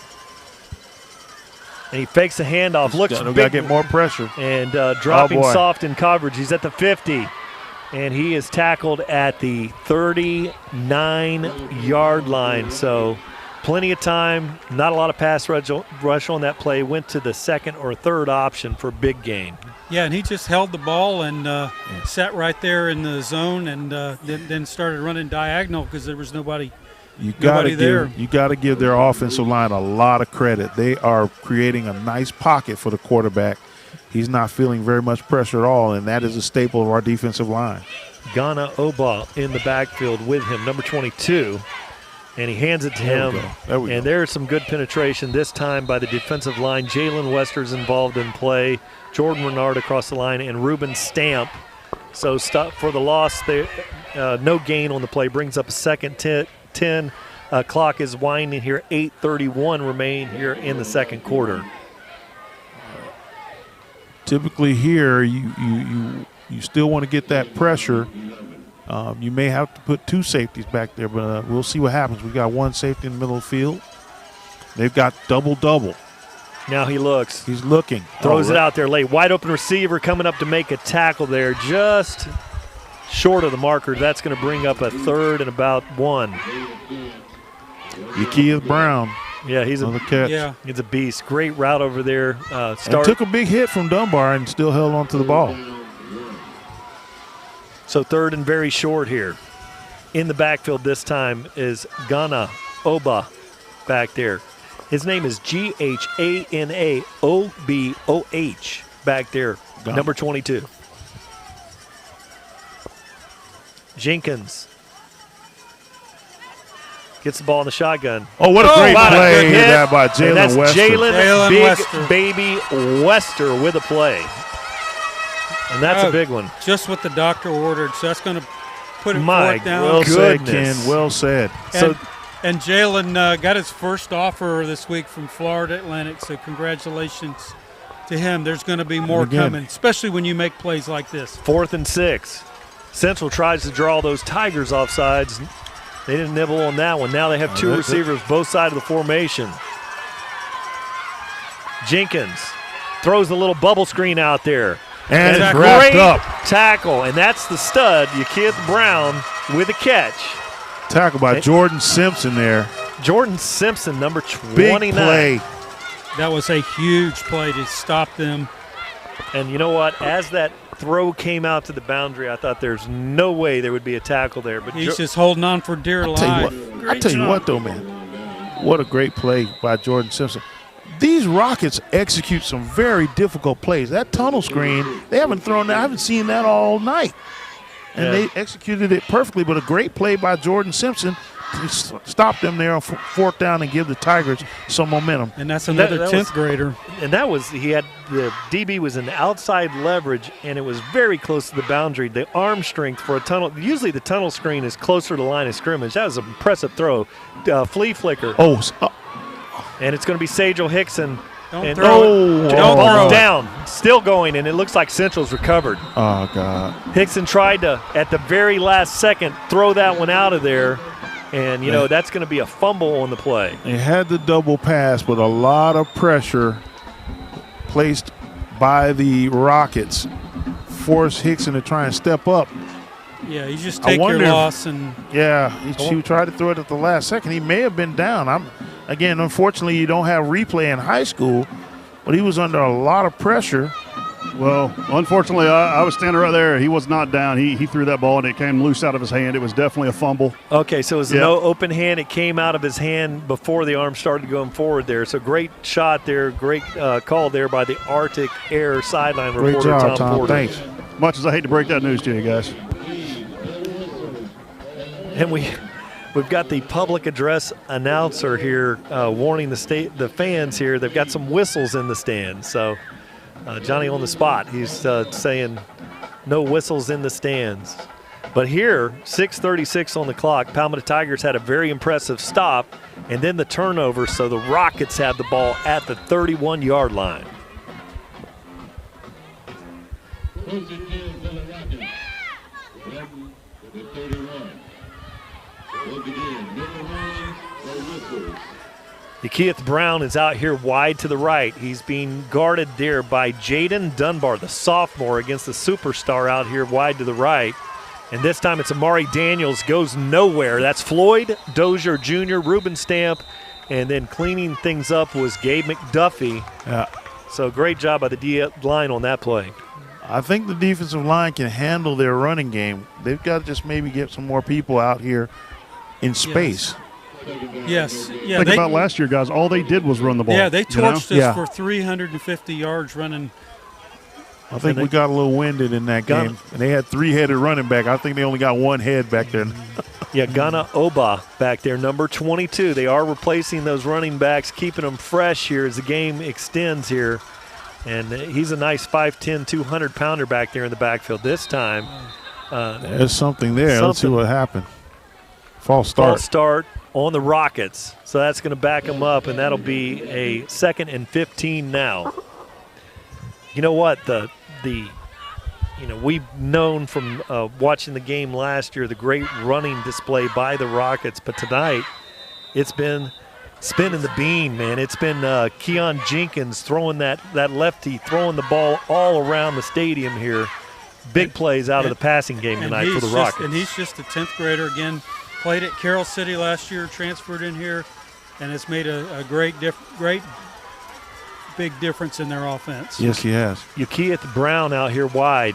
And he fakes a handoff. Looks big. Got to get more pressure. And dropping soft in coverage. He's at the 50. And he is tackled at the 39-yard line. So plenty of time. Not a lot of pass rush on that play. Went to the second or third option for big gain. Yeah, and he just held the ball and sat right there in the zone and then started running diagonal because there was nobody there. You got to give their offensive line a lot of credit. They are creating a nice pocket for the quarterback. He's not feeling very much pressure at all, and that is a staple of our defensive line. Ghana Oba in the backfield with him, number 22, and he hands it to him. And there's some good penetration this time by the defensive line. Jalen Wester's involved in play, Jordan Renard across the line, and Ruben Stamp. So stop for the loss. No gain on the play, brings up a second 10. Clock is winding here. 8:31 remain here in the second quarter. Typically here, you still want to get that pressure. You may have to put 2 safeties back there, but we'll see what happens. We got 1 safety in the middle of the field. They've got double-double. Now he looks. He's looking. Throws it out there late. Wide open receiver coming up to make a tackle there, just short of the marker. That's going to bring up a 3rd and about 1. Yakias Brown. Yeah, he's on the catch. Yeah. He's a beast. Great route over there. And took a big hit from Dunbar and still held on to the ball. So 3rd and very short here. In the backfield this time is Ghana Oba back there. His name is Ghanaoboh back there, Ghana. number 22. Jenkins gets the ball in the shotgun. Oh, what a great play that by Jalen Wester. Jalen Wester. Baby Wester with a play. And that's a big one. Just what the doctor ordered, so that's going to put it Mike, down. well said, Ken. Well said. And Jalen got his first offer this week from Florida Atlantic, so congratulations to him. There's going to be more coming, especially when you make plays like this. 4th and 6. Central tries to draw those Tigers off sides. They didn't nibble on that one. Now they have 2 receivers both sides of the formation. Jenkins throws the little bubble screen out there. And a it's wrapped great up. tackle, and that's the stud, Yakias Brown, with a catch. Tackle by Jordan Simpson there. Jordan Simpson, number 29. Big play. That was a huge play to stop them. And you know what? As that throw came out to the boundary, I thought there's no way there would be a tackle there. But he's just holding on for dear life. I tell you what, though, man. What a great play by Jordan Simpson. these Rockets execute some very difficult plays. That tunnel screen, they haven't thrown that. I haven't seen that all night. And they executed it perfectly, but a great play by Jordan Simpson to stop them there on fourth down and give the Tigers some momentum. And that's another 10th grader. And that was, he had, the DB was in outside leverage, and it was very close to the boundary. The arm strength for a tunnel, usually the tunnel screen is closer to the line of scrimmage. That was an impressive throw. Flea flicker. And it's going to be Sajal Hickson. Don't throw it. Don't throw it. Down. Still going, and it looks like Central's recovered. Oh, God. Hickson tried to, at the very last second, throw that one out of there. And, you know, that's going to be a fumble on the play. They had the double pass, but a lot of pressure placed by the Rockets forced Hickson to try and step up. Yeah, you just take your loss. He tried to throw it at the last second. He may have been down. Again, unfortunately, you don't have replay in high school, but he was under a lot of pressure. Well, unfortunately, I was standing right there. He was not down. He threw that ball, and it came loose out of his hand. It was definitely a fumble. Okay, so it was no open hand. It came out of his hand before the arm started going forward there. So great shot there. Great call there by the Arctic Air sideline reporter, Great job, Tom. Porter. Thanks. Much as I hate to break that news to you guys. And we've got the public address announcer here warning the fans here. They've got some whistles in the stands. So Johnny on the spot. He's saying no whistles in the stands. But here, 6:36 on the clock. Palmetto Tigers had a very impressive stop, and then the turnover. So the Rockets have the ball at the 31-yard line. Keith Brown is out here wide to the right. He's being guarded there by Jaden Dunbar, the sophomore, against the superstar out here wide to the right. And this time it's Amari Daniels, goes nowhere. That's Floyd Dozier Jr., Ruben Stamp, and then cleaning things up was Gabe McDuffie. Yeah. So great job by the D line on that play. I think the defensive line can handle their running game. They've got to just maybe get some more people out here in space. Yes. Yeah, Think about last year, guys. All they did was run the ball. Yeah, they torched us for 350 yards running. I think we got a little winded in that game. And they had three-headed running back. I think they only got one head back there. Yeah, Ghana Oba back there, number 22. They are replacing those running backs, keeping them fresh here as the game extends here. And he's a nice 5'10", 200-pounder back there in the backfield. This time, there's something there. Let's see what happened. False start on the Rockets. So that's going to back them up, and that'll be a 2nd and 15 now. You know what? We've known from watching the game last year the great running display by the Rockets, but tonight it's been spinning the bean, man. It's been Keon Jenkins throwing that lefty, throwing the ball all around the stadium here. Big plays out of the passing game tonight for the Rockets. And he's just a 10th grader again. Played at Carroll City last year, transferred in here, and it's made a great big difference in their offense. Yes, he has. Keith Brown out here wide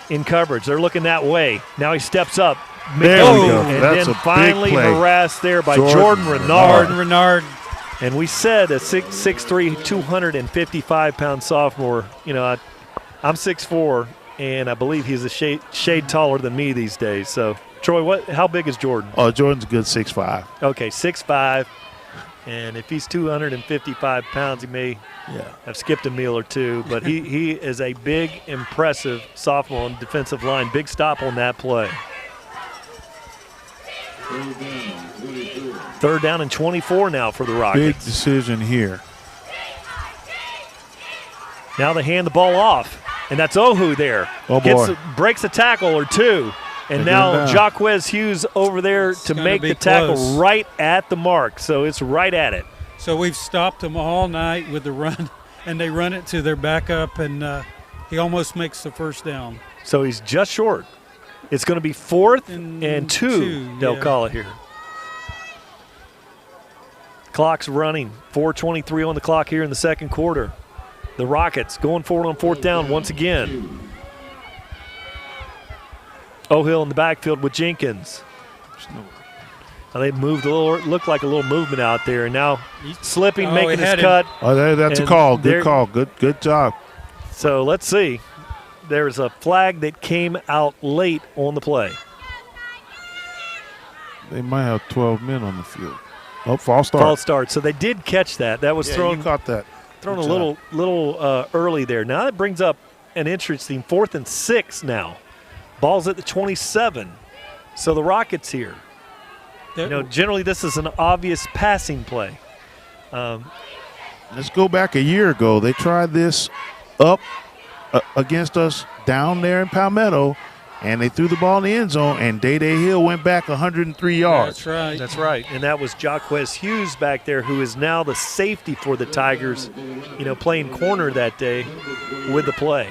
in coverage. They're looking that way. Now he steps up. There we go. And That's then a finally big play. harassed there by Jordan Renard. Renard. And we said a 6'3", 255-pound sophomore. You know, I'm 6'4", and I believe he's a shade taller than me these days. So, Troy, how big is Jordan? Oh, Jordan's a good 6'5". Okay, 6'5". And if he's 255 pounds, he may have skipped a meal or two. But he is a big, impressive sophomore on the defensive line. Big stop on that play. 3rd down and 24 now for the Rockets. Big decision here. Now they hand the ball off, and that's Ohu there. Oh, boy. Breaks a tackle or two. And now Jaquez Hughes over there to make the tackle right at the mark. So it's right at it. So we've stopped them all night with the run, and they run it to their backup, and he almost makes the 1st down. So he's just short. It's going to be 4th and 2, they'll call it here. Clock's running. 4:23 on the clock here in the 2nd quarter. The Rockets going forward on 4th down once again. O'Hill in the backfield with Jenkins. They moved a little, looked like a little movement out there, and now slipping, making his had cut. Oh, that's a call. Good call. Good job. So let's see. There's a flag that came out late on the play. They might have 12 men on the field. Oh, false start. False start. So they did catch that. That was thrown. You caught that. Thrown Good a little early there. Now that brings up an interesting 4th and 6 now. Ball's at the 27. So the Rockets here. Generally this is an obvious passing play. Let's go back a year ago. They tried this up against us down there in Palmetto, and they threw the ball in the end zone, and Day-Day Hill went back 103 yards. That's right. That's right. And that was Jaquez Hughes back there, who is now the safety for the Tigers, playing corner that day with the play.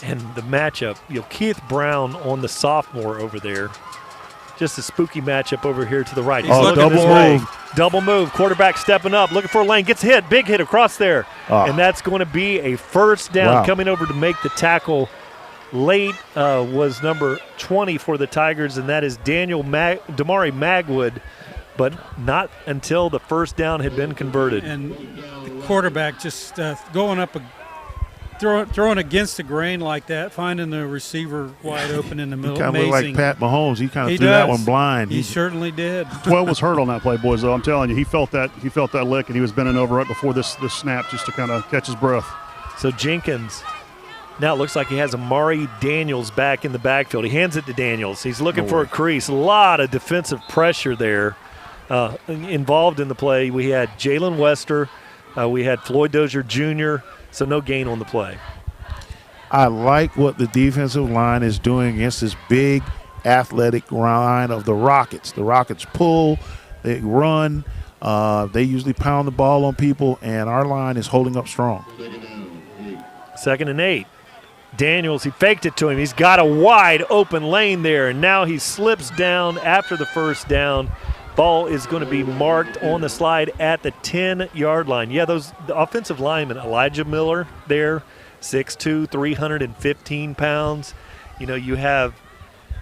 And the matchup, Keith Brown on the sophomore over there. Just a spooky matchup over here to the right. He's looking double this way. move. Double move. Quarterback stepping up, looking for a lane. Gets hit. Big hit across there. And that's going to be a first down. Wow. Coming over to make the tackle late was number 20 for the Tigers, and that is Damari Magwood, but not until the first down had been converted. And the quarterback just going up, throwing against the grain like that, finding the receiver wide open in the middle. He kind of looked like Pat Mahomes. He kind of threw that one blind. He certainly did. 12 was hurt on that play, boys, though. I'm telling you, he felt that lick, and he was bending over right before this snap just to kind of catch his breath. So Jenkins, now it looks like he has Amari Daniels back in the backfield. He hands it to Daniels. He's looking for a crease. A lot of defensive pressure there involved in the play. We had Jalen Wester. We had Floyd Dozier Jr., so no gain on the play. I like what the defensive line is doing against this big, athletic line of the Rockets. The Rockets pull, they run, they usually pound the ball on people, and our line is holding up strong. 2nd and 8. Daniels, he faked it to him. He's got a wide open lane there, and now he slips down after the first down. Ball is going to be marked on the slide at the 10-yard line. Yeah, the offensive lineman, Elijah Miller there, 6'2", 315 pounds. You have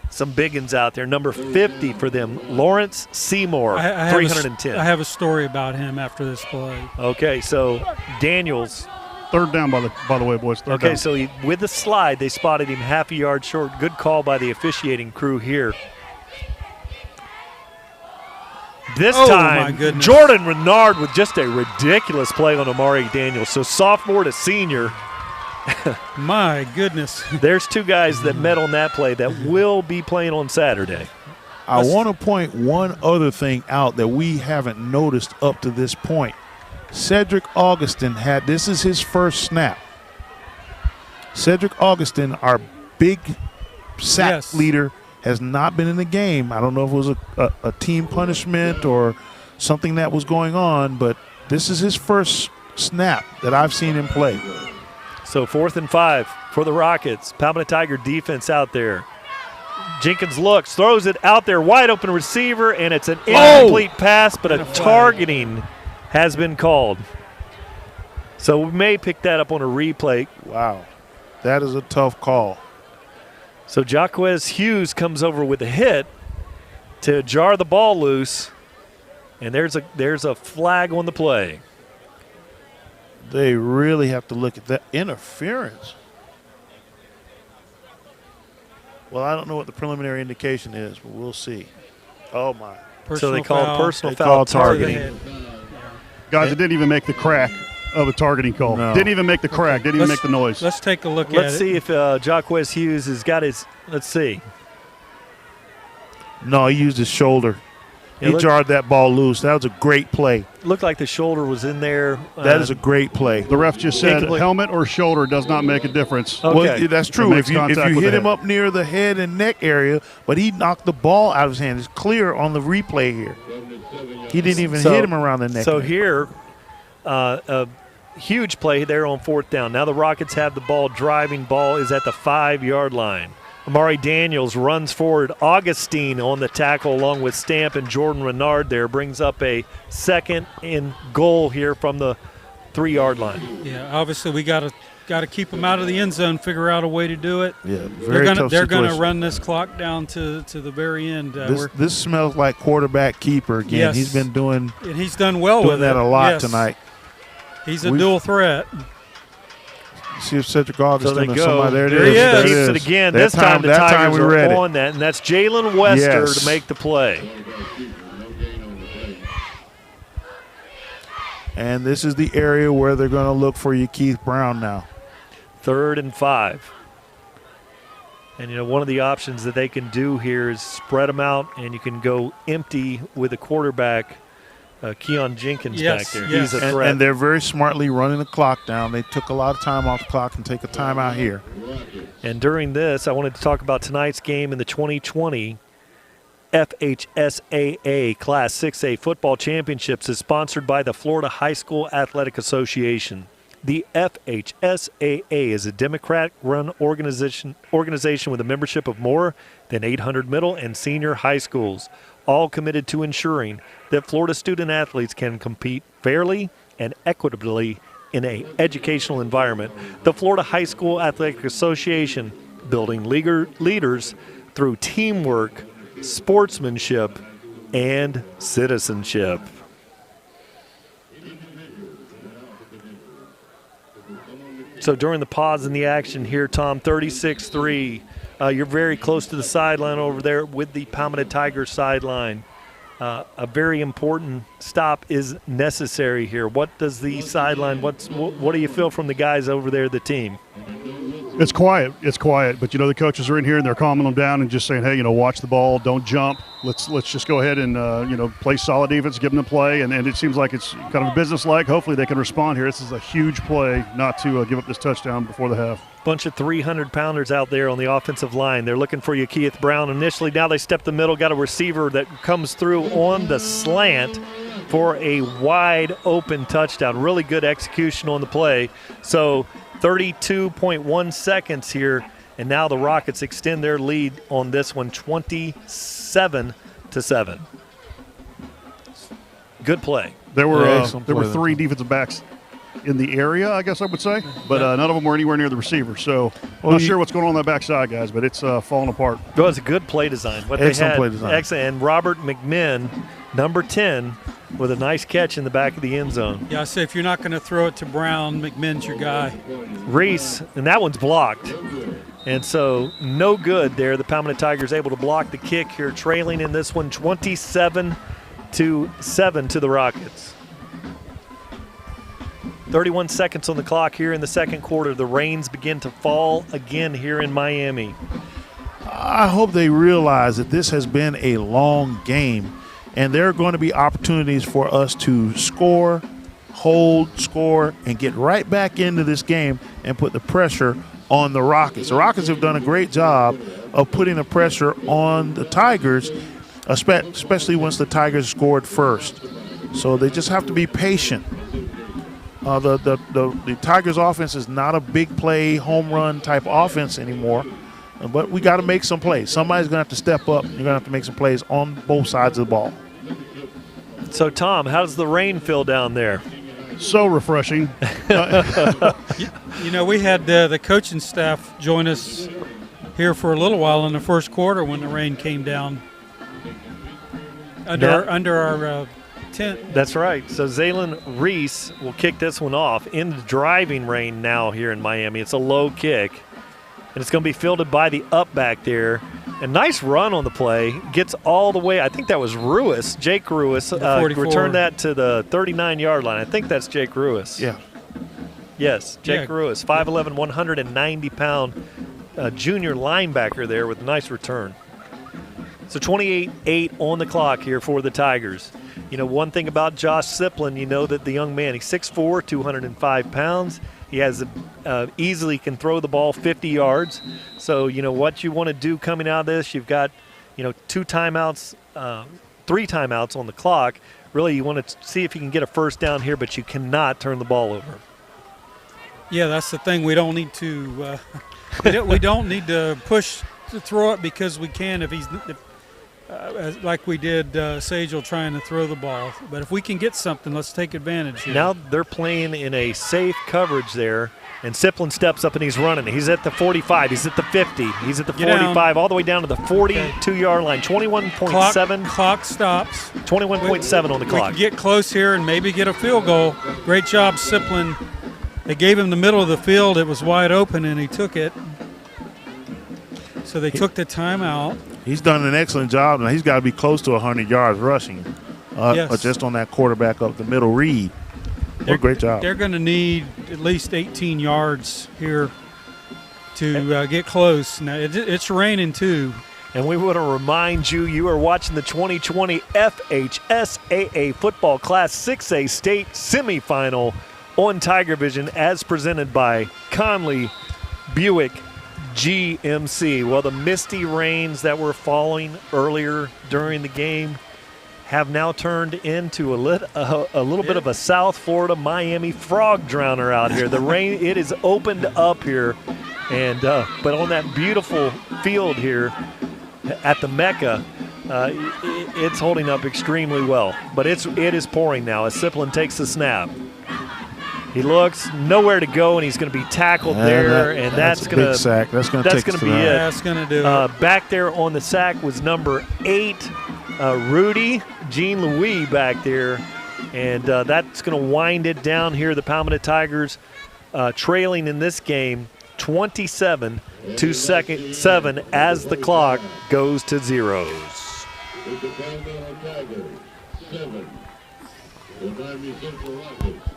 some biggins out there. Number 50 for them, Lawrence Seymour, 310. I have a story about him after this play. Okay, so Daniels. 3rd down, by the way, boys. Third down. So with the slide, they spotted him half a yard short. Good call by the officiating crew here. This time, Jordan Renard with just a ridiculous play on Amari Daniels. So sophomore to senior. My goodness. There's 2 guys that met on that play that will be playing on Saturday. I want to point one other thing out that we haven't noticed up to this point. Cedric Augustin this is his first snap. Cedric Augustin, our big sack leader, has not been in the game. I don't know if it was a team punishment or something that was going on, but this is his first snap that I've seen him play. So 4th and 5 for the Rockets. Palmetto Tiger defense out there. Jenkins looks, throws it out there, wide open receiver, and it's an incomplete pass, but a targeting has been called. So we may pick that up on a replay. Wow, that is a tough call. So Jaquez Hughes comes over with a hit to jar the ball loose, and there's a flag on the play. They really have to look at that interference. Well, I don't know what the preliminary indication is, but we'll see. Oh, my. So they called personal foul targeting. Guys, it didn't even make the crack of a targeting call. No. Didn't even make the crack. Didn't even make the noise. Let's take a look at it. Let's see if Jaquez Hughes has got his – let's see. No, he used his shoulder. He jarred that ball loose. That was a great play. Looked like the shoulder was in there. That is a great play. The ref just said helmet or shoulder does not make a difference. Okay. Well, that's true. If you hit him up near the head and neck area, but he knocked the ball out of his hand. It's clear on the replay here. He didn't even hit him around the neck. So here, a huge play there on 4th down. Now the Rockets have the ball. Driving ball is at the 5-yard line. Amari Daniels runs forward. Augustine on the tackle along with Stamp and Jordan Renard there. Brings up a 2nd and goal here from the 3-yard line. Yeah, obviously we got to got to keep them out of the end zone, figure out a way to do it. Yeah, very tough They're going to situation. run this clock down to the very end. This smells like quarterback keeper again. Yes. He's been doing And he's done well doing with that it. a lot Yes. tonight. He's a dual threat. See if Cedric Augustin So they or go. somebody. There it There is. he There it keeps is. it again. That This time the that Tigers we read are it. on that, and that's Jalen Wester Yes. to make the play. And this is the area where they're going to look for you, Keith Brown now. 3rd and 5. And, one of the options that they can do here is spread them out, and you can go empty with a quarterback, Keon Jenkins back there. He's a threat. And they're very smartly running the clock down. They took a lot of time off the clock and take a timeout here. And during this, I wanted to talk about tonight's game in the 2020 FHSAA Class 6A Football Championships is sponsored by the Florida High School Athletic Association. The FHSAA is a Democrat-run organization with a membership of more than 800 middle and senior high schools, all committed to ensuring that Florida student-athletes can compete fairly and equitably in an educational environment. The Florida High School Athletic Association, building leaders through teamwork, sportsmanship, and citizenship. So during the pause in the action here, Tom, 36-3. You're very close to the sideline over there with the Palmetto Tigers sideline. A very important stop is necessary here. What does the sideline, what do you feel from the guys over there, the team? It's quiet. It's quiet. But, the coaches are in here and they're calming them down and just saying, hey, watch the ball. Don't jump. Let's just go ahead and, play solid defense, give them the play. And it seems like it's kind of a business-like. Hopefully they can respond here. This is a huge play not to give up this touchdown before the half. Bunch of 300-pounders out there on the offensive line. They're looking for you, Keith Brown. Initially, now they step the middle, got a receiver that comes through on the slant for a wide-open touchdown. Really good execution on the play. So 32.1 seconds here, and now the Rockets extend their lead on this one, 27-7. Good play. There were three defensive backs in the area, I guess I would say, but none of them were anywhere near the receiver. So I'm not sure what's going on that backside, guys, but it's falling apart. It was a good play design. Excellent play design. Excellent. And Robert McMinn, number 10, with a nice catch in the back of the end zone. Yeah, I say if you're not going to throw it to Brown, McMinn's your guy. Reese, and that one's blocked. And so no good there. The Palmetto Tigers able to block the kick here, trailing in this one 27-7 to the Rockets. 31 seconds on the clock here in the second quarter. The rains begin to fall again here in Miami. I hope they realize that this has been a long game, and there are going to be opportunities for us to score, hold, score, and get right back into this game and put the pressure on the Rockets. The Rockets have done a great job of putting the pressure on the Tigers, especially once the Tigers scored first. So they just have to be patient. The Tigers' offense is not a big play, home run type offense anymore, but we got to make some plays. Somebody's going to have to step up. You're going to have to make some plays on both sides of the ball. So, Tom, how does the rain feel down there? So refreshing. We had the coaching staff join us here for a little while in the first quarter when the rain came down under our tent. That's right. So Zaylen Reese will kick this one off in the driving rain now here in Miami. It's a low kick, and it's going to be fielded by the up back there. A nice run on the play. Gets all the way. I think that was Ruiz, Jake Ruiz. Returned that to the 39-yard line. I think that's Jake Ruiz. Yeah. Yes, Jake Ruiz, 5'11", 190-pound junior linebacker there with a nice return. So 28-8 on the clock here for the Tigers. One thing about Josh Siplin, that the young man, he's 6'4", 205 pounds. He has easily can throw the ball 50 yards. So, what you want to do coming out of this, you've got, 3 timeouts on the clock. Really, you want to see if you can get a first down here, but you cannot turn the ball over. Yeah, that's the thing. We don't need to we don't need to push to throw it because we can if like we did Sagel trying to throw the ball. But if we can get something, let's take advantage here. Now they're playing in a safe coverage there, and Siplin steps up and he's running. He's at the 45, he's at the 50, he's at the 45, all the way down to the 42-yard line. 21.7. Clock stops. 21.7 on the clock. We can get close here and maybe get a field goal. Great job, Siplin. They gave him the middle of the field. It was wide open, and he took it. So they took the timeout. He's done an excellent job. Now he's got to be close to 100 yards rushing, just on that quarterback up the middle read. Great job. They're going to need at least 18 yards here to get close. Now it's raining too. And we want to remind you, you are watching the 2020 FHSAA Football Class 6A State Semifinal on TigerVision as presented by Conley Buick GMC. Well, the misty rains that were falling earlier during the game have now turned into a little bit of a South Florida Miami frog drowner out here. The rain, it is opened up here, and but on that beautiful field here at the Mecca, it's holding up extremely well. But it is pouring now as Siplin takes the snap. He looks nowhere to go, and he's going to be tackled there, and that's going to sack. That's going to be it. That's going to do it. Back there on the sack was number 8, Rudy Jean Louis back there, and that's going to wind it down here. The Palmetto Tigers trailing in this game 27-7 as the clock goes to zeros. With the Palmetto Tigers, 7. The Miami Central Rockets.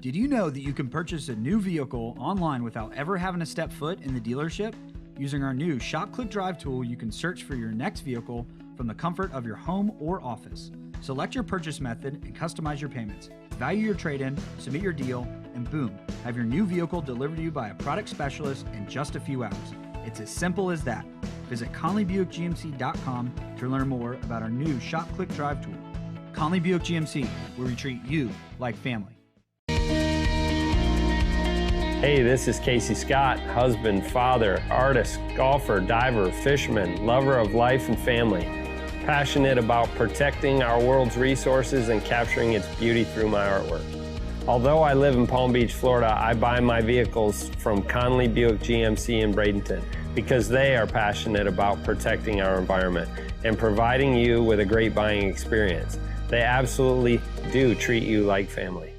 Did you know that you can purchase a new vehicle online without ever having to step foot in the dealership? Using our new Shop Click Drive tool, you can search for your next vehicle from the comfort of your home or office. Select your purchase method and customize your payments. Value your trade-in, submit your deal, and boom, have your new vehicle delivered to you by a product specialist in just a few hours. It's as simple as that. Visit ConleyBuickGMC.com to learn more about our new Shop Click Drive tool. Conley Buick GMC, where we treat you like family. Hey, this is Casey Scott, husband, father, artist, golfer, diver, fisherman, lover of life and family. Passionate about protecting our world's resources and capturing its beauty through my artwork. Although I live in Palm Beach, Florida, I buy my vehicles from Conley Buick GMC in Bradenton because they are passionate about protecting our environment and providing you with a great buying experience. They absolutely do treat you like family.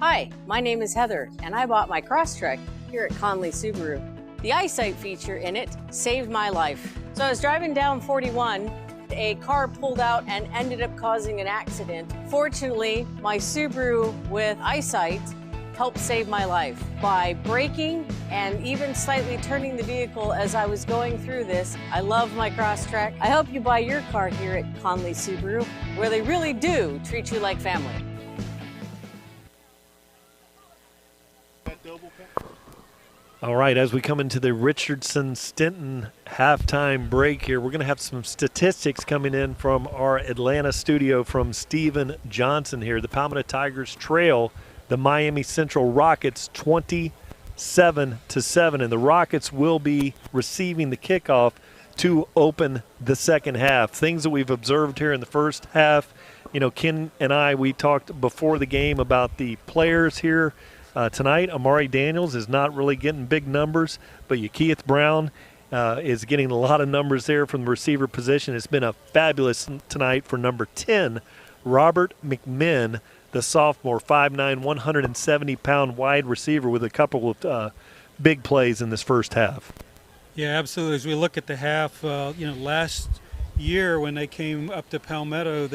Hi, my name is Heather, and I bought my Crosstrek here at Conley Subaru. The eyesight feature in it saved my life. So I was driving down 41, a car pulled out and ended up causing an accident. Fortunately, my Subaru with eyesight helped save my life by braking and even slightly turning the vehicle as I was going through this. I love my Crosstrek. I hope you buy your car here at Conley Subaru, where they really do treat you like family. All right, as we come into the Richardson-Stinton halftime break here, we're going to have some statistics coming in from our Atlanta studio from Steven Johnson here. The Palmetto Tigers trail the Miami Central Rockets 27-7, and the Rockets will be receiving the kickoff to open the second half. Things that we've observed here in the first half, you know, Ken and I, we talked before the game about the players here. Tonight, Amari Daniels is not really getting big numbers, but Yakeith Brown is getting a lot of numbers there from the receiver position. It's been a fabulous tonight for number 10, Robert McMinn, the sophomore, 5'9", 170-pound wide receiver with a couple of big plays in this first half. Yeah, absolutely. As we look at the half, last year when they came up to Palmetto,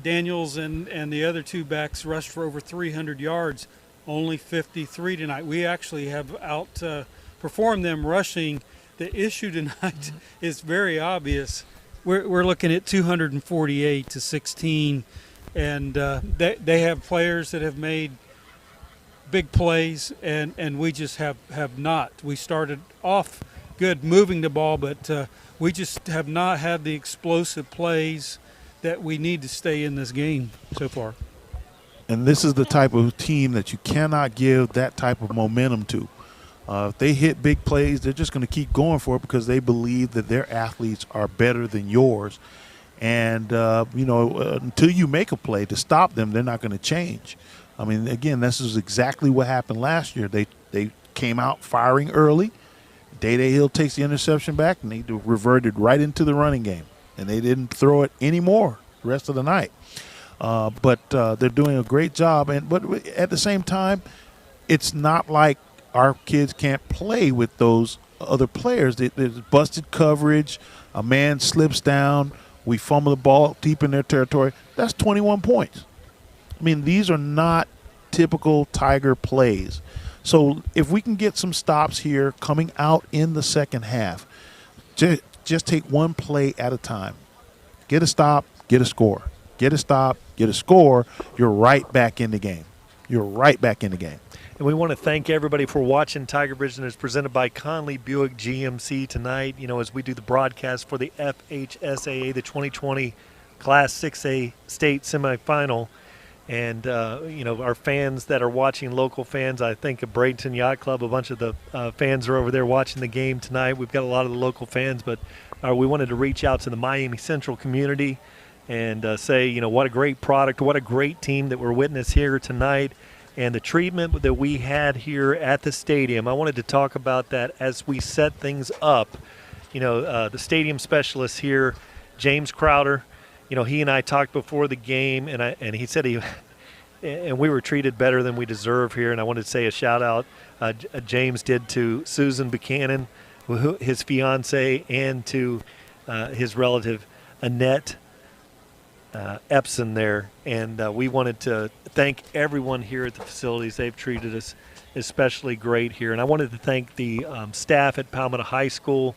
Daniels and the other two backs rushed for over 300 yards, only 53 tonight. We actually have outperformed them rushing. The issue tonight is very obvious. We're looking at 248 to 16, and they have players that have made big plays, and we just have not. We started off good moving the ball, but we just have not had the explosive plays that we need to stay in this game so far. And this is the type of team that you cannot give that type of momentum to. If they hit big plays, they're just going to keep going for it because they believe that their athletes are better than yours. And, until you make a play to stop them, they're not going to change. I mean, again, this is exactly what happened last year. They came out firing early. Day-Day Hill takes the interception back, and they reverted right into the running game. And they didn't throw it anymore the rest of the night. But they're doing a great job. But at the same time, it's not like our kids can't play with those other players. There's busted coverage. A man slips down. We fumble the ball deep in their territory. That's 21 points. I mean, these are not typical Tiger plays. So if we can get some stops here coming out in the second half, just take one play at a time. Get a stop, get a score. Get a stop, get a score. You're right back in the game. You're right back in the game. And we want to thank everybody for watching TigerVision. It's presented by Conley Buick GMC tonight, as we do the broadcast for the FHSAA, the 2020 Class 6A state semifinal. And, our fans that are watching, local fans, I think of Bradenton Yacht Club, a bunch of the fans are over there watching the game tonight. We've got a lot of the local fans, but we wanted to reach out to the Miami Central community and say, what a great product, what a great team that we're witness here tonight, and the treatment that we had here at the stadium. I wanted to talk about that as we set things up. The stadium specialist here, James Crowder, he and I talked before the game, and he said and we were treated better than we deserve here. And I wanted to say a shout out James did to Susan Buchanan, his fiance, and to his relative Annette Epson there. And we wanted to thank everyone here at the facilities. They've treated us especially great here. And I wanted to thank the staff at Palmetto High School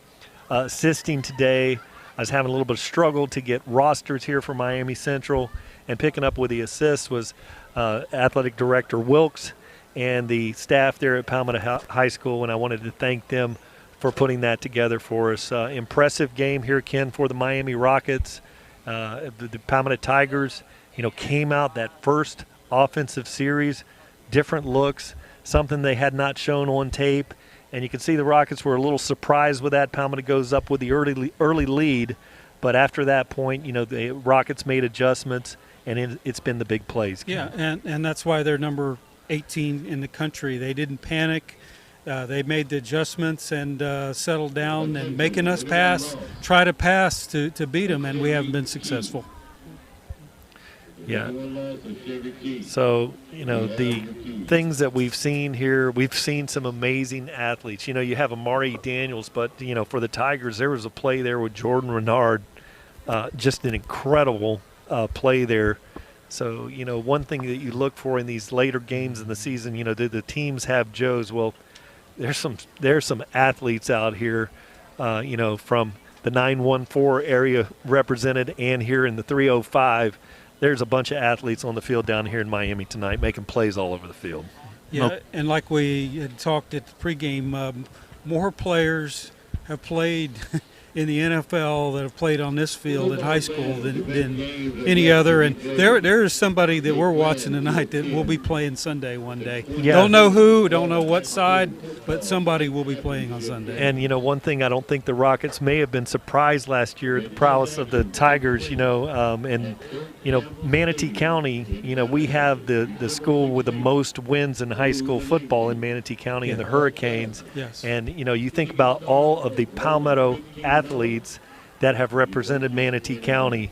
assisting today. I was having a little bit of struggle to get rosters here for Miami Central, and picking up with the assists was Athletic Director Wilkes and the staff there at Palmetto High School, and I wanted to thank them for putting that together for us. Impressive game here, Ken, for the Miami Rockets. The Palmetto Tigers, came out that first offensive series, different looks, something they had not shown on tape. And you can see the Rockets were a little surprised with that. Palmetto goes up with the early lead. But after that point, the Rockets made adjustments, and it's been the big plays. Yeah, and that's why they're number 18 in the country. They didn't panic. They made the adjustments and settled down and making us try to pass to beat them, and we haven't been successful. Yeah. So, the things that we've seen here, we've seen some amazing athletes. You have Amari Daniels, but, for the Tigers, there was a play there with Jordan Renard, just an incredible play there. So, one thing that you look for in these later games in the season, the teams have Joes. Well, there's some athletes out here, from the 914 area represented and here in the 305. There's a bunch of athletes on the field down here in Miami tonight making plays all over the field. Yeah, and like we had talked at the pregame, more players have played in the NFL that have played on this field in high school than any other. And there is somebody that we're watching tonight that will be playing Sunday one day. Yeah. Don't know who, don't know what side, but somebody will be playing on Sunday. And, one thing I don't think the Rockets may have been surprised last year, the prowess of the Tigers, and Manatee County, we have the school with the most wins in high school football in Manatee County and the Hurricanes. Yes. And, you think about all of the Palmetto athletes that have represented Manatee County,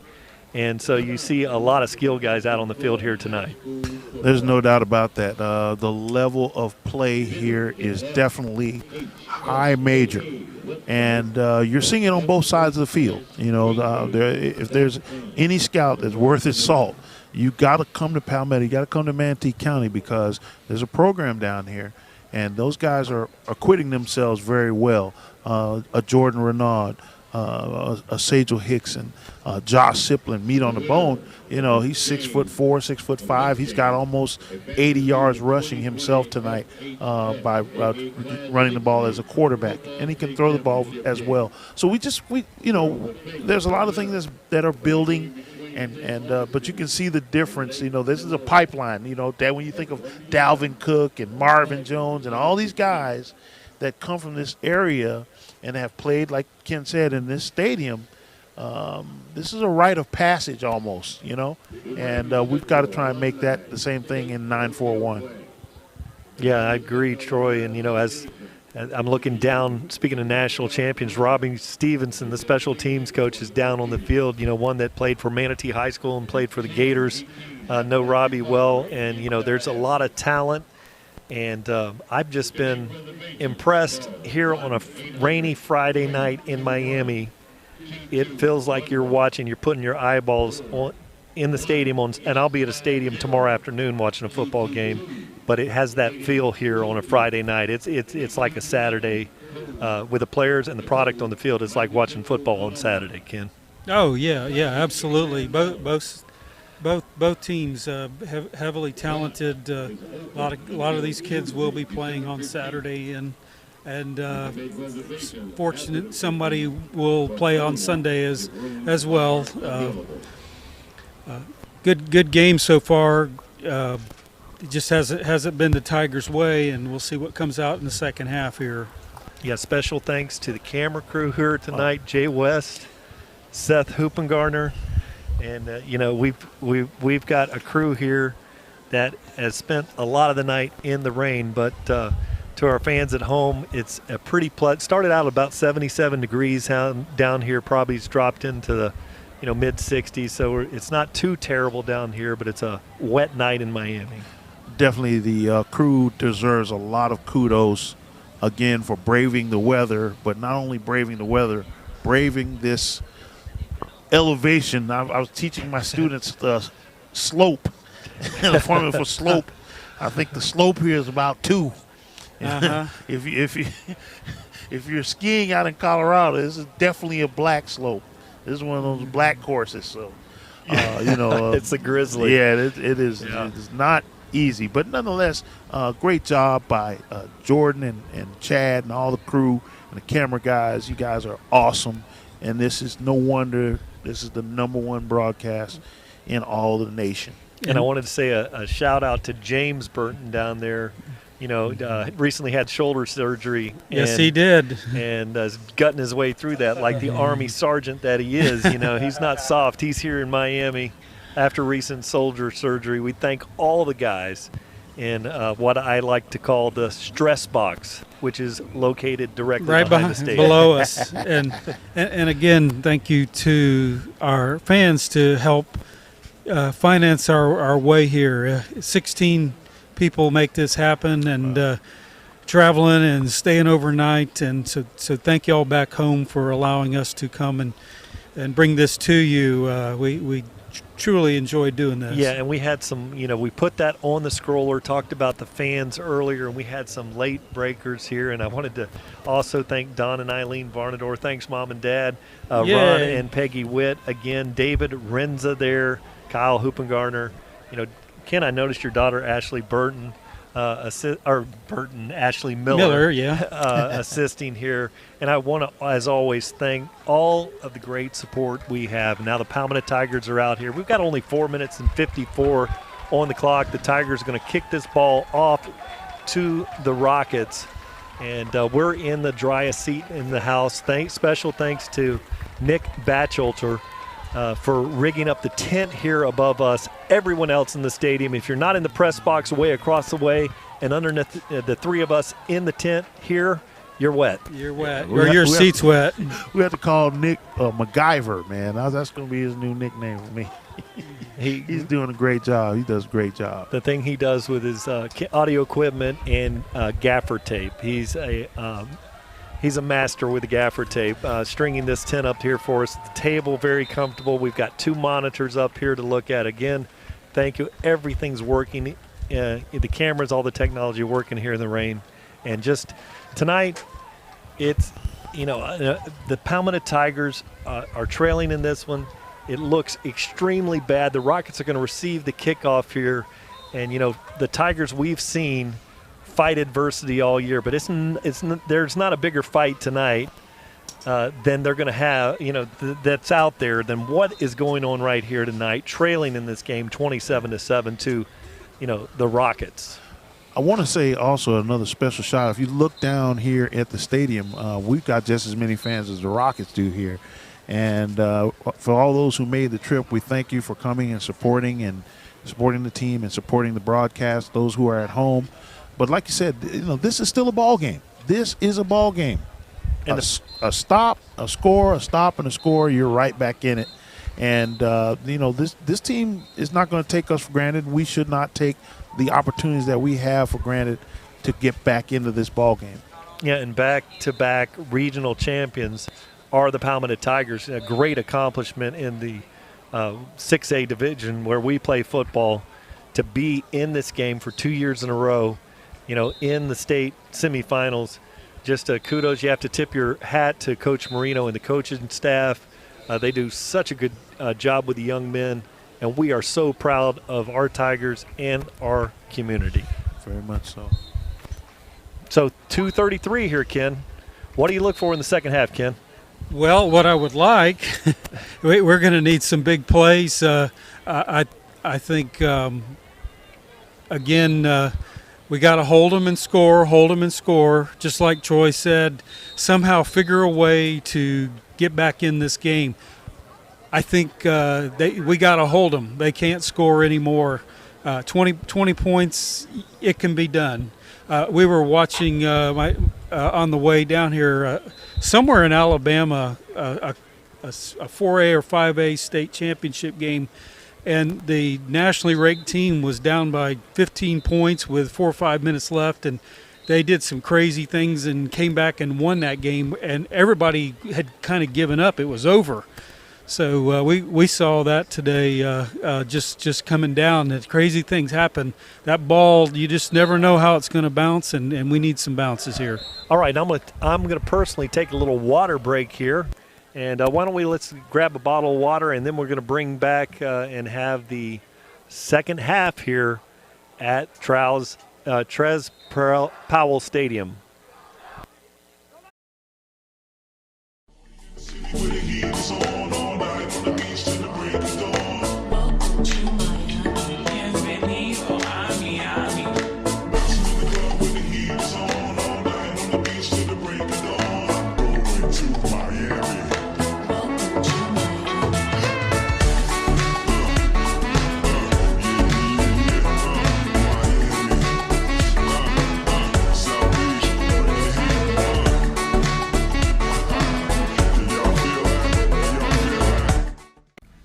And so you see a lot of skilled guys out on the field here tonight. There's no doubt about that. The level of play here is definitely high major. And you're seeing it on both sides of the field. You know, if there's any scout that's worth its salt, you got to come to Palmetto. You got to come to Manatee County because there's a program down here, and those guys are acquitting themselves very well. A Jordan Renaud, a Sajel Hickson, Josh Siplin, meat on the bone. You know, he's 6'4", 6'5". He's got almost 80 yards rushing himself tonight by running the ball as a quarterback, and he can throw the ball as well. So we there's a lot of things that are building. But you can see the difference. You know, this is a pipeline. You know, that when you think of Dalvin Cook and Marvin Jones and all these guys that come from this area and have played, like Ken said, in this stadium, this is a rite of passage almost, you know. And we've got to try and make that the same thing in 941. Yeah, I agree, Troy. And, you know, as I'm looking down, speaking of national champions, Robbie Stevenson, the special teams coach, is down on the field, you know, one that played for Manatee High School and played for the Gators. Know Robbie well, and, you know, there's a lot of talent. And I've just been impressed here on a rainy Friday night in Miami. It feels like you're putting your eyeballs in the stadium, and I'll be at a stadium tomorrow afternoon watching a football game. But it has that feel here on a Friday night. It's like a Saturday with the players and the product on the field. It's like watching football on Saturday, Ken. Oh yeah, absolutely. Both teams heavily talented. A lot of these kids will be playing on Saturday, and fortunate somebody will play on Sunday as well. Good game so far. It just hasn't been the Tigers' way, and we'll see what comes out in the second half here. Yeah, special thanks to the camera crew here tonight, Jay West, Seth Hoopengarner, and you know, we've got a crew here that has spent a lot of the night in the rain, but to our fans at home, it's a pretty started out about 77 degrees down here, probably it's dropped into the mid 60s, so it's not too terrible down here, but it's a wet night in Miami. Definitely the crew deserves a lot of kudos, again, for braving the weather, but not only braving the weather, braving this elevation. I was teaching my students the slope, the formula for slope. I think the slope here is about 2. Uh-huh. If you're skiing out in Colorado, this is definitely a black slope. This is one of those black courses, so it's a grizzly. Yeah, it is. Yeah. It is not easy, but nonetheless, great job by Jordan and Chad and all the crew and the camera guys. You guys are awesome, and this is no wonder this is the #1 broadcast in all the nation. And I wanted to say a shout out to James Burton down there. You know, recently had shoulder surgery. Yes, he did. And gutting his way through that like the Army sergeant that he is. You know, he's not soft. He's here in Miami after recent shoulder surgery. We thank all the guys in what I like to call the stress box, which is located directly behind the stadium. Below us. And again, thank you to our fans to help finance our way here. 16 people make this happen, and traveling and staying overnight, and so thank y'all back home for allowing us to come and bring this to you. We truly enjoyed doing this. Yeah, and we had some, we put that on the scroller, talked about the fans earlier, and we had some late breakers here, and I wanted to also thank Don and Eileen Varnador. Thanks, Mom and Dad. Ron and Peggy Witt. Again, David Renza there, Kyle Hoopengarner. Ken, I noticed your daughter Ashley Burton, Ashley Miller, assisting here. And I want to, as always, thank all of the great support we have. Now the Palmetto Tigers are out here. We've got only 4 minutes and 54 on the clock. The Tigers are going to kick this ball off to the Rockets, and we're in the driest seat in the house. Special thanks to Nick Batchelter for rigging up the tent here above us. Everyone else in the stadium, if you're not in the press box way across the way and underneath the three of us in the tent here, You're wet. You're wet. We Or have- your we have seat's to- wet. We have to call Nick MacGyver, man. That's going to be his new nickname for me. He's doing a great job. He does a great job. The thing he does with his audio equipment and gaffer tape. He's a master with the gaffer tape. Stringing this tent up here for us. The table very comfortable. We've got 2 monitors up here to look at. Again, thank you. Everything's working. The cameras, all the technology working here in the rain. And just tonight, it's, the Palmetto Tigers are trailing in this one. It looks extremely bad. The Rockets are going to receive the kickoff here. And, the Tigers we've seen fight adversity all year, but there's not a bigger fight tonight than they're going to have, that's out there than what is going on right here tonight, trailing in this game 27-7 to, the Rockets. I want to say also another special shout. If you look down here at the stadium, we've got just as many fans as the Rockets do here. And for all those who made the trip, we thank you for coming and supporting the team and supporting the broadcast, those who are at home. But like you said, this is still a ball game. This is a ball game. And a stop, a score, a stop, and a score, you're right back in it. And, this team is not going to take us for granted. We should not take the opportunities that we have for granted to get back into this ball game. Yeah, and back-to-back regional champions are the Palmetto Tigers. A great accomplishment in the 6A division where we play football, to be in this game for 2 years in a row, in the state semifinals. Just kudos. You have to tip your hat to Coach Marino and the coaching staff. They do such a good job with the young men, and we are so proud of our Tigers and our community. Very much so. So 2:33 here, Ken. What do you look for in the second half, Ken? Well, what I would like, we're going to need some big plays. I think, again, we got to hold them and score, just like Troy said. Somehow figure a way to get back in this game. I think we got to hold them. They can't score anymore. 20 points, it can be done. We were watching on the way down here, somewhere in Alabama, a 4A or 5A state championship game, and the nationally ranked team was down by 15 points with 4 or 5 minutes left, and they did some crazy things and came back and won that game, and everybody had kind of given up. It was over. So we saw that today, just coming down. That crazy things happen. That ball, you just never know how it's going to bounce, and we need some bounces here. All right, I'm gonna personally take a little water break here, and why don't let's grab a bottle of water, and then we're gonna bring back and have the second half here at Trez Powell Stadium.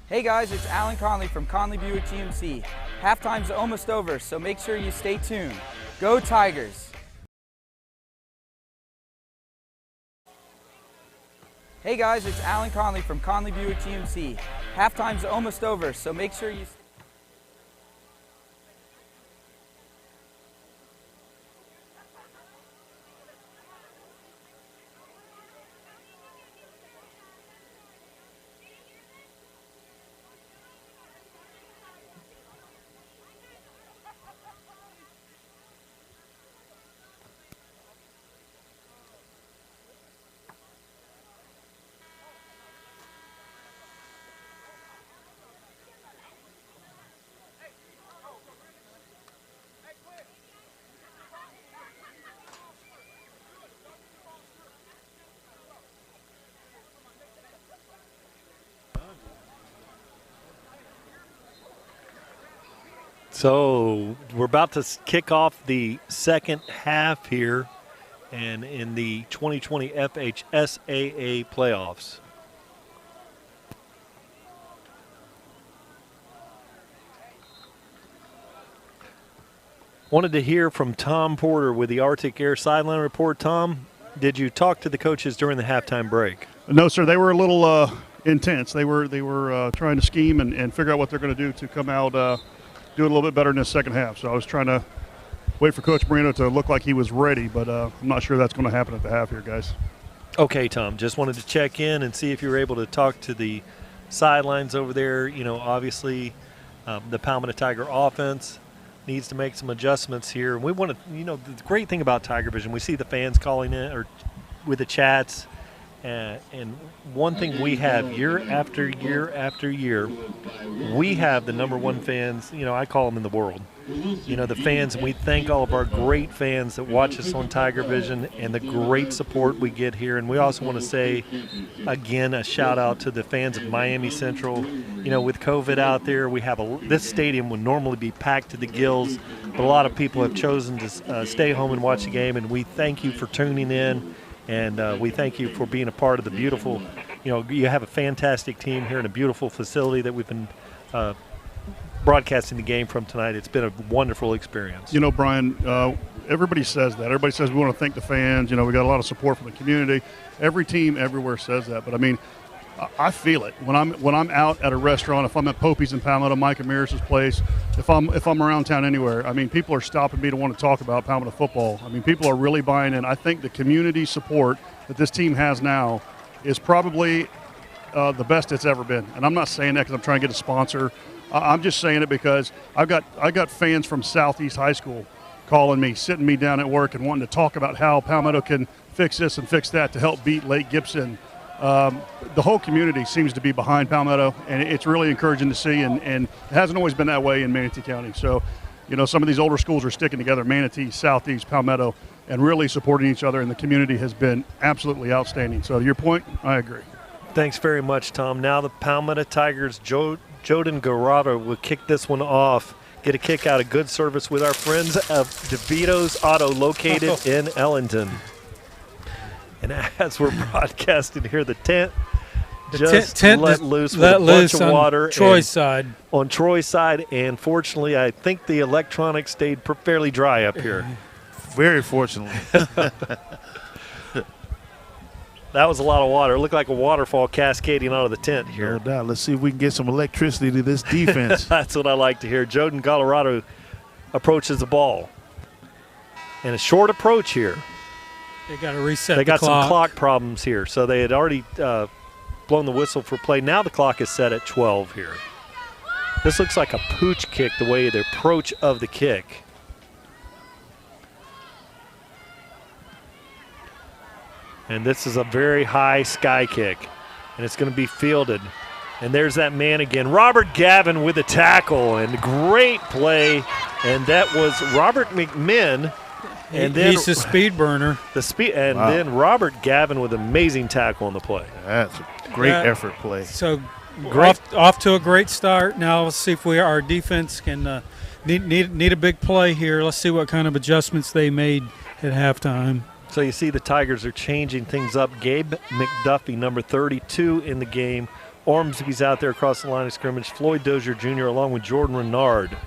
Hey guys, it's Alan Conley from Conley Buick GMC. Halftime's almost over, so make sure you stay tuned. Go Tigers! Hey guys, it's Alan Conley from Conley Buick GMC. Halftime's almost over, so make sure you... So we're about to kick off the second half here and in the 2020 FHSAA playoffs. Wanted to hear from Tom Porter with the Arctic Air Sideline Report. Tom, did you talk to the coaches during the halftime break? No, sir. They were a little intense. They were trying to scheme and figure out what they're going to do to come out, do it a little bit better in the second half. So I was trying to wait for Coach Marino to look like he was ready, but I'm not sure that's going to happen at the half here, guys. Okay, Tom, just wanted to check in and see if you were able to talk to the sidelines over there. You know, obviously the Palmetto Tiger offense needs to make some adjustments here. And we want to, you know, the great thing about TigerVision, we see the fans calling in or with the chats. And one thing we have year after year after year, we have the #1 fans, you know, I call them in the world. You know, the fans, and we thank all of our great fans that watch us on TigerVision and the great support we get here. And we also want to say, again, a shout out to the fans of Miami Central. You know, with COVID out there, we have this stadium would normally be packed to the gills, but a lot of people have chosen to stay home and watch the game. And we thank you for tuning in. And we thank you for being a part of the beautiful, you know, you have a fantastic team here in a beautiful facility that we've been broadcasting the game from tonight. It's been a wonderful experience. You know, Brian, everybody says that. Everybody says we want to thank the fans. You know, we got a lot of support from the community. Every team everywhere says that. But, I mean, I feel it when I'm out at a restaurant. If I'm at Popey's in Palmetto, Mike Amiris's place, if I'm around town anywhere, I mean, people are stopping me to want to talk about Palmetto football. I mean, people are really buying in. I think the community support that this team has now is probably the best it's ever been. And I'm not saying that because I'm trying to get a sponsor. I'm just saying it because I got fans from Southeast High School calling me, sitting me down at work, and wanting to talk about how Palmetto can fix this and fix that to help beat Lake Gibson. The whole community seems to be behind Palmetto, and it's really encouraging to see, and it hasn't always been that way in Manatee County. So, you know, some of these older schools are sticking together, Manatee, Southeast, Palmetto, and really supporting each other, and the community has been absolutely outstanding. So to your point, I agree. Thanks very much, Tom. Now the Palmetto Tigers, Joden Garada will kick this one off. Get a kick out of good service with our friends of DeVito's Auto located in Ellington. And as we're broadcasting here, the tent just let loose with a bunch of water. Troy's side. On Troy's side, and fortunately, I think the electronics stayed fairly dry up here. Very fortunately. That was a lot of water. It looked like a waterfall cascading out of the tent here. No doubt. Let's see if we can get some electricity to this defense. That's what I like to hear. Joden Colorado approaches the ball. And a short approach here. They got to reset They the got clock. some clock problems here. So they had already blown the whistle for play. Now the clock is set at 12 here. This looks like a pooch kick, the way the approach of the kick. And this is a very high sky kick. And it's going to be fielded. And there's that man again. Robert Gavin with a tackle. And great play. And that was Robert McMinn. And then he's a speed burner. Then Robert Gavin with amazing tackle on the play. That's a great effort play. So off to a great start. Now let's see if our defense can need a big play here. Let's see what kind of adjustments they made at halftime. So you see the Tigers are changing things up. Gabe McDuffie, number 32 in the game. Ormsby's out there across the line of scrimmage. Floyd Dozier Jr. along with Jordan Renard.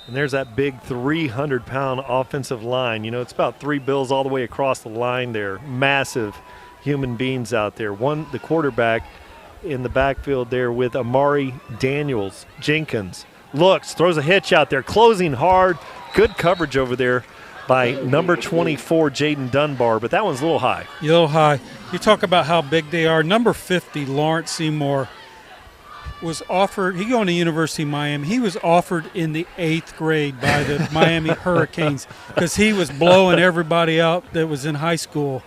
And there's that big 300-pound offensive line. You know, it's about 3 bills all the way across the line there. Massive human beings out there. The quarterback in the backfield there with Amari Jenkins. Looks, throws a hitch out there, closing hard. Good coverage over there by number 24, Jaden Dunbar, but that one's a little high. A little high. You talk about how big they are. Number 50, Lawrence Seymour, was offered, he going to University of Miami. He was offered in the 8th grade by the Miami Hurricanes because he was blowing everybody out that was in high school.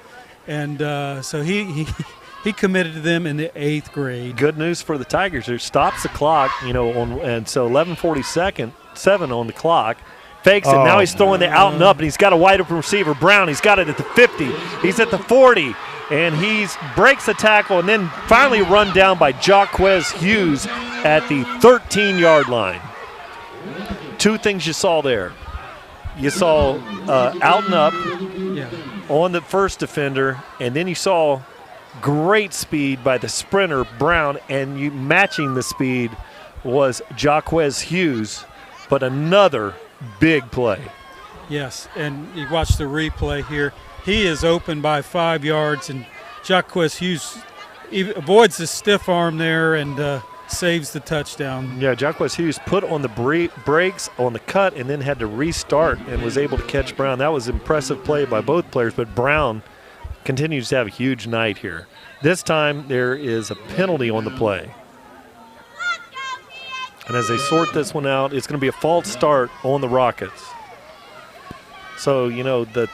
And so he committed to them in the 8th grade. Good news for the Tigers. It stops the clock, you know, and so 11:47 on the clock. Fakes it. Now he's throwing the out and up, and he's got a wide open receiver. Brown, he's got it at the 50. He's at the 40, and he breaks the tackle, and then finally run down by Jaquez Hughes at the 13-yard line. 2 things you saw there. You saw out and up, on the first defender, and then you saw great speed by the sprinter, Brown, and you matching the speed was Jaquez Hughes, but another big play. Yes, and you watch the replay here. He is open by 5 yards, and Jaquez Hughes avoids the stiff arm there and saves the touchdown. Yeah, Jaquez Hughes put on the brakes on the cut and then had to restart and was able to catch Brown. That was impressive play by both players, but Brown continues to have a huge night here. This time there is a penalty on the play. And as they sort this one out, it's going to be a false start on the Rockets. So, you know, the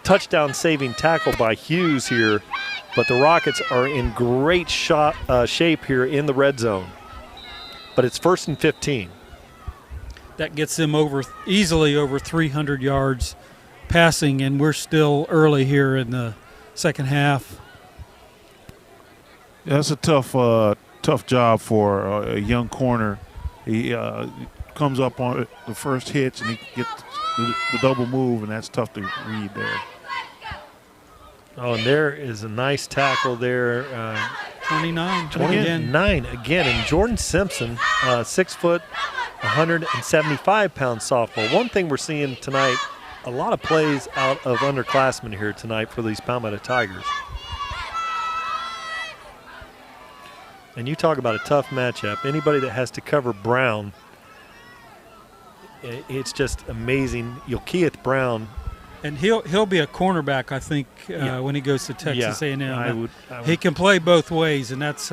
touchdown-saving tackle by Hughes here, but the Rockets are in great shape here in the red zone. But it's 1st and 15. That gets them easily over 300 yards passing, and we're still early here in the second half. Yeah, that's a tough job for a young corner. He comes up on the first hitch and he gets the double move, and that's tough to read there. Oh, and there is a nice tackle there. 29 again. And Jordan Simpson, 6 foot, 175-pound sophomore. One thing we're seeing tonight, a lot of plays out of underclassmen here tonight for these Palmetto Tigers. And you talk about a tough matchup. Anybody that has to cover Brown, it's just amazing. Keith Brown. And he'll be a cornerback, I think, when he goes to Texas A&M. I would. He can play both ways, and that's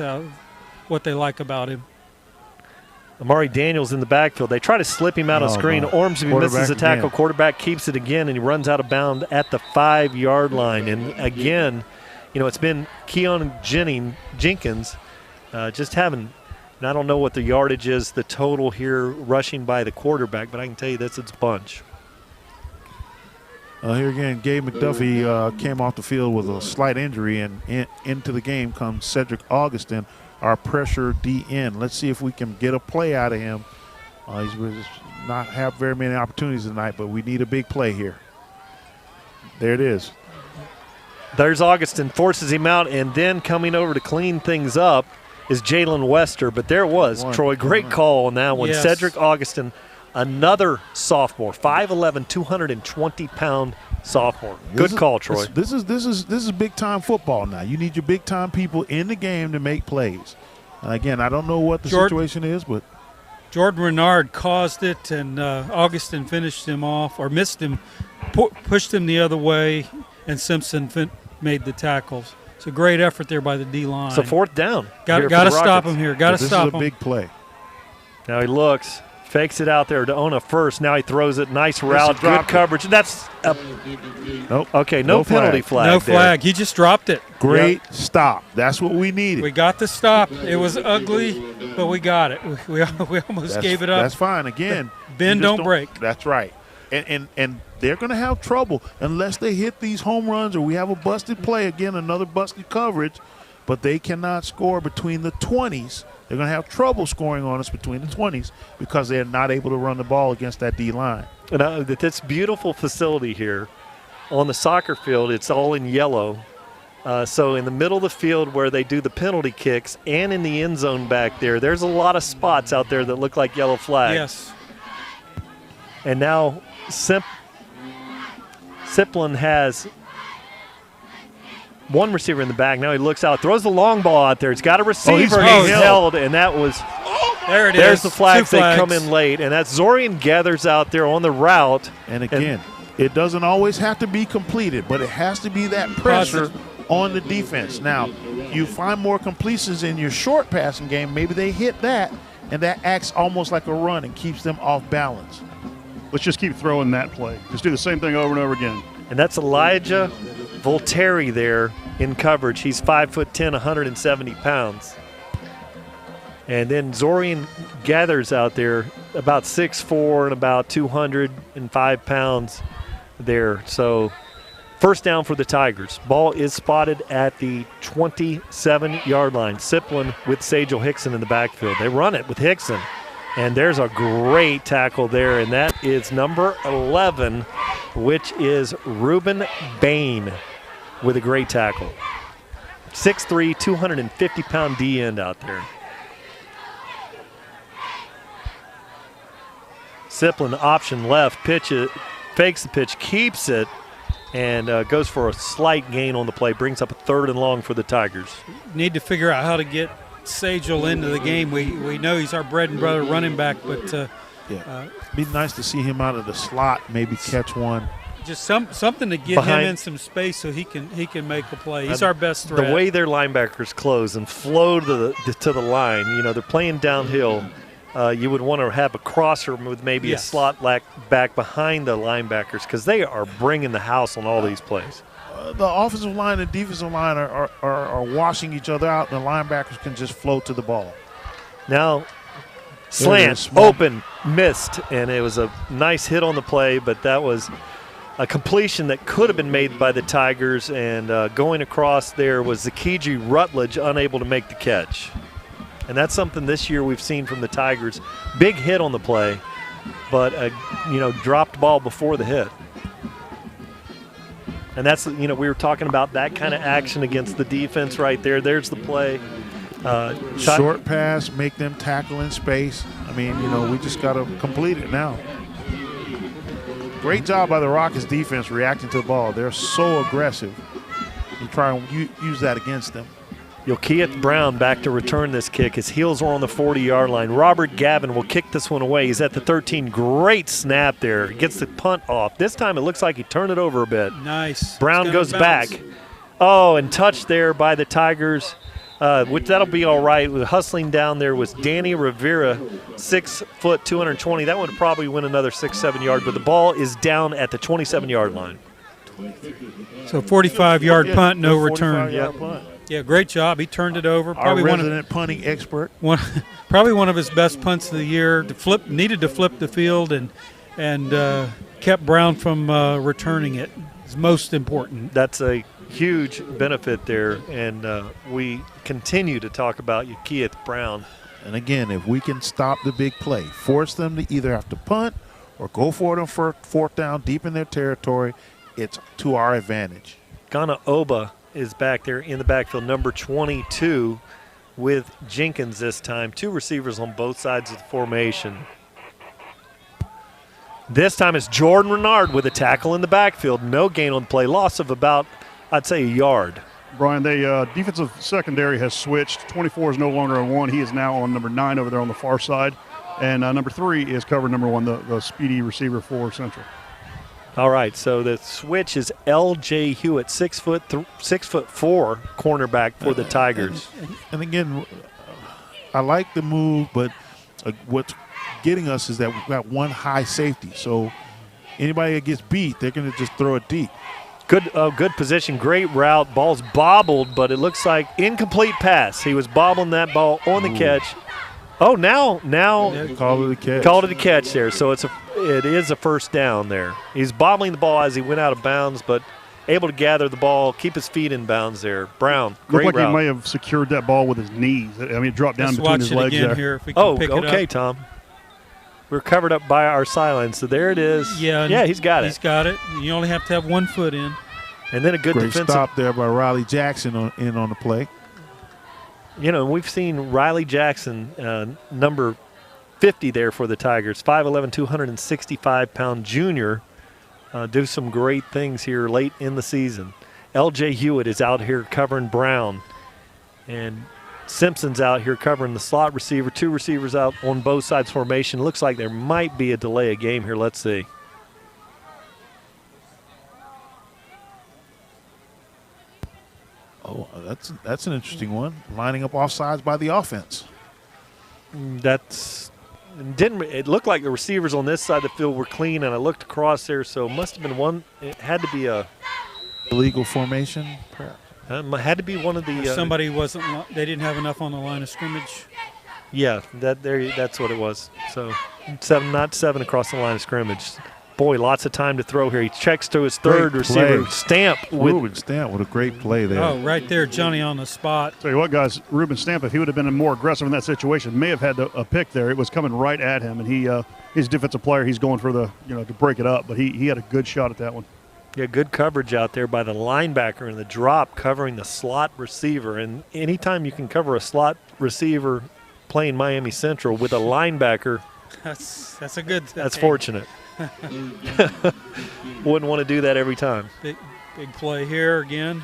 what they like about him. Amari Daniels in the backfield. They try to slip him out on screen. Ormsby misses a tackle. Again. Quarterback keeps it again, and he runs out of bounds at the 5-yard line. And again, you know, it's been Keon Jenkins just having, and I don't know what the yardage is, the total here rushing by the quarterback, but I can tell you this, it's a bunch. Here again, Gabe McDuffie came off the field with a slight injury, and into the game comes Cedric Augustin, our pressure DN. Let's see if we can get a play out of him. He's not have very many opportunities tonight, but we need a big play here. There it is. There's Augustin, forces him out, and then coming over to clean things up is Jalen Wester. But there was, Troy, great call on that one. Yes. Cedric Augustin, another sophomore, 5'11", 220-pound sophomore. Good call, Troy. This is big time football now. You need your big time people in the game to make plays. Again, I don't know what the situation is, but Jordan Renard caused it, and Augustin finished him off or missed him, pushed him the other way, and Simpson made the tackles. It's a great effort there by the D-line. So 4th down. Got to stop him here. Got to stop him. This is a big play. Now he looks. Fakes it out there to Ona first. Now he throws it. Nice route. Good coverage. That's nope. Okay, no penalty flag. No flag. He just dropped it. Great stop. That's what we needed. We got the stop. It was ugly, but we got it. We almost gave it up. That's fine. Again, bend don't break. That's right. And they're going to have trouble unless they hit these home runs or we have a busted play. Again, another busted coverage, but they cannot score between the 20s. They're going to have trouble scoring on us between the 20s because they're not able to run the ball against that D-line. And this beautiful facility here on the soccer field, it's all in yellow. So in the middle of the field where they do the penalty kicks and in the end zone back there, there's a lot of spots out there that look like yellow flags. Yes. And now Siplin has one receiver in the back. Now he looks out, throws the long ball out there. It's got a receiver. He's held, and that was there. There's the flags. They come in late, and that's Zorian Gathers out there on the route. And again, it doesn't always have to be completed, but it has to be that pressure on the defense. Now, you find more completions in your short passing game. Maybe they hit that, and that acts almost like a run and keeps them off balance. Let's just keep throwing that play. Just do the same thing over and over again. And that's Elijah Volteri there in coverage. He's 5'10", 170 pounds. And then Zorian Gathers out there, about 6'4" and about 205 pounds there. So first down for the Tigers. Ball is spotted at the 27-yard line. Siplin with Sajel Hickson in the backfield. They run it with Hickson. And there's a great tackle there, and that is number 11, which is Reuben Bain with a great tackle. 6'3", 250-pound D end out there. Siplin option left, pitch it, fakes the pitch, keeps it, and goes for a slight gain on the play, brings up a 3rd and long for the Tigers. Need to figure out how to get Sagel into the game. We know he's our bread and butter running back, but be nice to see him out of the slot, maybe catch one. just something to get him in some space so he can make a play. He's our best threat. The way their linebackers close and flow to the line, you know, they're playing downhill. You would want to have a crosser with maybe a slot back behind the linebackers because they are bringing the house on all these plays. The offensive line and defensive line are washing each other out, and the linebackers can just float to the ball. Now, slant, open, missed, and it was a nice hit on the play, but that was a completion that could have been made by the Tigers, and going across there was Zakiji Rutledge unable to make the catch. And that's something this year we've seen from the Tigers. Big hit on the play, but dropped ball before the hit. And that's, we were talking about that kind of action against the defense right there. There's the play. Short pass, make them tackle in space. I mean, we just got to complete it now. Great job by the Rockets defense reacting to the ball. They're so aggressive. You try and use that against them. Keith Brown back to return this kick. His heels are on the 40-yard line. Robert Gavin will kick this one away. He's at the 13. Great snap there. Gets the punt off. This time it looks like he turned it over a bit. Nice. Brown goes back. Oh, and touched there by the Tigers. Which that'll be all right. Hustling down there was Danny Rivera, 6 foot, 220. That would probably win another 6-7 yards, but the ball is down at the 27-yard line. So 45-yard punt, no return. 45-yard punt. Yeah, great job. He turned it over. Probably our resident punting expert. Probably one of his best punts of the year. Needed to flip the field and kept Brown from returning it. It's most important. That's a huge benefit there, and we continue to talk about Keith Brown. And again, if we can stop the big play, force them to either have to punt or go for it on fourth down deep in their territory, it's to our advantage. Ghana Oba is back there in the backfield, number 22 with Jenkins this time. 2 receivers on both sides of the formation. This time it's Jordan Renard with a tackle in the backfield. No gain on play, loss of about, I'd say, a yard. Brian, the defensive secondary has switched. 24 is no longer on 1. He is now on number 9 over there on the far side. And number 3 is covered number 1, the speedy receiver for Central. All right, so the switch is L.J. Hewitt, 6'4" cornerback for the Tigers. And again, I like the move, but what's getting us is that we've got one high safety. So anybody that gets beat, they're going to just throw it deep. Good position, great route. Ball's bobbled, but it looks like incomplete pass. He was bobbling that ball on the catch. Oh, now call it a catch. Called it a catch there. So it is a first down there. He's bobbling the ball as he went out of bounds, but able to gather the ball, keep his feet in bounds there. Brown, great looked like route. he may have secured that ball with his knees. I mean, it dropped down between his legs there. Here if we can pick it okay, up. Tom. We're covered up by our sideline, so there it is. Yeah, he's got it. He's got it. You only have to have 1 foot in. And then a good Great defensive stop there by Riley Jackson on the play. We've seen Riley Jackson, number 50 there for the Tigers, 5'11", 265-pound junior, do some great things here late in the season. L.J. Hewitt is out here covering Brown, and Simpson's out here covering the slot receiver. 2 receivers out on both sides formation. Looks like there might be a delay of game here. Let's see. Oh, that's an interesting one. Lining up offsides by the offense. It looked like the receivers on this side of the field were clean, and I looked across there, so it must have been one. It had to be a illegal formation. It had to be one of the. Somebody wasn't. They didn't have enough on the line of scrimmage. Yeah, that's what it was. So not 7 across the line of scrimmage. Boy, lots of time to throw here. He checks to his third Great receiver, play. Stamp. Ruben Stamp with a great play there. Oh, right there, Johnny on the spot. Tell you what, guys, Ruben Stamp, if he would have been more aggressive in that situation, may have had a pick there. It was coming right at him, and he's a defensive player. He's going for to break it up, but he had a good shot at that one. Yeah, good coverage out there by the linebacker in the drop covering the slot receiver. And anytime you can cover a slot receiver playing Miami Central with a linebacker, that's a good thing. That's fortunate. Wouldn't want to do that every time. Big play here again.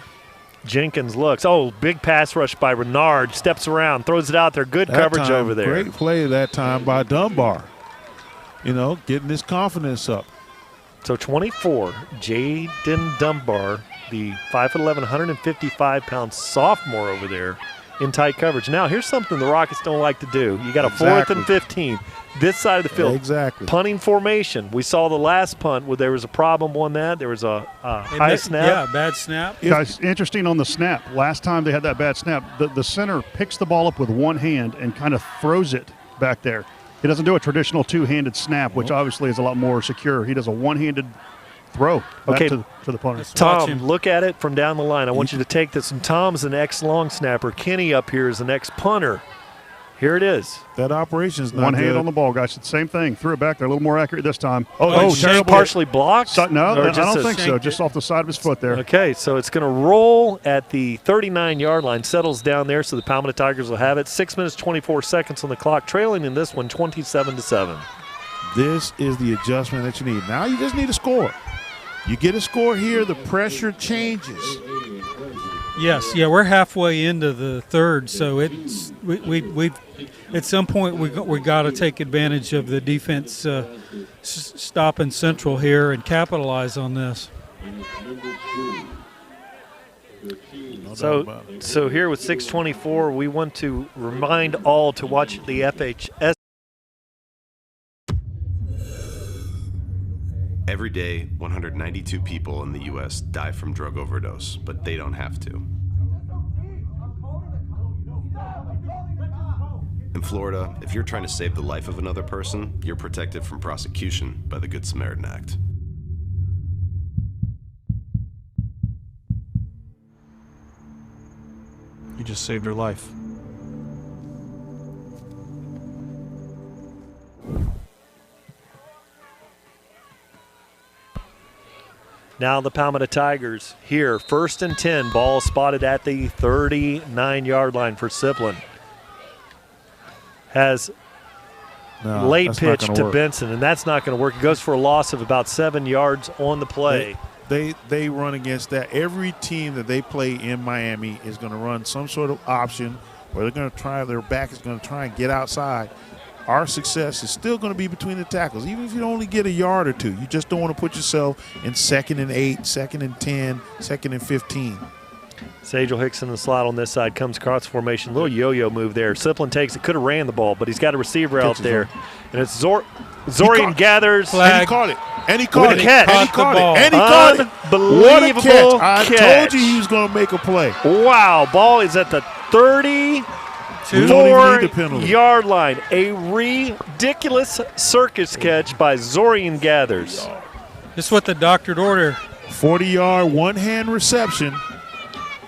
Jenkins looks. Oh, big pass rush by Renard. Steps around, throws it out there. Good coverage over there. Great play that time by Dunbar. Getting his confidence up. So 24, Jaden Dunbar, the 5'11", 155-pound sophomore over there in tight coverage. Now, here's something the Rockets don't like to do. You got a 4th and 15. This side of the field. Exactly. Punting formation. We saw the last punt where there was a problem on that. There was a high snap. Yeah, bad snap. Guys, interesting on the snap. Last time they had that bad snap, the center picks the ball up with one hand and kind of throws it back there. He doesn't do a traditional two-handed snap, which obviously is a lot more secure. He does a one-handed throw back to the punter. Tom, look at it from down the line. I want you to take this. And Tom's an ex-long snapper. Kenny up here is an ex-punter. Here it is. That operation is not one hand good. on the ball, guys. Same thing. Threw it back there, a little more accurate this time. Oh, just partially blocked? No, Or I just don't think so. Just off the side of his foot there. Okay, so it's going to roll at the 39-yard line, settles down there, so the Palmetto Tigers will have it. 6 minutes, 24 seconds on the clock, trailing in this one 27-7. This is the adjustment that you need. Now you just need a score. You get a score here, the pressure changes. Yes, we're halfway into the third, so it's we've at some point we got to take advantage of the defense stopping Central here and capitalize on this. So here with 6:24, we want to remind all to watch the FHS. Every day, 192 people in the U.S. die from drug overdose, but they don't have to. In Florida, if you're trying to save the life of another person, you're protected from prosecution by the Good Samaritan Act. You just saved her life. Now the Palmetto Tigers here, 1st and 10, ball spotted at the 39-yard line for Siplin. Has late pitch to work. Benson, and that's not going to work. It goes for a loss of about 7 yards on the play. They run against that. Every team that they play in Miami is going to run some sort of option where they're going to try, their back is going to try and get outside. Our success is still going to be between the tackles. Even if you only get a yard or two, you just don't want to put yourself in 2nd and 8, 2nd and 10, 2nd and 15. Sajel Hicks in the slot on this side, comes cross formation, little yo-yo move there. Siplin takes it, could have ran the ball, but he's got a receiver out there. And it's Zorian gathers. And he caught it. And he caught it. Catch. And he caught it. And he caught it. What a catch. I told you he was going to make a play. Wow, ball is at the 34-yard line. A ridiculous circus catch by Zorian Gathers. This is what the doctor ordered. 40-yard, one-hand reception.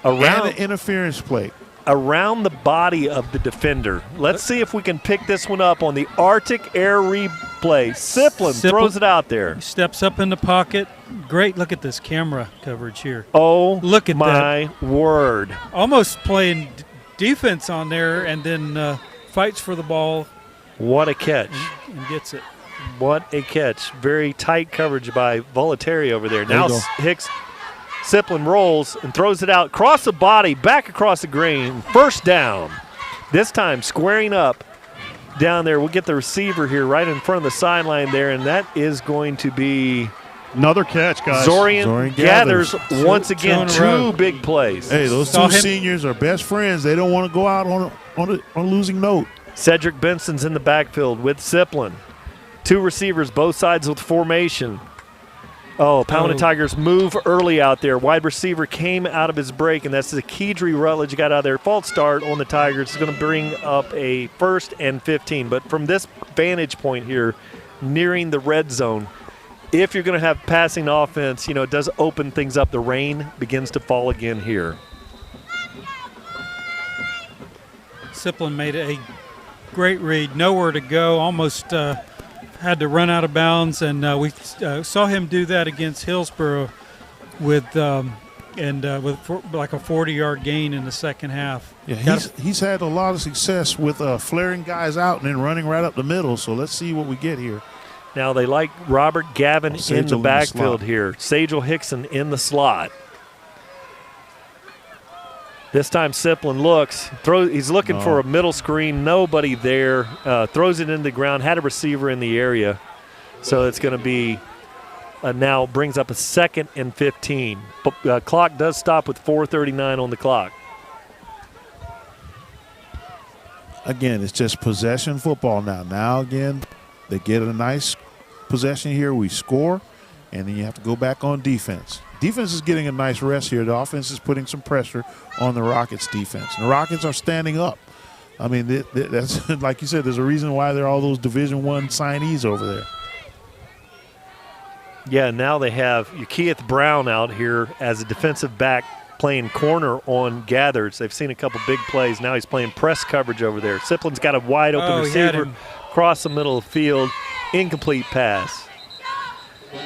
Around and an interference play. Around the body of the defender. Let's see if we can pick this one up on the Arctic Air replay. Siplin throws it out there. He steps up in the pocket. Great. Look at this camera coverage here. Oh, look at my word. Almost playing defense on there and then fights for the ball. What a catch. And gets it. What a catch. Very tight coverage by Volataire over there. Now Hicks. Siplin rolls and throws it out, across the body, back across the green, 1st down. This time squaring up down there. We'll get the receiver here right in front of the sideline there, and that is going to be another catch, guys. Zorian Gathers once again, 2 big plays. Hey, those 2 seniors are best friends. They don't want to go out on a losing note. Cedric Benson's in the backfield with Siplin. 2 receivers, both sides with formation. Oh, Palmetto Tigers move early out there. Wide receiver came out of his break, and that's the Kedry Rutledge got out of there. False start on the Tigers. It's going to bring up a 1st and 15. But from this vantage point here, nearing the red zone, if you're going to have passing offense, it does open things up. The rain begins to fall again here. Siplin made a great read, nowhere to go, almost had to run out of bounds, and we saw him do that against Hillsborough with like a 40-yard gain in the second half. Yeah, he's had a lot of success with flaring guys out and then running right up the middle, so let's see what we get here. Now they like Robert Gavin in the backfield here. Sagel Hickson in the slot. This time Siplin looks, he's looking for a middle screen, nobody there, throws it into the ground, had a receiver in the area. So it's going to be, now brings up a 2nd and 15. But clock does stop with 4:39 on the clock. Again, it's just possession football now. Now again, they get a nice possession here, we score, and then you have to go back on defense. Defense is getting a nice rest here. The offense is putting some pressure on the Rockets' defense. And the Rockets are standing up. I mean, that's like you said, there's a reason why there are all those Division I signees over there. Yeah, now they have Keith Brown out here as a defensive back playing corner on Gathers. They've seen a couple big plays. Now he's playing press coverage over there. Siplin's got a wide open receiver across the middle of the field. Incomplete pass.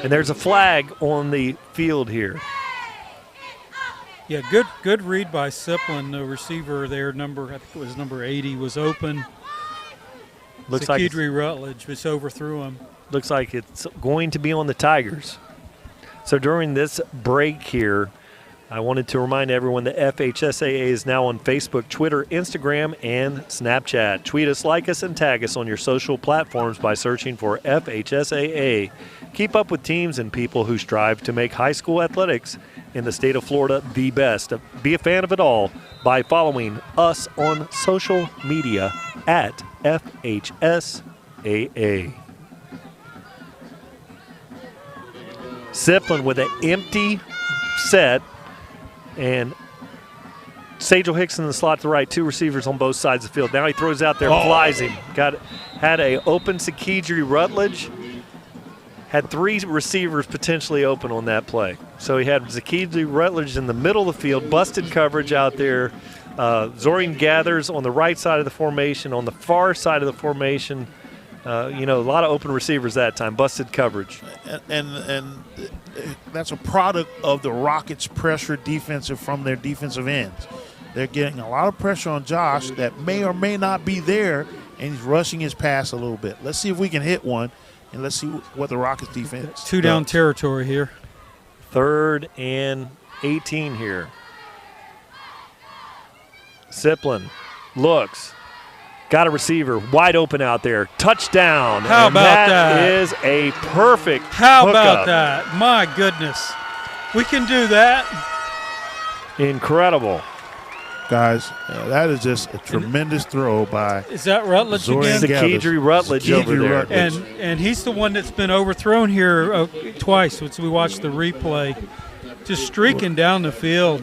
And there's a flag on the field here. Yeah, good read by Siplin. The receiver there, I think it was number 80, was open. Looks like Rutledge just overthrew him. Looks like it's going to be on the Tigers. So during this break here, I wanted to remind everyone that FHSAA is now on Facebook, Twitter, Instagram, and Snapchat. Tweet us, like us, and tag us on your social platforms by searching for FHSAA. Keep up with teams and people who strive to make high school athletics in the state of Florida the best. Be a fan of it all by following us on social media at FHSAA. Siplin with an empty set. And Sagel Hickson in the slot to the right, 2 receivers on both sides of the field. Now he throws out there, flies him. Had a open Sakidri Rutledge. Had 3 receivers potentially open on that play. So he had Sakidri Rutledge in the middle of the field, busted coverage out there. Zorian Gathers on the right side of the formation, on the far side of the formation. A lot of open receivers that time, busted coverage. And that's a product of the Rockets' pressure defensive from their defensive ends. They're getting a lot of pressure on Josh that may or may not be there, and he's rushing his pass a little bit. Let's see if we can hit one, and let's see what the Rockets defense does. 2-down territory here. 3rd and 18 here. Siplin looks. Got a receiver wide open out there. Touchdown. How about that? That is a perfect How hookup. about that? My goodness. We can do that. Incredible. Guys, that is just a tremendous throw by Is that Rutledge again? Sakidri Rutledge over there. And he's the one that's been overthrown here twice since we watched the replay. Just streaking down the field.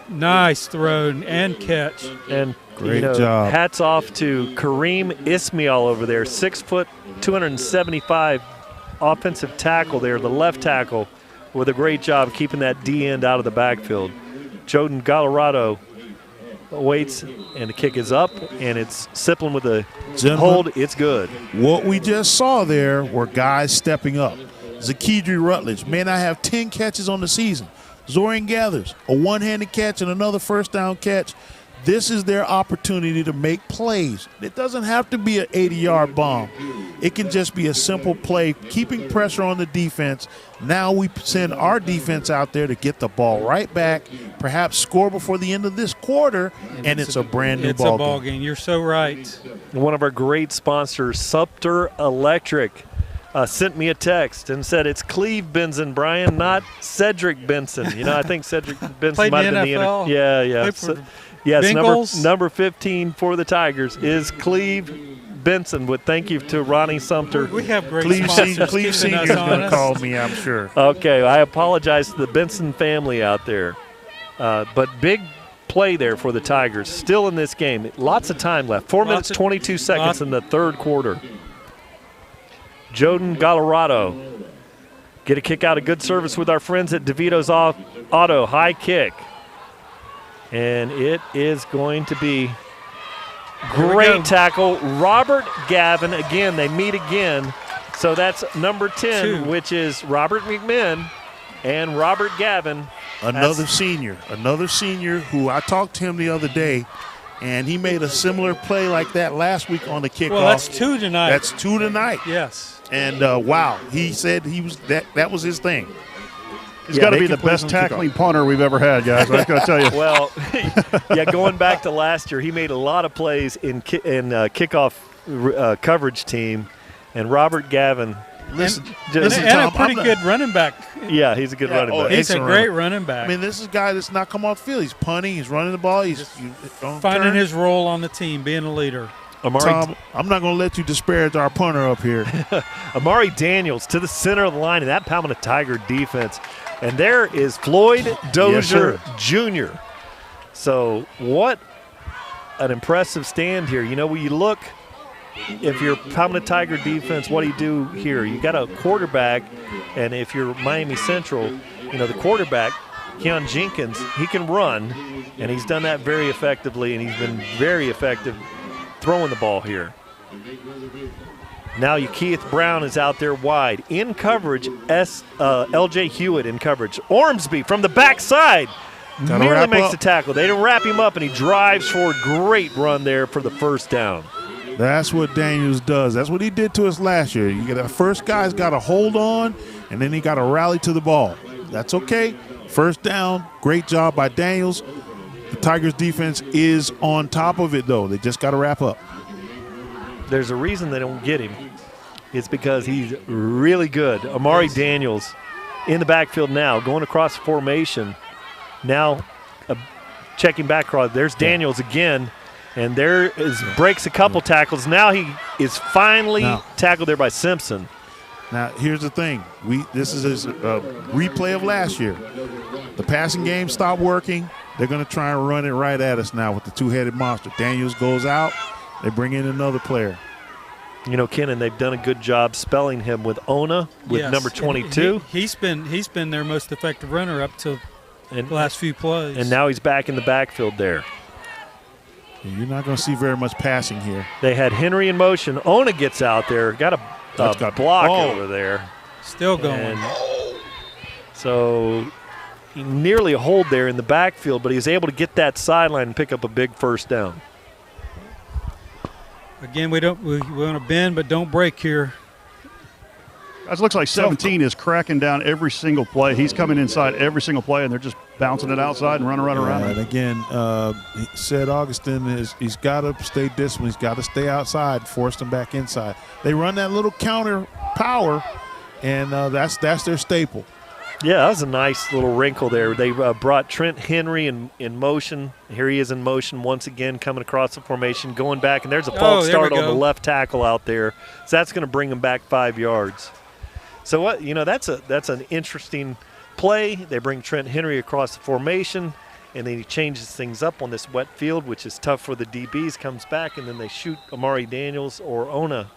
Nice throw and catch. And great job. Hats off to Kareem Ismail over there, 6 foot, 275 offensive tackle there, the left tackle, with a great job keeping that D end out of the backfield. Joden Colorado waits, and the kick is up, and it's Siplin with a hold. It's good. What we just saw there were guys stepping up. Sakidri Rutledge may not have 10 catches on the season. Zorian Gathers, a one-handed catch and another first down catch. This is their opportunity to make plays. It doesn't have to be an 80-yard bomb. It can just be a simple play, keeping pressure on the defense. Now we send our defense out there to get the ball right back, perhaps score before the end of this quarter, and it's a brand new ball game. It's a ball game. You're so right. One of our great sponsors, Sumter Electric, sent me a text and said it's Cleve Benson, Brian, not Cedric Benson. I think Cedric Benson might have been the NFL. Yes, number 15 for the Tigers is Cleve Benson. But thank you to Ronnie Sumter. We have great sponsors. Cleve Senior is going to call me, I'm sure. Okay, I apologize to the Benson family out there. But big play there for the Tigers. Still in this game. Lots of time left. 4 minutes, 22 seconds in the third quarter. Joden Colorado Get a kick out of good service with our friends at DeVito's Auto. High kick. And it is going to be great tackle. Robert Gavin, again, they meet again. So that's number 10, which is Robert McMinn and Robert Gavin. Another senior who I talked to him the other day, and he made a similar play like that last week on the kickoff. Well, that's 2 tonight. That's 2 tonight. Yes. And wow, he said he was that was his thing. He's got to be the best tackling punter we've ever had, guys. I got to tell you. Well, yeah, going back to last year, he made a lot of plays in kickoff coverage team, and Robert Gavin. And a pretty good running back. Yeah, he's a good running back. He's a great running back. I mean, this is a guy that's not come off the field. He's punting. He's running the ball. He's finding his role on the team, being a leader. Tom, I'm not going to let you disparage our punter up here. Amari Daniels to the center of the line in that Palmetto Tiger defense. And there is Floyd Dozier Jr. So what an impressive stand here. You know, when you look, if you're Palmetto Tiger defense, what do you do here? You got a quarterback, and if you're Miami Central, you know, the quarterback, Keon Jenkins, he can run, and he's done that very effectively, and he's been very effective throwing the ball here. Now Keith Brown is out there wide. In coverage, L.J. Hewitt in coverage. Ormsby from the backside merely makes the tackle. They didn't wrap him up, and he drives forward. Great run there for the first down. That's what Daniels does. That's what he did to us last year. You get the first guy's got to hold on, and then he got to rally to the ball. That's okay. First down, great job by Daniels. The Tigers defense is on top of it, though. They just got to wrap up. There's a reason they don't get him. It's because he's really good. Amari Daniels in the backfield now, going across the formation. Now checking back across. There's Daniels again, and breaks a couple tackles. Now he is finally tackled there by Simpson. Now, here's the thing. This is a replay of last year. The passing game stopped working. They're going to try and run it right at us now with the two-headed monster. Daniels goes out. They bring in another player. You know, Ken, and they've done a good job spelling him with Ona, with number 22. He's been their most effective runner up to the last few plays. And now he's back in the backfield there. You're not going to see very much passing here. They had Henry in motion. Ona gets out there, got a block over there. Still going. And so nearly a hold there in the backfield, but he was able to get that sideline and pick up a big first down. Again, we want to bend but don't break here. Guys, it looks like 17 is cracking down every single play. He's coming inside every single play, and they're just bouncing it outside and running around. And again, said Augustin he's got to stay disciplined. He's got to stay outside, force them back inside. They run that little counter power, and that's their staple. Yeah, that was a nice little wrinkle there. They brought Trent Henry in motion. Here he is in motion once again, coming across the formation, going back, and there's a false start on the left tackle out there. So that's going to bring him back 5 yards. So what? You know, that's an interesting play. They bring Trent Henry across the formation, and then he changes things up on this wet field, which is tough for the DBs. Comes back, and then they shoot Amari Daniels or Ona.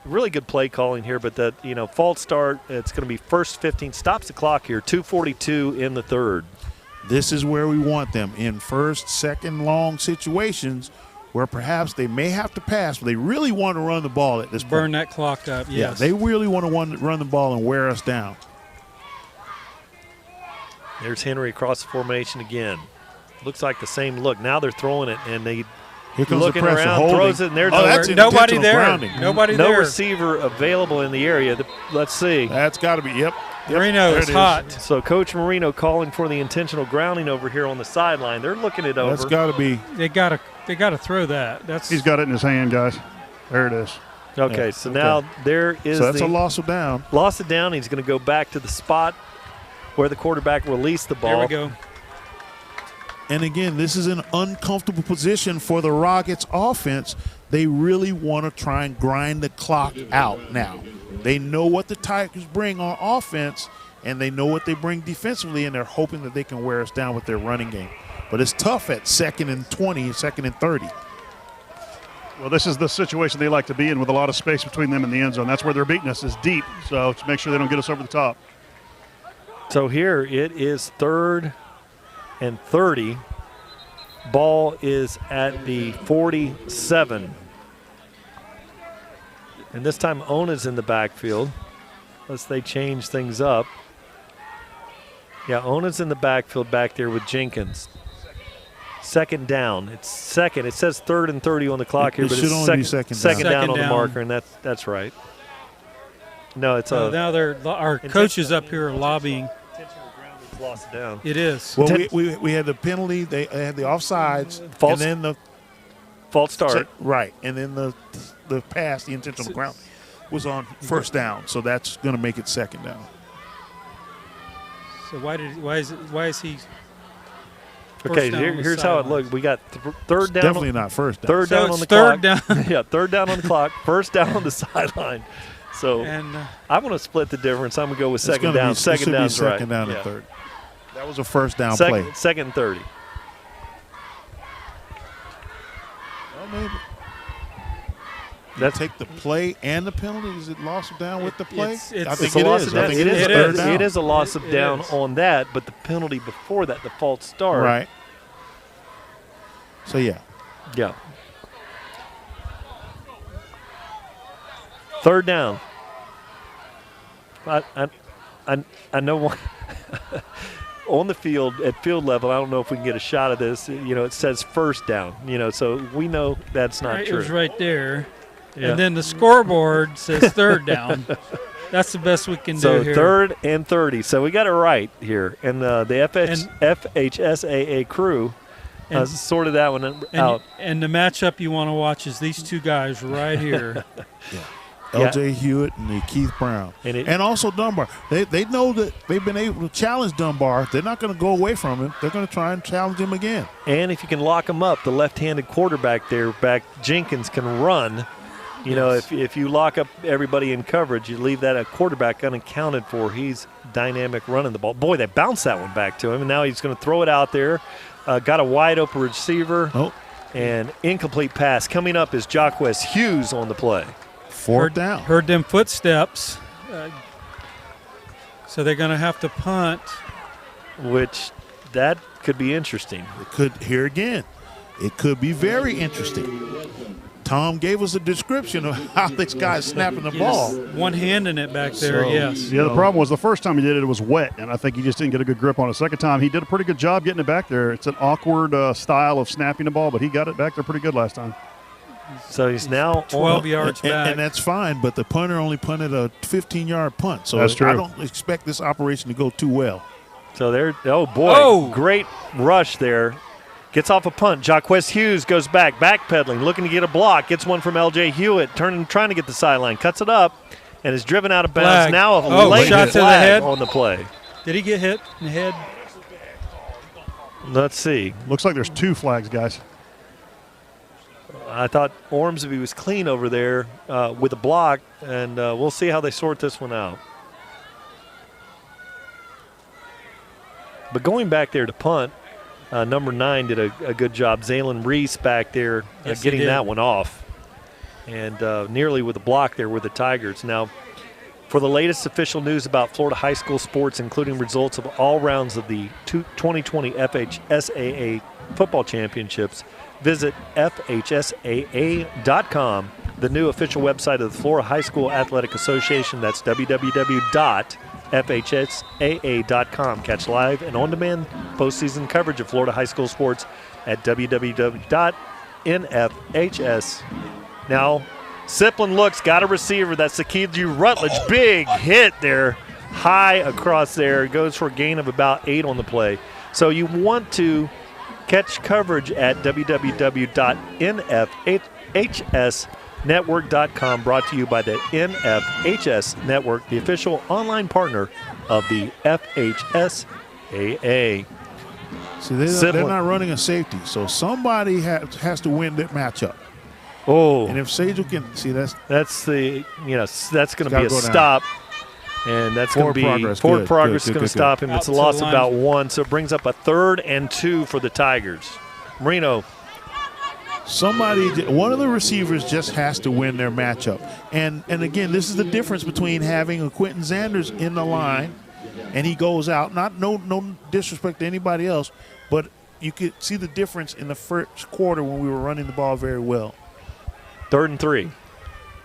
Really good play calling here, but that, you know, false start. It's going to be first 15. Stops the clock here. 2:42 in the third. This is where we want them, in first, second long situations where perhaps they may have to pass, but they really want to run the ball at this point. Burn that clock up, yes. Yeah, they really want to run the ball and wear us down. There's Henry across the formation again. Looks like the same look. Now they're throwing it, and they Here comes looking the pressure, around, holding. throws it, and there's nobody there. Grounding. Nobody no there. receiver available in the area. Let's see. That's got to be, yep. Marino is hot. So Coach Marino calling for the intentional grounding over here on the sideline. They're looking it over. That's got to be. They got to throw that. He's got it in his hand, guys. There it is. Okay, so now there is. So that's a loss of down. Loss of down. He's going to go back to the spot where the quarterback released the ball. There we go. And again, this is an uncomfortable position for the Rockets offense. They really want to try and grind the clock out now. They know what the Tigers bring on offense, and they know what they bring defensively, and they're hoping that they can wear us down with their running game. But it's tough at 2nd and 20, 2nd and 30. Well, this is the situation they like to be in with a lot of space between them and the end zone. That's where they're beating us, is deep. So to make sure they don't get us over the top. So here it is 3rd and 30. Ball is at the 47. And this time Ona's in the backfield, unless they change things up. Yeah, Ona's in the backfield back there with Jenkins. 2nd down. It's second. It says 3rd and 30 on the clock here, but it's second down on the marker, and that's right. No, it's now our coaches up here are lobbying. Lost it down. It is. Well, we had the penalty. They had the offsides, and then the false start. Right, and then the pass, the intentional ground, was on 1st down. So that's going to make it 2nd down. So why is he? Okay, here's how it looked. We got 3rd down. Definitely not 1st down. 3rd down on the clock. Yeah, 3rd down on the clock. 1st down on the sideline. So I'm going to split the difference. I'm going to go with 2nd down. 2nd down's right. 2nd down and 3rd. That was a 1st down play. 2nd and 30. Well, maybe. That's take the play and the penalty. Is it loss of down with the play? I think it is. It is a loss of down on that, but the penalty before that, the false start. Right. So, yeah. Yeah. 3rd down. I know one. On the field, at field level, I don't know if we can get a shot of this. It says 1st down, so we know that's not true. It was right there. Yeah. And then the scoreboard says 3rd down. That's the best we can do here. So 3rd and 30. So we got it right here. And the FHSAA crew sorted that one out. And the matchup you want to watch is these two guys right here. Yeah. L.J. Hewitt and Keith Brown. And also Dunbar. They know that they've been able to challenge Dunbar. They're not going to go away from him. They're going to try and challenge him again. And if you can lock him up, the left-handed quarterback there, Jenkins, can run. If you lock up everybody in coverage, you leave that a quarterback unaccounted for. He's dynamic running the ball. Boy, they bounced that one back to him, and now he's going to throw it out there. Got a wide-open receiver. Oh. And incomplete pass. Coming up is Jacquez Hughes on the play. 4th down. Heard them footsteps. So they're going to have to punt. Which, that could be interesting. It could, here again, it could be very interesting. Tom gave us a description of how this guy's snapping the ball. One-handing it back there, yes. Yeah, the problem was the first time he did it, it was wet, and I think he just didn't get a good grip on it. Second time, he did a pretty good job getting it back there. It's an awkward style of snapping the ball, but he got it back there pretty good last time. So he's now 12 yards back. And that's fine, but the punter only punted a 15-yard punt. So that's true. I don't expect this operation to go too well. So great rush there. Gets off a punt. Jacquez Hughes goes backpedaling, looking to get a block. Gets one from L.J. Hewitt, trying to get the sideline. Cuts it up and is driven out of bounds. Flag. Now a late shot to the head on the play. Did he get hit in the head? Let's see. Looks like there's 2 flags, guys. I thought Ormsby was clean over there with a block, and we'll see how they sort this one out. But going back there to punt, number 9 did a good job. Zaylen Reese back there getting that one off. And nearly with a block there with the Tigers. Now, for the latest official news about Florida high school sports, including results of all rounds of the 2020 FHSAA football championships, visit FHSAA.com, the new official website of the Florida High School Athletic Association. That's www.fhsaa.com. Catch live and on-demand postseason coverage of Florida high school sports at www.nfhs. Now, Siplin looks, got a receiver. That's Sakidju Rutledge. Big hit there, high across there. Goes for a gain of about 8 on the play. So you want to catch coverage at www.nfhsnetwork.com, brought to you by the NFHS Network, the official online partner of the FHSAA. See, they're not running a safety, so somebody has to win that matchup. Oh, and if Sagel can see that's going to be a stop, and that's going to be forward progress is going to stop him. It's a loss of about 1, so it brings up a 3rd and 2 for the Tigers. Marino One of the receivers just has to win their matchup. And again, this is the difference between having a Quentin Sanders in the line and he goes out. No disrespect to anybody else, but you could see the difference in the first quarter when we were running the ball very well. 3rd and 3.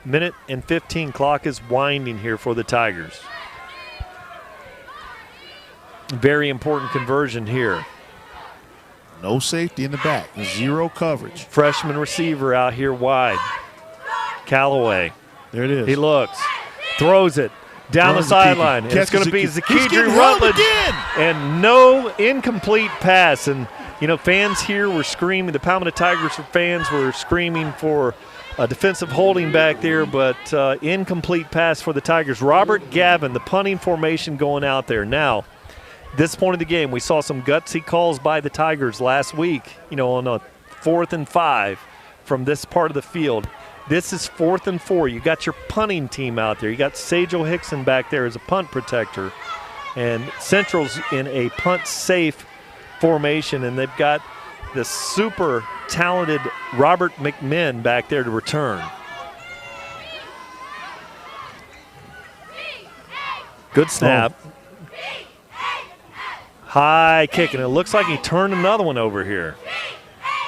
Minute and 15 clock is winding here for the Tigers. Very important conversion here. No safety in the back, 0 coverage. Freshman receiver out here wide. Callaway. There it is. He looks, throws it down the sideline. It's going to be Zakidri Rutledge. And no incomplete pass. And, you know, fans here were screaming. The Palmetto Tigers fans were screaming for a defensive holding back there, but incomplete pass for the Tigers. Robert Gavin, the punting formation going out there. Now, this point of the game, we saw some gutsy calls by the Tigers last week, you know, on a 4th and 5 from this part of the field. This is 4th and 4. You got your punting team out there. You got Sajel Hickson back there as a punt protector. And Central's in a punt-safe formation, and they've got the super talented Robert McMinn back there to return. Good snap. High kick, and it looks like he turned another one over here.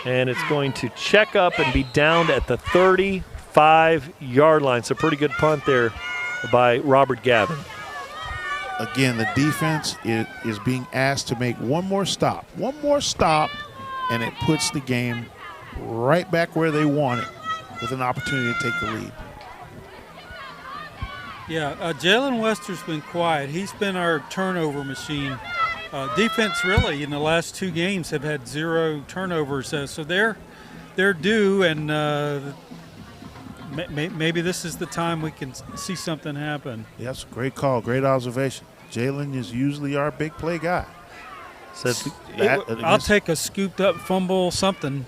And it's going to check up and be downed at the 35-yard line. So pretty good punt there by Robert Gavin. Again, the defense is being asked to make one more stop. One more stop, and it puts the game right back where they want it with an opportunity to take the lead. Yeah, Jalen Wester's been quiet. He's been our turnover machine. Defense really in the last 2 games have had 0 turnovers, so they're due, and maybe this is the time we can see something happen. Yes, great call, great observation. Jalen is usually our big play guy. I'll take a scooped up fumble, something.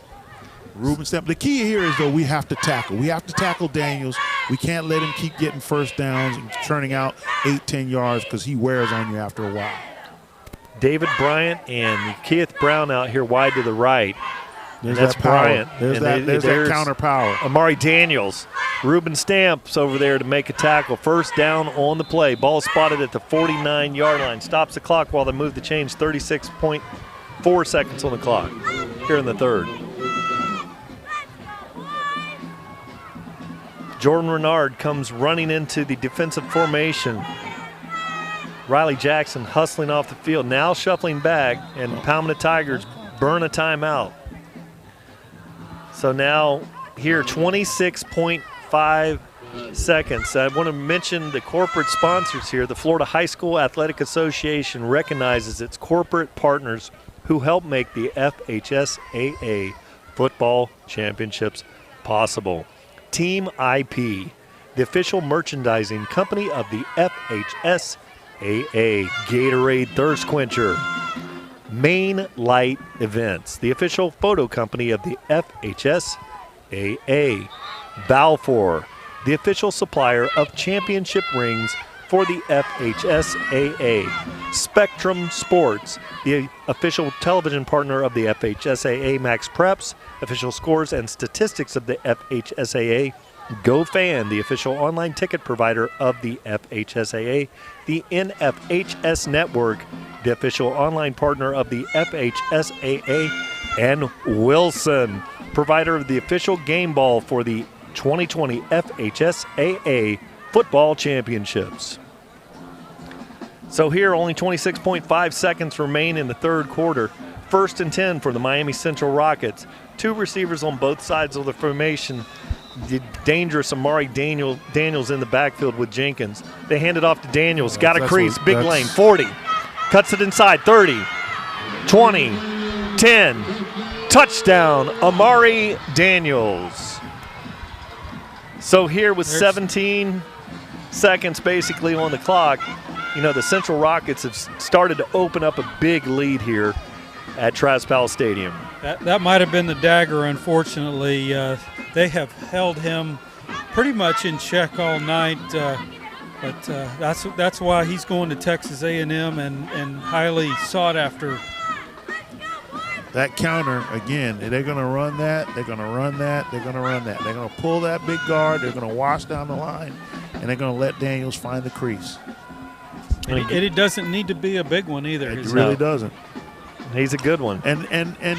Ruben Stamp. The key here is, though, we have to tackle. We have to tackle Daniels. We can't let him keep getting first downs and churning out 8-10 yards because he wears on you after a while. David Bryant and Keith Brown out here wide to the right. That's Bryant. There's that counter power. Amari Daniels. Ruben Stamps over there to make a tackle. First down on the play. Ball spotted at the 49-yard line. Stops the clock while they move the change. 36.4 seconds on the clock here in the 3rd. Jordan Renard comes running into the defensive formation. Riley Jackson hustling off the field, now shuffling back, and Palmetto Tigers burn a timeout. So now here, 26.5 seconds. I want to mention the corporate sponsors here. The Florida High School Athletic Association recognizes its corporate partners who help make the FHSAA football championships possible. Team IP, the official merchandising company of the FHSAA. Gatorade Thirst Quencher. Main Light Events, the official photo company of the FHSAA. Balfour, the official supplier of championship rings for the FHSAA. Spectrum Sports, the official television partner of the FHSAA. Max Preps, official scores and statistics of the FHSAA. GoFan, the official online ticket provider of the FHSAA. The NFHS Network, the official online partner of the FHSAA. And Wilson, provider of the official game ball for the 2020 FHSAA Football Championships. So here, only 26.5 seconds remain in the 3rd quarter. 1st and 10 for the Miami Central Rockets. 2 receivers on both sides of the formation. The dangerous Amari Daniels in the backfield with Jenkins. They hand it off to Daniels. Got a crease. Big lane. 40. Cuts it inside. 30. 20. 10. Touchdown, Amari Daniels. So here with 17 seconds basically on the clock, you know, the Central Rockets have started to open up a big lead here at Traspal Stadium. That might have been the dagger, unfortunately. They have held him pretty much in check all night, but that's why he's going to Texas A&M and highly sought after that counter, again, they're going to run that, they're going to run that, they're going to run that. They're going to pull that big guard, they're going to wash down the line, and they're going to let Daniels find the crease. And it doesn't need to be a big one either. It really doesn't. He's a good one. And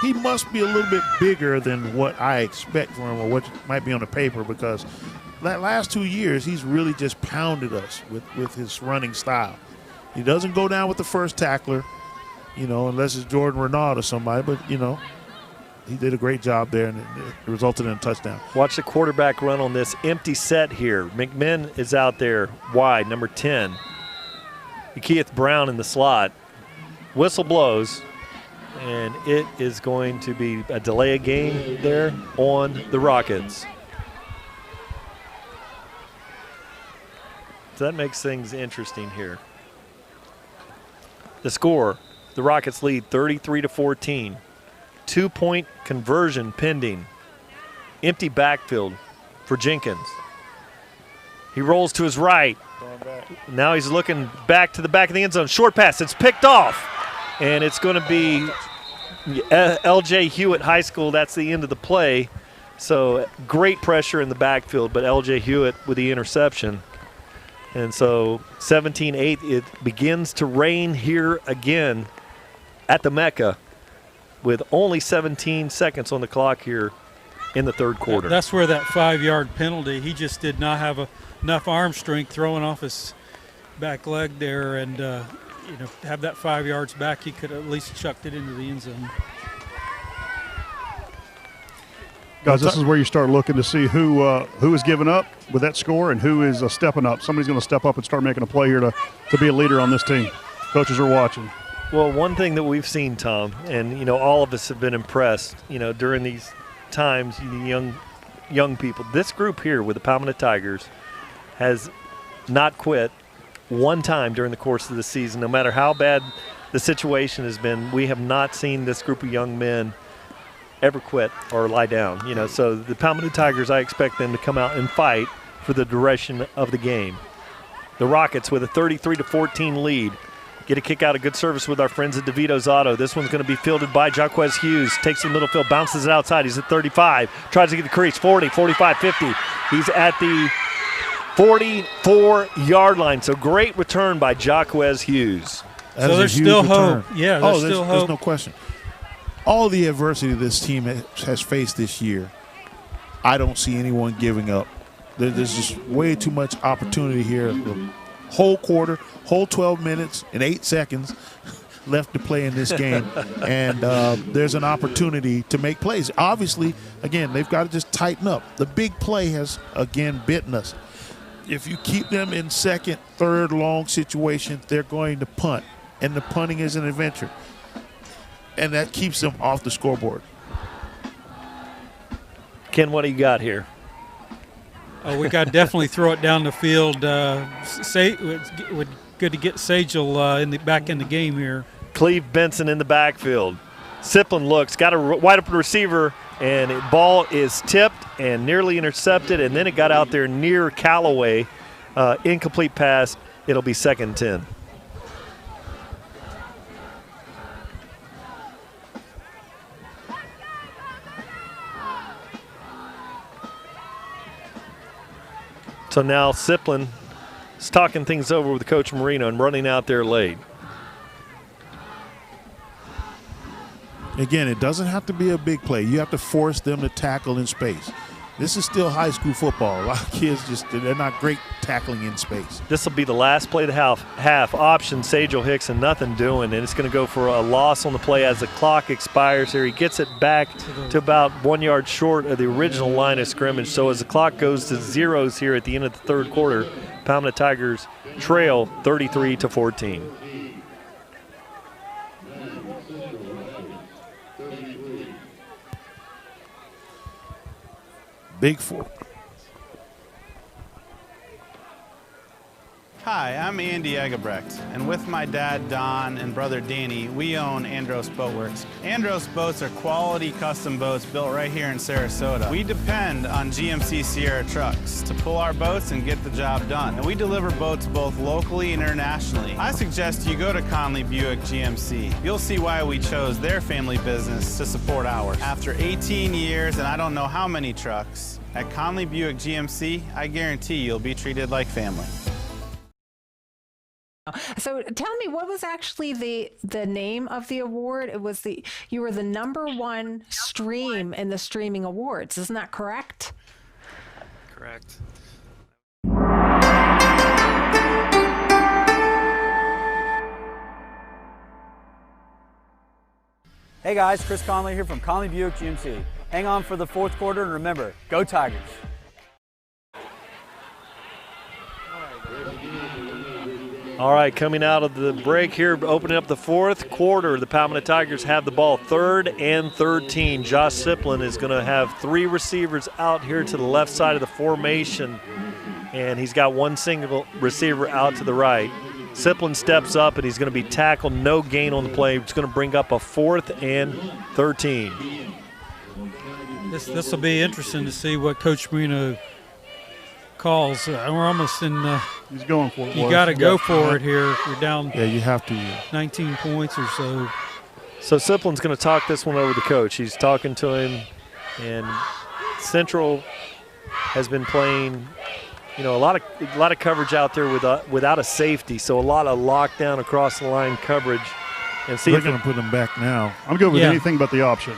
he must be a little bit bigger than what I expect from him or what might be on the paper, because that last 2 years he's really just pounded us with his running style. He doesn't go down with the first tackler, unless it's Jordan Renaud or somebody, but, he did a great job there, and it resulted in a touchdown. Watch the quarterback run on this empty set here. McMinn is out there wide, number 10. Keith Brown in the slot. Whistle blows, and it is going to be a delay of game there on the Rockets. So that makes things interesting here. The score, the Rockets lead 33-14. 2-point conversion pending. Empty backfield for Jenkins. He rolls to his right. Now he's looking back to the back of the end zone. Short pass. It's picked off. And it's going to be L.J. Hewitt High School. That's the end of the play. So great pressure in the backfield, but L.J. Hewitt with the interception. And so 17-8, it begins to rain here again at the Mecca with only 17 seconds on the clock here in the third quarter. That's where that 5-yard penalty, he just did not have enough arm strength throwing off his back leg there, and have that 5 yards back, he could at least chucked it into the end zone. Guys, this is where you start looking to see who is giving up with that score and who is stepping up. Somebody's going to step up and start making a play here to be a leader on this team. Coaches are watching. Well, one thing that we've seen, Tom, and all of us have been impressed, during these times, young people. This group here with the Palmetto Tigers has not quit one time during the course of the season. No matter how bad the situation has been, we have not seen this group of young men ever quit or lie down. So the Palmetto Tigers, I expect them to come out and fight for the duration of the game. The Rockets with a 33-14 lead. Get a kick out, a good service with our friends at DeVito's Auto. This one's going to be fielded by Jaquez Hughes. Takes the middle field, bounces it outside. He's at 35. Tries to get the crease, 40, 45, 50. He's at the 44-yard line. So great return by Jaquez Hughes. So there's still hope. Yeah, there's still hope. There's no question. All the adversity this team has faced this year, I don't see anyone giving up. There's just way too much opportunity here. The whole quarter, whole 12 minutes and 8 seconds left to play in this game. And there's an opportunity to make plays. Obviously, again, they've got to just tighten up. The big play has, again, bitten us. If you keep them in second, third long situations, they're going to punt. And the punting is an adventure. And that keeps them off the scoreboard. Ken, what do you got here? Oh, we got to definitely throw it down the field. It's good to get Sagel back in the game here. Cleve Benson in the backfield. Siplin looks, got a wide open receiver, and the ball is tipped and nearly intercepted, and then it got out there near Callaway. Incomplete pass. It'll be 2nd and 10. So now Siplin is talking things over with Coach Marino and running out there late. Again, it doesn't have to be a big play. You have to force them to tackle in space. This is still high school football. A lot of kids they're not great tackling in space. This will be the last play of the half. Option, Sagel Hickson, nothing doing, and it's going to go for a loss on the play as the clock expires here. He gets it back to about 1 yard short of the original line of scrimmage. So as the clock goes to zeros here at the end of the third quarter, Palmetto Tigers trail 33-14. Big four. Hi, I'm Andy Egebrecht, and with my dad Don and brother Danny, we own Andros Boatworks. Andros boats are quality custom boats built right here in Sarasota. We depend on GMC Sierra trucks to pull our boats and get the job done. And we deliver boats both locally and internationally. I suggest you go to Conley Buick GMC. You'll see why we chose their family business to support ours. After 18 years and I don't know how many trucks, at Conley Buick GMC, I guarantee you'll be treated like family. So tell me, what was actually the name of the award? It was you were the #1 stream in the streaming awards. Isn't that correct? Correct. Hey guys, Chris Conley here from Conley Buick GMC. Hang on for the fourth quarter and remember, go Tigers. All right, coming out of the break here, opening up the fourth quarter, the Palmetto Tigers have the ball 3rd and 13. Josh Siplin is going to have 3 receivers out here to the left side of the formation, and he's got 1 single receiver out to the right. Siplin steps up, and he's going to be tackled, no gain on the play. It's going to bring up a 4th and 13. This will be interesting to see what Coach Marino calls. We're almost in. He's going for it. You got to go for it here. You're down. Yeah, you have to. 19 points or so. So Siplin's going to talk this one over the coach. He's talking to him, and Central has been playing, a lot of coverage out there without a safety. So a lot of lockdown across the line coverage. And see They're if going to put him back now. I'm good with anything but the option.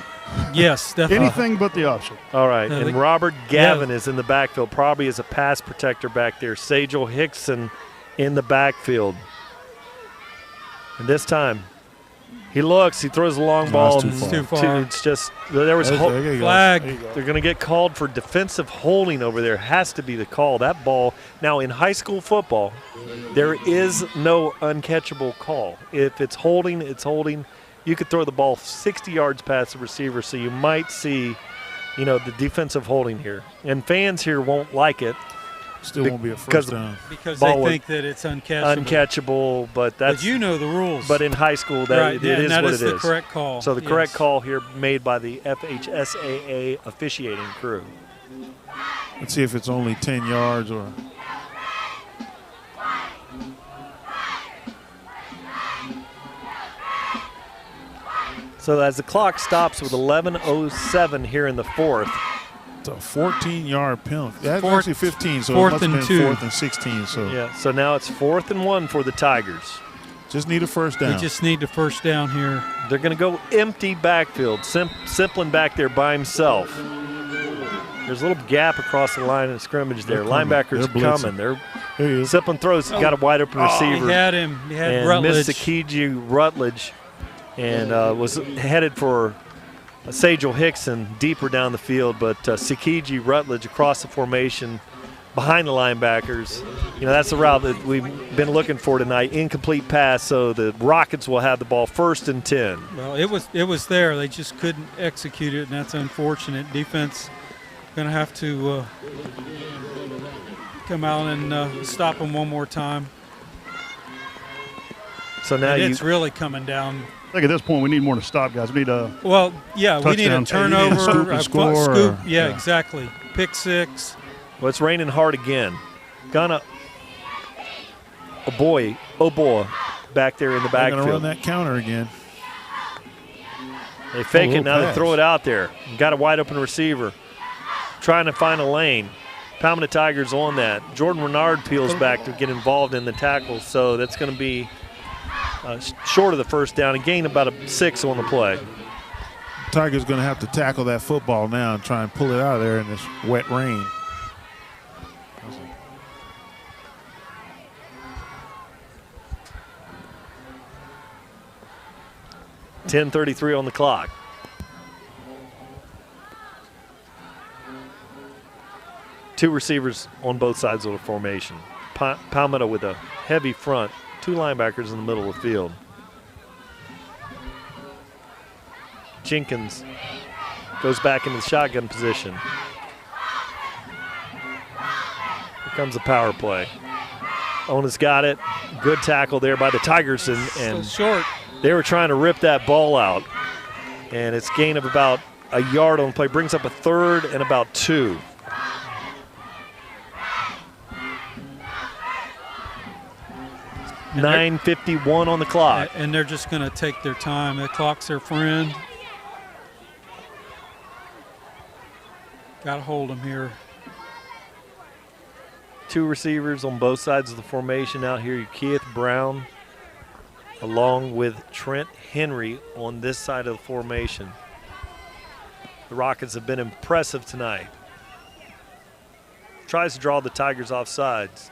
Yes, definitely. Anything but the option. All right, and Robert Gavin is in the backfield, probably as a pass protector back there. Sajel Hickson in the backfield. And this time, he looks, he throws a long ball. It's too far. It's just, there was flag. They're going to get called for defensive holding over there. Has to be the call. That ball, now in high school football, there is no uncatchable call. If it's holding, it's holding. You could throw the ball 60 yards past the receiver, so you might see, the defensive holding here. And fans here won't like it. Still won't be a first down. Because they think that it's uncatchable. Uncatchable, but that's. But you know the rules. But in high school, it is what it is. That is the correct call. So the correct call here made by the FHSAA officiating crew. Let's see if it's only 10 yards or. So as the clock stops with 11:07 here in the fourth. It's a 14-yard penalty. That's actually 15, so fourth it must have been 2. 4th and 16. So yeah, so now it's 4th and 1 for the Tigers. Just need a first down. We just need the first down here. They're going to go empty backfield. Simplin back there by himself. There's a little gap across the line of scrimmage there. Linebackers coming. Simplin throws, got a wide open receiver. He had him. He had and Rutledge. missed Sakiji Rutledge. And was headed for Sajel Hickson deeper down the field, but Sakiji Rutledge across the formation behind the linebackers. That's the route that we've been looking for tonight. Incomplete pass, so the Rockets will have the ball 1st and 10. Well, it was there. They just couldn't execute it, and that's unfortunate. Defense going to have to come out and stop them one more time. So now it's really coming down. I think at this point we need more to stop, guys. We need a we need a turnover, scoop and score. Scoop. Yeah, exactly. Pick 6. Well, it's raining hard again. Gonna boy back there in the backfield. They're gonna run that counter again. They fake it, now they throw it out there. Got a wide open receiver. Trying to find a lane. Palmetto Tigers on that. Jordan Renard peels back to get involved in the tackle, so that's going to be short of the first down and gain about a 6 on the play. Tiger's going to have to tackle that football now and try and pull it out of there in this wet rain. .10:33 on the clock. Two receivers on both sides of the formation. Palmetto with a heavy front, 2 linebackers in the middle of the field. Jenkins goes back into the shotgun position. Here comes the power play. Ona's got it. Good tackle there by the Tigers, and short. They were trying to rip that ball out. And it's gain of about a yard on the play. Brings up a third and about 2. $9:51 on the clock. And they're just going to take their time. The clock's their friend. Got to hold them here. 2 receivers on both sides of the formation out here. Keith Brown along with Trent Henry on this side of the formation. The Rockets have been impressive tonight. Tries to draw the Tigers off sides.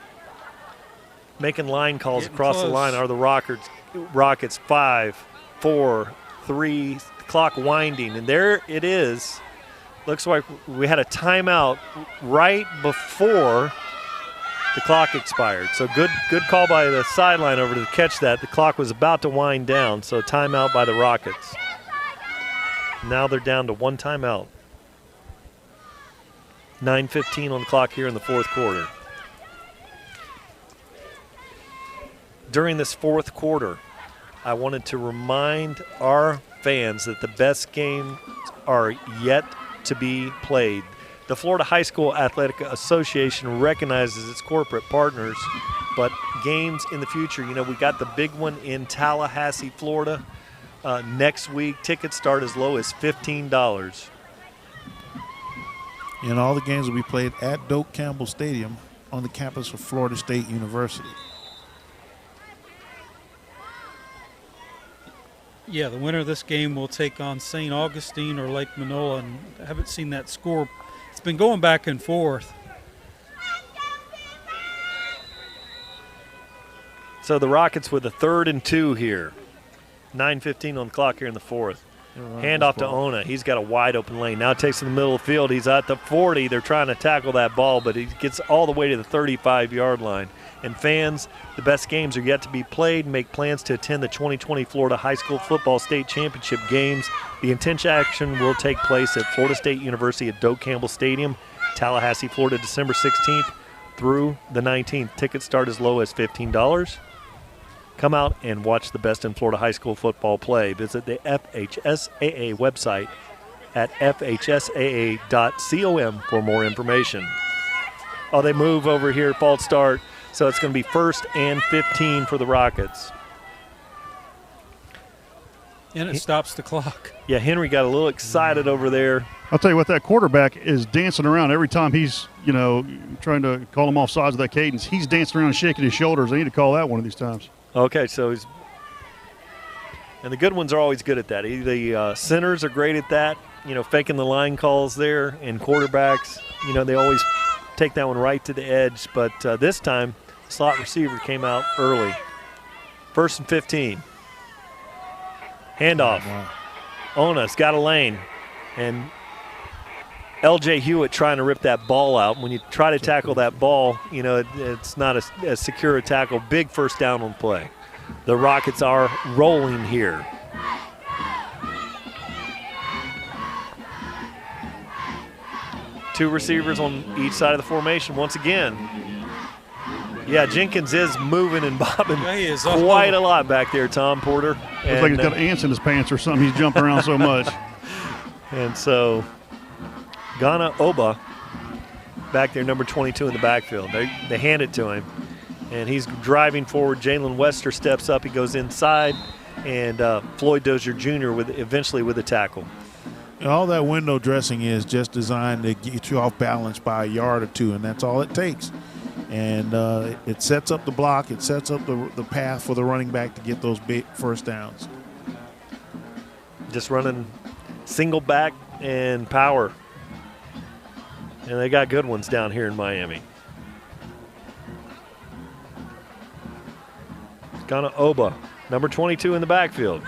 Making line calls Getting across close. the line are the Rockets. 5, 4, 3, the clock winding, and there it is. Looks like we had a timeout right before the clock expired. So good call by the sideline over to catch that. The clock was about to wind down, so timeout by the Rockets. Now they're down to 1 timeout. 9:15 on the clock here in the 4th quarter. During this 4th quarter, I wanted to remind our fans that the best games are yet to be played. The Florida High School Athletic Association recognizes its corporate partners, but games in the future, we got the big one in Tallahassee, Florida next week. Tickets start as low as $15. And all the games will be played at Doak Campbell Stadium on the campus of Florida State University. Yeah, the winner of this game will take on St. Augustine or Lake Manoa, and I haven't seen that score. It's been going back and forth. So the Rockets with a 3rd and 2 here. 9:15 on the clock here in the 4th. Handoff to Ona. He's got a wide open lane. Now it takes in the middle of the field. He's at the 40. They're trying to tackle that ball, but he gets all the way to the 35-yard line. And fans, the best games are yet to be played. Make plans to attend the 2020 Florida High School Football State Championship games. The intention action will take place at Florida State University at Doak Campbell Stadium, Tallahassee, Florida, December 16th through the 19th. Tickets start as low as $15. Come out and watch the best in Florida high school football play. Visit the FHSAA website at fhsaa.com for more information. Oh, they move over here, false start. So it's going to be 1st and 15 for the Rockets. And it stops the clock. Yeah, Henry got a little excited over there. I'll tell you what, that quarterback is dancing around every time he's, trying to call him off sides of that cadence. He's dancing around and shaking his shoulders. I need to call that one of these times. Okay, so he's – and the good ones are always good at that. The centers are great at that, faking the line calls there, and quarterbacks, they always take that one right to the edge. But this time, slot receiver came out early. 1st and 15. Handoff. Ona's got a lane. And L.J. Hewitt trying to rip that ball out. When you try to tackle that ball, it's not as secure a tackle. Big first down on play. The Rockets are rolling here. Two receivers on each side of the formation once again. Yeah, Jenkins is moving and bobbing quite a lot back there, Tom Porter. Looks like he's got ants in his pants or something. He's jumping around so much. And so Ghana Oba back there, number 22 in the backfield. They hand it to him, and he's driving forward. Jalen Wester steps up. He goes inside, and Floyd Dozier Jr. eventually with a tackle. And all that window dressing is just designed to get you off balance by a yard or two, and that's all it takes. And it sets up the block. It sets up the path for the running back to get those big first downs. Just running single back and power. And they got good ones down here in Miami. Ghana Oba, number 22 in the backfield.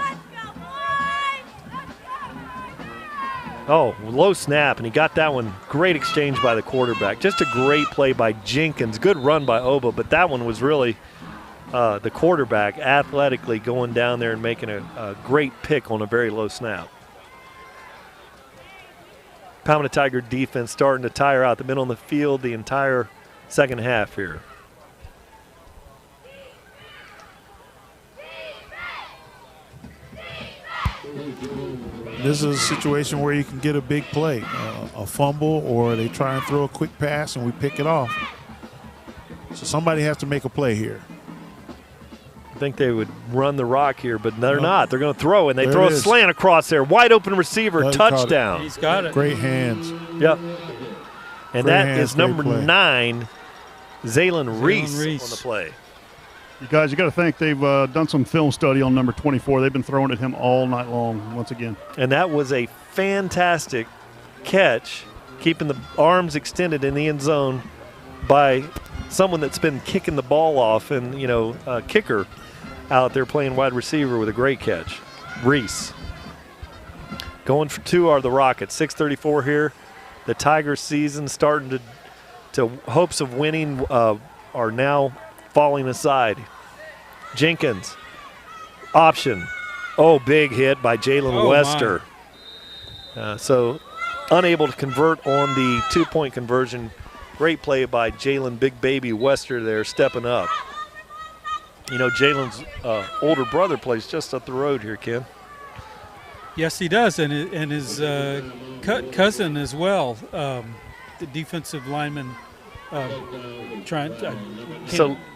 Oh, low snap, and he got that one. Great exchange by the quarterback. Just a great play by Jenkins. Good run by Oba, but that one was really the quarterback athletically going down there and making a great pick on a very low snap. Palmetto Tiger defense starting to tire out. They've been on the field the entire second half here. This is a situation where you can get a big play, a fumble, or they try and throw a quick pass and we pick it off. So somebody has to make a play here. I think they would run the rock here, but they're not. They're going to throw, and they throw a is. slant across there. Wide open receiver, He touchdown. He's got it. Great hands. Yep. And Great that hands, is number great play. 9, Zaylen Reese Reese. on the play. You guys, you got to think they've done some film study on number 24. They've been throwing at him all night long once again. And that was a fantastic catch, keeping the arms extended in the end zone by someone that's been kicking the ball off, and, a kicker out there playing wide receiver with a great catch. Reese. Going for 2 are the Rockets. 6:34 here. The Tigers season starting to hopes of winning are now falling aside. Jenkins. Option. Oh, big hit by Jalen Wester. So unable to convert on the 2-point conversion. Great play by Jalen Big Baby Wester there, stepping up. Jalen's older brother plays just up the road here, Ken. Yes, he does, and his cousin as well, the defensive lineman.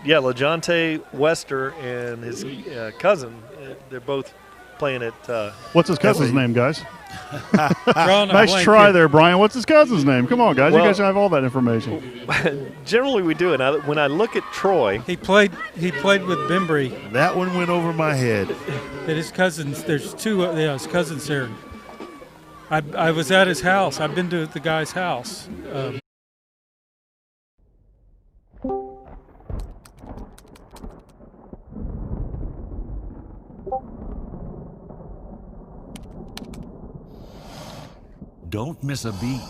LeJontay Wester and his cousin, they're both playing at. What's his cousin's name, guys? Nice try there, Brian. What's his cousin's name? Come on, guys. You guys have all that information. Generally, we do. And when I look at Troy, he played with Bembry. That one went over my head. That his cousins. There's 2. His cousins there. I was at his house. I've been to the guy's house. Don't miss a beat.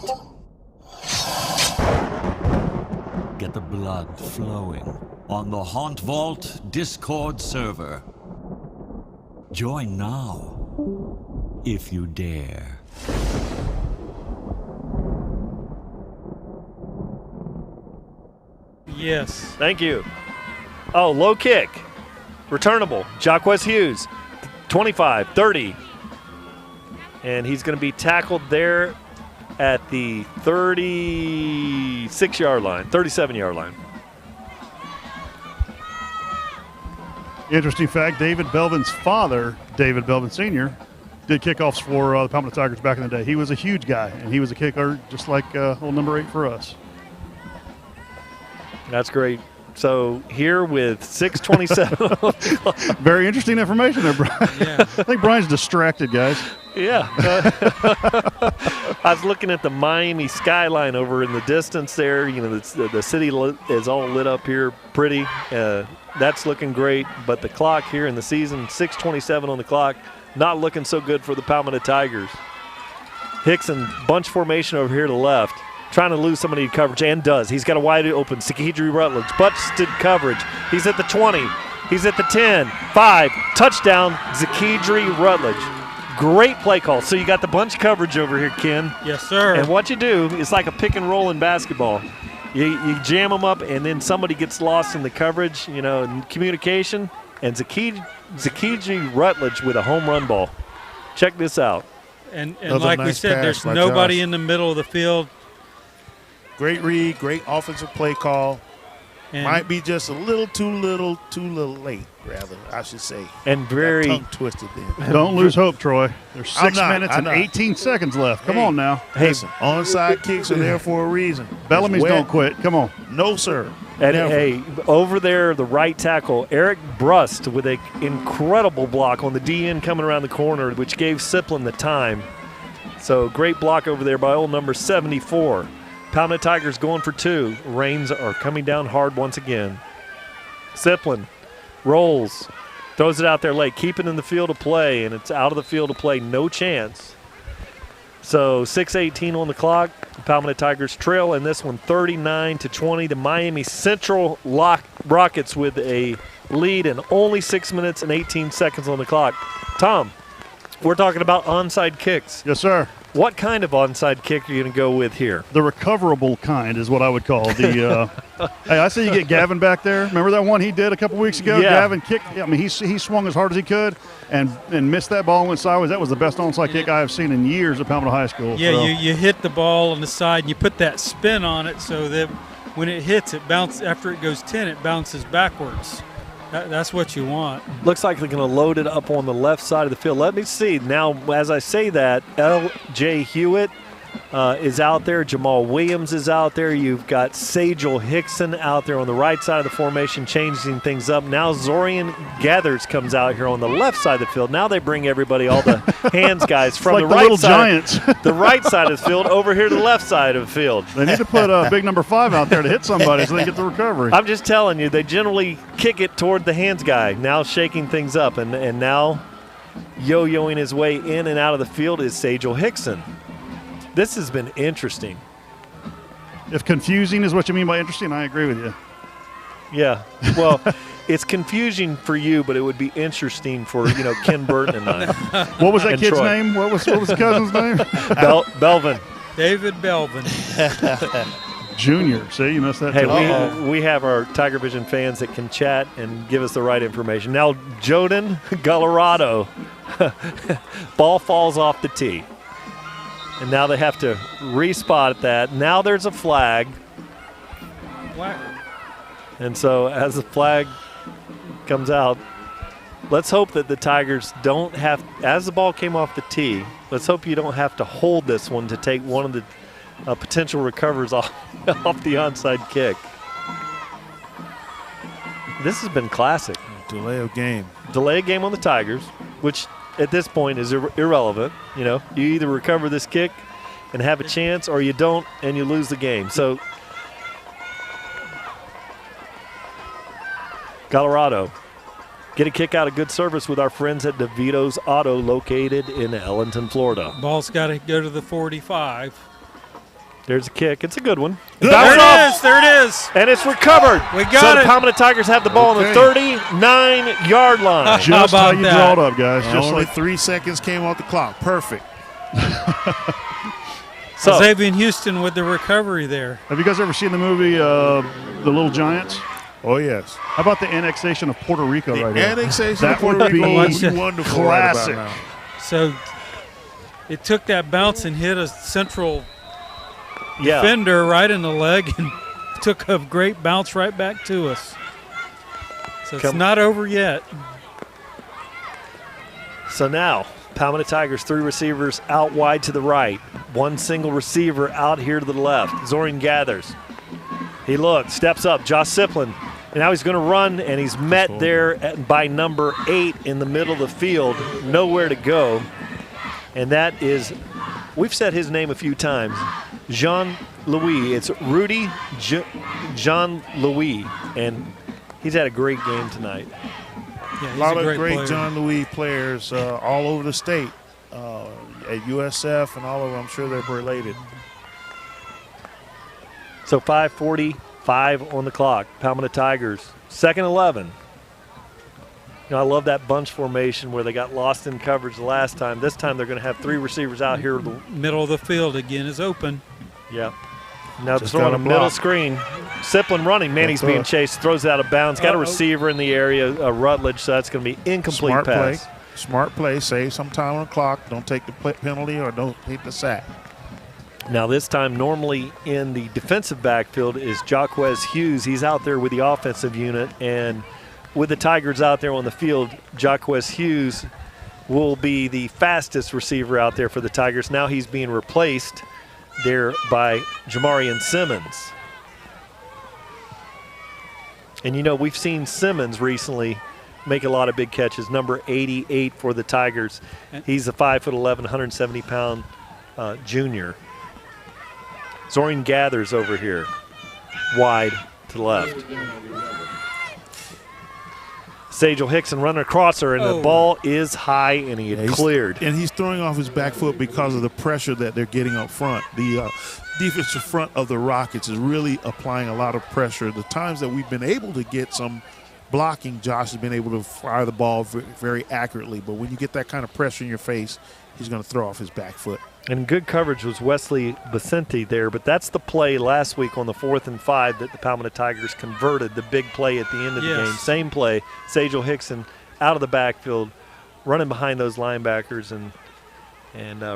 Get the blood flowing on the Haunt Vault Discord server. Join now, if you dare. Yes. Thank you. Oh, low kick. Returnable. Jacquez Hughes, 25, 30. And he's going to be tackled there at the 36-yard line, 37-yard line. Interesting fact, David Belvin's father, David Belvin Sr., did kickoffs for the Palmetto Tigers back in the day. He was a huge guy, and he was a kicker just like little number 8 for us. That's great. So here with 6:27. Very interesting information there, Brian. Yeah. I think Brian's distracted, guys. Yeah. I was looking at the Miami skyline over in the distance there. The city is all lit up here pretty. That's looking great. But the clock here in the season, 6:27 on the clock, not looking so good for the Palmetto Tigers. Hickson, bunch formation over here to the left. Trying to lose somebody in coverage, and does. He's got a wide open Sakidri Rutledge. Busted coverage. He's at the 20. He's at the 10. 5. Touchdown, Sakidri Rutledge. Great play call. So you got the bunch coverage over here, Ken. Yes, sir. And what you do is like a pick and roll in basketball. You jam them up, and then somebody gets lost in the coverage, in communication. And Sakidri Rutledge with a home run ball. Check this out. And like we said, there's nobody in the middle of the field. Great read, great offensive play call. And might be just a little too late, rather, I should say. And very tongue twisted then. Don't lose hope, Troy. There's 6 I'm not, minutes I'm and not. 18 seconds left. Come on now. Hey, Listen, onside kicks are there for a reason. Bellamy's It's wet. don't quit. Come on. No, sir. And Never. hey, over there, the right tackle, Eric Brust with an incredible block on the DN coming around the corner, which gave Siplin the time. So great block over there by old number 74. Palmetto Tigers going for 2. Rains are coming down hard once again. Siplin rolls, throws it out there late, keep it in the field of play, and it's out of the field of play, no chance. So 6:18 on the clock. The Palmetto Tigers trail in this one 39-20. The Miami Central Rockets with a lead and only 6 minutes and 18 seconds on the clock. Tom. we're talking about onside kicks. Yes, sir. What kind of onside kick are you going to go with here? The recoverable kind is what I would call the. Hey, I say you get Gavin back there. Remember that one he did a couple weeks ago? Yeah. Gavin kicked. I mean, he swung as hard as he could and missed that ball and went sideways. That was the best onside kick I have seen in years at Palmetto High School. Yeah, so. you hit the ball on the side and you put that spin on it so that when it hits, it bounces. After it goes 10, it bounces backwards. That's what you want. Looks like they're going to load it up on the left side of the field. Let me see. Now, as I say that, L.J. Hewitt is out there. Jamal Williams is out there. You've got Sajel Hickson out there on the right side of the formation, changing things up. Now Zorian Gathers comes out here on the left side of the field. Now they bring everybody, all the hands guys from like the the right little side, Giants. the right side of the field over here to the left side of the field. They need to put a big number 5 out there to hit somebody so they get the recovery. I'm just telling you, they generally kick it toward the hands guy. Now shaking things up, and now yo-yoing his way in and out of the field is Sajel Hickson. This has been interesting. If confusing is what you mean by interesting, I agree with you. Yeah. Well, it's confusing for you, but it would be interesting for, Ken Burton and I. What was that kid's Troy. name? What was the cousin's name? Belvin. David Belvin. Junior. See, you missed that. Hey, too. we have our TigerVision fans that can chat and give us the right information. Now, Joden Gallarado. Ball falls off the tee. And now they have to respot that. Now there's a flag. What? And so as the flag comes out, let's hope that the Tigers don't have, as the ball came off the tee, let's hope you don't have to hold this one to take one of the potential recovers off the onside kick. This has been classic. Delay of game. Delay of game on the Tigers, which at this point is irrelevant. You either recover this kick and have a chance, or you don't and you lose the game. So Colorado get a kick out of good service with our friends at DeVito's Auto, located in Ellenton, Florida. Ball's got to go to the 45. There's a kick. It's a good one. There it is. There it is. And it's recovered. We got so it. the Palmetto Tigers have the ball on the 39-yard line. Just how you draw it up, guys. And Just only like 3 seconds came off the clock. Perfect. So Xavier Houston with the recovery there. Have you guys ever seen the movie The Little Giants? Oh, yes. How about the annexation of Puerto Rico right here? Annexation That of Puerto would be Rico would be wonderful classic. right about now. So it took that bounce and hit a central Yeah. defender right in the leg and took a great bounce right back to us. So it's not over yet. So now, Palmetto Tigers, 3 receivers out wide to the right. 1 single receiver out here to the left. Zorian Gathers. He looks, steps up, Josh Siplin. And now he's going to run, and he's met there by number 8 in the middle of the field. Nowhere to go. And that is, we've said his name a few times, Jean-Louis. It's Rudy Jean-Louis. And he's had a great game tonight. Yeah, A lot of great great player. John Louis players all over the state at USF and all of them. I'm sure they're related. So 5:45 on the clock. Palmetto Tigers, 2nd 11. I love that bunch formation where they got lost in coverage the last time. This time they're going to have 3 receivers out here. Middle of the field again is open. Yeah. Now Just throwing got a a middle block. screen. Siplin running. Man, he's being chased. Throws it out of bounds. Got a receiver in the area, Rutledge, so that's going to be incomplete Smart pass. play. Smart play. Save some time on the clock. Don't take the penalty or don't take the sack. Now this time, normally in the defensive backfield is Jaquez Hughes. He's out there with the offensive unit, and with the Tigers out there on the field, Jaquez Hughes will be the fastest receiver out there for the Tigers. Now he's being replaced there by Jamarian Simmons. And we've seen Simmons recently make a lot of big catches. Number 88 for the Tigers. He's a 5'11", 170-pound junior. Zorian Gathers over here, wide to the left. Sajel Hickson running across her, and the ball is high, and he had cleared. And he's throwing off his back foot because of the pressure that they're getting up front. The defensive front of the Rockets is really applying a lot of pressure. The times that we've been able to get some blocking, Josh has been able to fire the ball very accurately. But when you get that kind of pressure in your face, he's going to throw off his back foot. And good coverage was Wesley Vicente there, but that's the play last week on the 4th and 5 that the Palmetto Tigers converted, the big play at the end of the game. Same play, Sajel Hickson out of the backfield, running behind those linebackers, and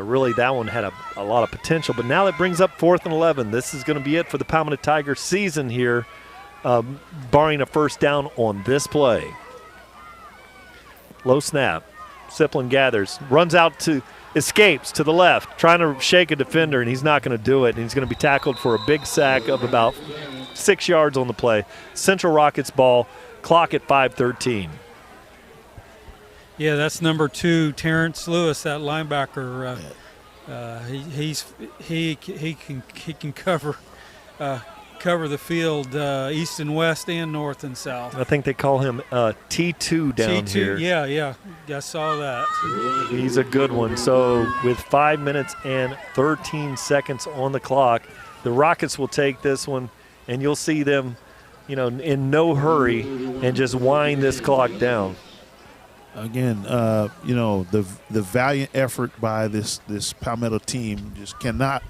really that one had a lot of potential. But now that brings up 4th and 11. This is going to be it for the Palmetto Tigers season here, barring a first down on this play. Low snap. Siplin gathers, runs out to, escapes to the left, trying to shake a defender, and he's not going to do it. And he's going to be tackled for a big sack of about 6 yards on the play. Central Rockets ball, clock at 5:13. Yeah, that's number 2, Terrence Lewis, that linebacker. He can cover the field east and west and north and south. I think they call him T2 down here. Yeah, I saw that. He's a good one. So with 5 minutes and 13 seconds on the clock, the Rockets will take this one, and you'll see them, in no hurry and just wind this clock down. Again, the valiant effort by this Palmetto team just cannot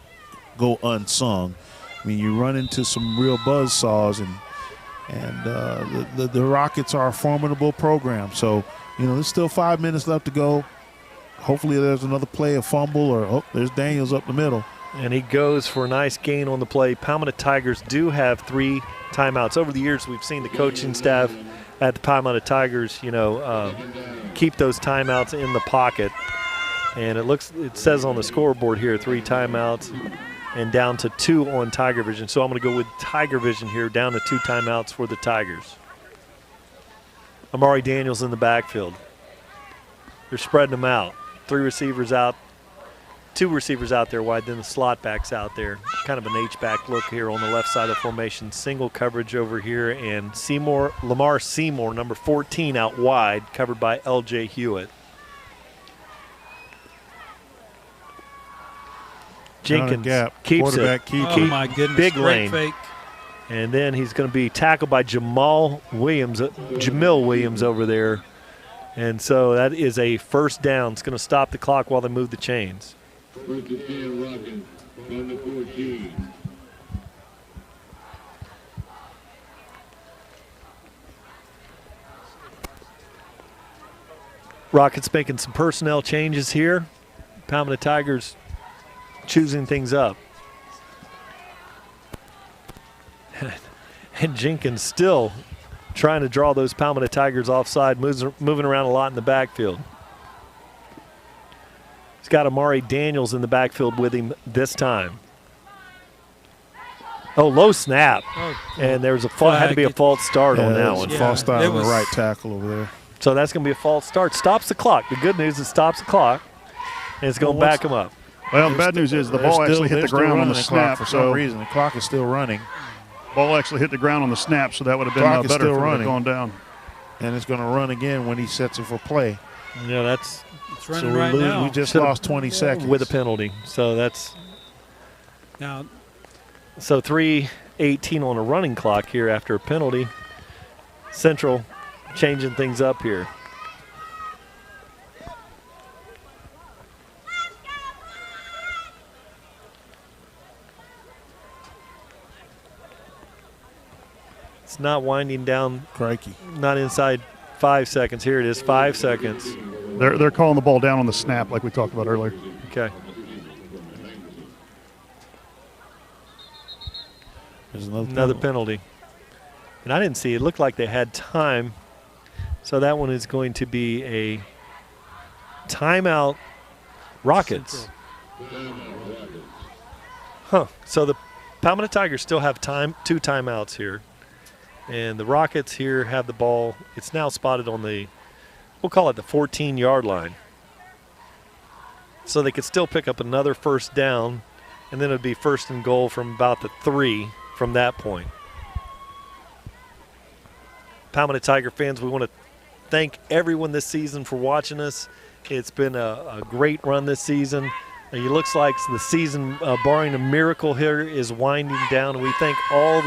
go unsung. I mean, you run into some real buzzsaws, and the Rockets are a formidable program. So, there's still 5 minutes left to go. Hopefully there's another play, a fumble, or there's Daniels up the middle. And he goes for a nice gain on the play. Palmetto Tigers do have 3 timeouts. Over the years, we've seen the coaching staff at the Palmetto Tigers, keep those timeouts in the pocket. And it says on the scoreboard here 3 timeouts and down to 2 on TigerVision. So I'm going to go with TigerVision here, down to 2 timeouts for the Tigers. Amari Daniels in the backfield. They're spreading them out. 3 receivers out. 2 receivers out there wide, then the slot backs out there. Kind of an H-back look here on the left side of the formation. Single coverage over here, and Lamar Seymour, number 14, out wide, covered by L.J. Hewitt. Jenkins keeps it. Oh, my goodness. Big Great lane. fake. And then he's going to be tackled by Jamil Williams over there. And so that is a first down. It's going to stop the clock while they move the chains. First and 10, Rockets, on the 14. Rockets making some personnel changes here. Palmetto Tigers choosing things up. And Jenkins still trying to draw those Palmetto Tigers offside, moving around a lot in the backfield. He's got Amari Daniels in the backfield with him this time. Oh, low snap. And there's had to be a false start on that one. False start on the right tackle over there. So that's going to be a false start. Stops the clock. The good news is it stops the clock, and it's going to back him up. Well, the bad news is the ball actually hit the ground on the snap. For some reason, the clock is still running. Ball actually hit the ground on the snap, so that would have been better if it had gone down. And it's going to run again when he sets it for play. Yeah, it's running right now. We just lost 20 seconds. With a penalty. So that's now. So 3:18 on a running clock here after a penalty. Central changing things up here. It's not winding down. Crikey. Not inside 5 seconds. Here it is, 5 seconds. They're calling the ball down on the snap like we talked about earlier. Okay. There's another penalty. And I didn't see it. It looked like they had time. So that one is going to be a timeout Rockets. Huh. So the Palmetto Tigers still have 2 timeouts here. And the Rockets here have the ball. It's now spotted on the, we'll call it the 14-yard line. So they could still pick up another first down, and then it would be first and goal from about the 3 from that point. Palmetto Tiger fans, we want to thank everyone this season for watching us. It's been a great run this season. It looks like the season, barring a miracle here, is winding down. We thank all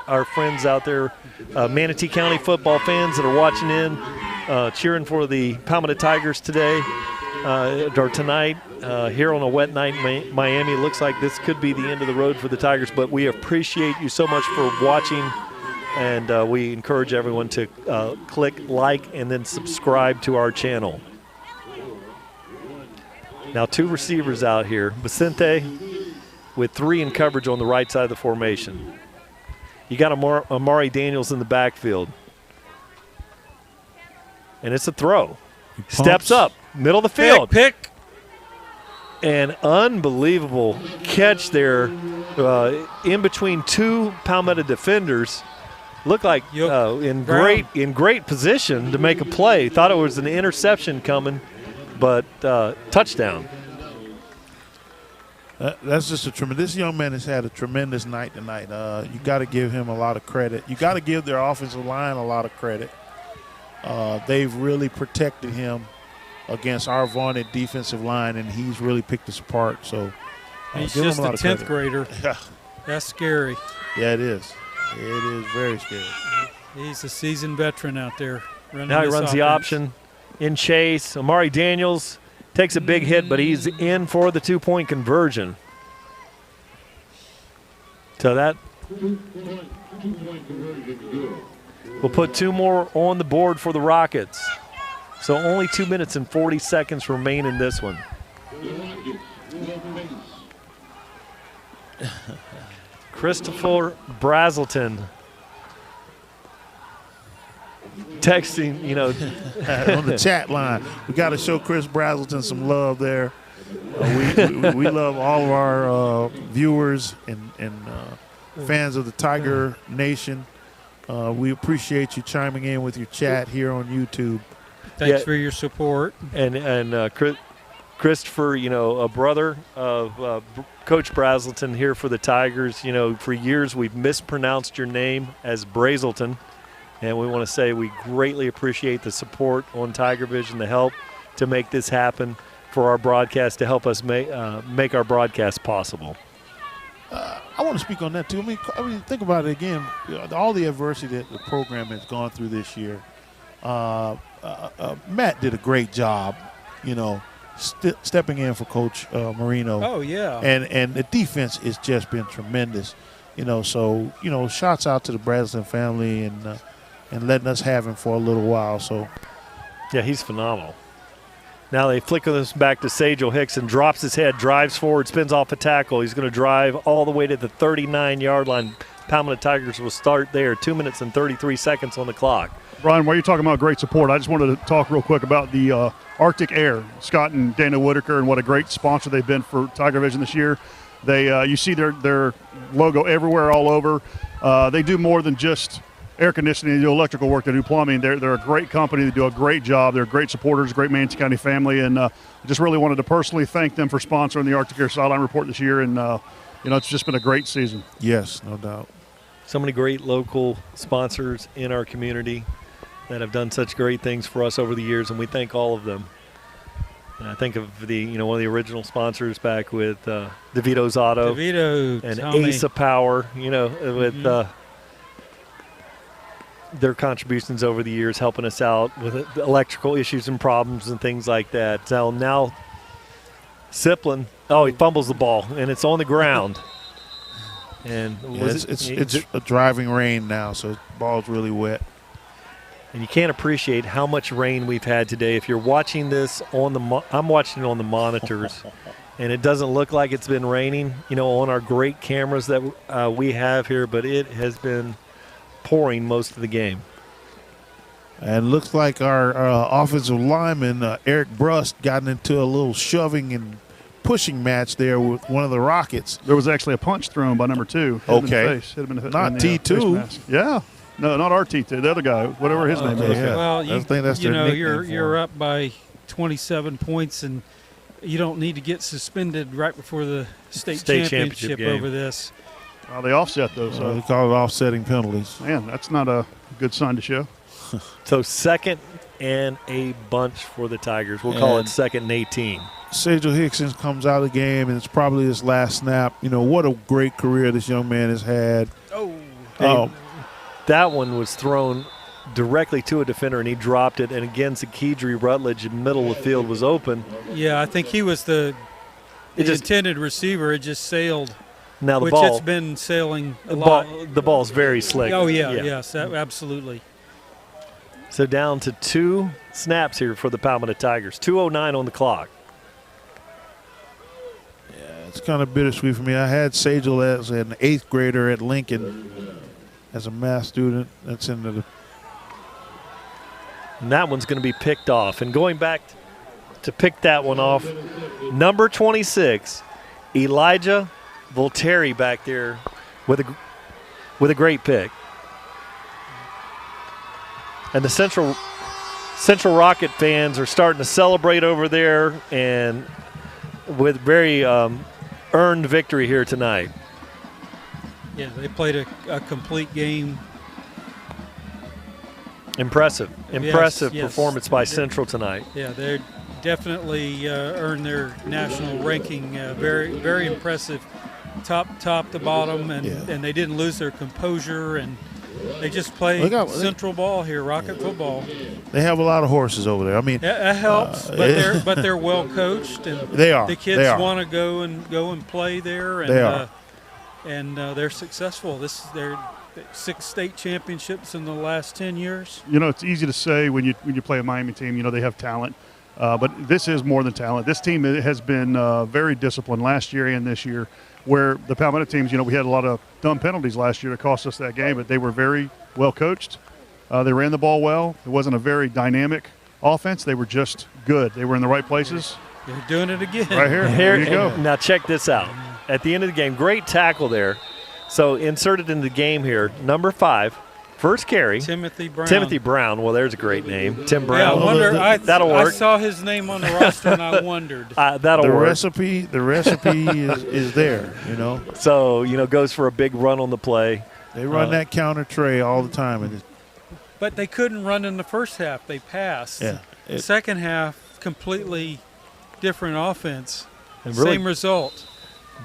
our friends out there, Manatee County football fans that are watching in, cheering for the Palmetto Tigers today or tonight. Here on a wet night in Miami, it looks like this could be the end of the road for the Tigers, but we appreciate you so much for watching, and we encourage everyone to click like and then subscribe to our channel. Now 2 receivers out here. Vicente with 3 in coverage on the right side of the formation. You got Amari Daniels in the backfield. And it's a throw. Steps up, middle of the field. Pick. An unbelievable catch there in between 2 Palmetto defenders. Looked like in great position to make a play. Thought it was an interception coming, but touchdown. That's just a tremendous. This young man has had a tremendous night tonight. You got to give him a lot of credit. You got to give their offensive line a lot of credit. They've really protected him against our vaunted defensive line, and he's really picked us apart. So he's give just him a a lot 10th of grader. Yeah. That's scary. Yeah, it is. It is very scary. He's a seasoned veteran out there. Now he runs the option in chase. Amari Daniels takes a big hit, but he's in for the 2-point conversion. So that will put 2 more on the board for the Rockets. So only 2 minutes and 40 seconds remain in this one. Christopher Brazelton texting, on the chat line. We got to show Chris Brazelton some love there. We love all of our viewers and fans of the Tiger Nation. We appreciate you chiming in with your chat here on YouTube. Thanks for your support. And Christopher, a brother of Coach Brazelton here for the Tigers. For years we've mispronounced your name as Brazelton. And we want to say we greatly appreciate the support on TigerVision, the help to make this happen for our broadcast, to help us make our broadcast possible. I want to speak on that, too. I mean, think about it again. All the adversity that the program has gone through this year. Matt did a great job, stepping in for Coach Marino. Oh, yeah. And the defense has just been tremendous. So, shouts out to the Brazelton family and letting us have him for a little while. So, yeah, he's phenomenal. Now they flicker this back to Sajel Hickson, drops his head, drives forward, spins off a tackle. He's going to drive all the way to the 39-yard line. Palmetto Tigers will start there. 2 minutes and 33 seconds on the clock. Brian, while you're talking about great support, I just wanted to talk real quick about the Arctic Air, Scott and Dana Whitaker, and what a great sponsor they've been for TigerVision this year. They, you see their logo everywhere, all over. They do more than just air conditioning. They do electrical work. They do plumbing. They're a great company. They do a great job. They're great supporters, great Manatee County family, and I just really wanted to personally thank them for sponsoring the Arctic Air Sideline Report this year, and it's just been a great season. Yes, no doubt. So many great local sponsors in our community that have done such great things for us over the years, and we thank all of them. And I think of one of the original sponsors back with DeVito's Auto, DeVito, and Tommy. Asa Power, with their contributions over the years, helping us out with electrical issues and problems and things like that. So now Siplin, he fumbles the ball, and it's on the ground. And it's a driving rain now, so the ball's really wet. And you can't appreciate how much rain we've had today. If you're watching this I'm watching it on the monitors, and it doesn't look like it's been raining, on our great cameras that we have here, but it has been pouring most of the game. And looks like our offensive lineman, Eric Brust, got into a little shoving and pushing match there with one of the Rockets. There was actually a punch thrown by number 2. Okay. Not T2. Yeah. No, not our T2. The other guy, whatever his name is. Yeah. Well, I think that's their nickname you're up by 27 points, and you don't need to get suspended right before the state championship game over this. They offset those. They call it offsetting penalties. Man, that's not a good sign to show. So 2nd and a bunch for the Tigers. We'll call it 2nd and 18. Sejal Hickson comes out of the game, and it's probably his last snap. You know, what a great career this young man has had. That one was thrown directly to a defender, and he dropped it. And again, Zakidri Rutledge, in the middle of the field, was open. Yeah, I think he was the intended receiver. It just sailed. Now the which ball, it's been sailing a lot. The ball's very slick. Oh, yes, absolutely. So down to 2 snaps here for the Palmetto Tigers. 2:09 on the clock. It's kind of bittersweet for me. I had Sejal as an 8th grader at Lincoln as a math student. That's into the. And that one's going to be picked off. And going back to pick that one off, number 26, Elijah Volteri back there with a great pick. And the Central Rocket fans are starting to celebrate over there, and with very earned victory here tonight. Yeah, they played a complete game. Impressive Yes. performance by Central tonight. Yeah, they definitely earned their national ranking. Very, very impressive, top to bottom, and they didn't lose their composure, and they just played Central ball here, Rocket football. They have a lot of horses over there. I mean, that helps, but they're well coached, and they are. The kids want to go and play there, and they are. And they're successful. They're 6 state championships in the last 10 years. You know, it's easy to say when you play a Miami team, you know, they have talent. But this is more than talent. This team has been very disciplined last year and this year, where the Palmetto teams, you know, we had a lot of dumb penalties last year that cost us that game, but they were very well coached. They ran the ball well. It wasn't a very dynamic offense. They were just good. They were in the right places. They're doing it again. Right here. Here you go. Now check this out. At the end of the game, great tackle there. So inserted in the game here, number 5, first carry. Timothy Brown. Well, there's a great name. Tim Brown. Yeah, I wonder. That'll work. I saw his name on the roster and I wondered. That'll the work. Recipe is there, you know. So, you know, goes for a big run on the play. They run that counter tray all the time. And but they couldn't run in the first half. They passed. Yeah. Second half, completely different offense. And really same result.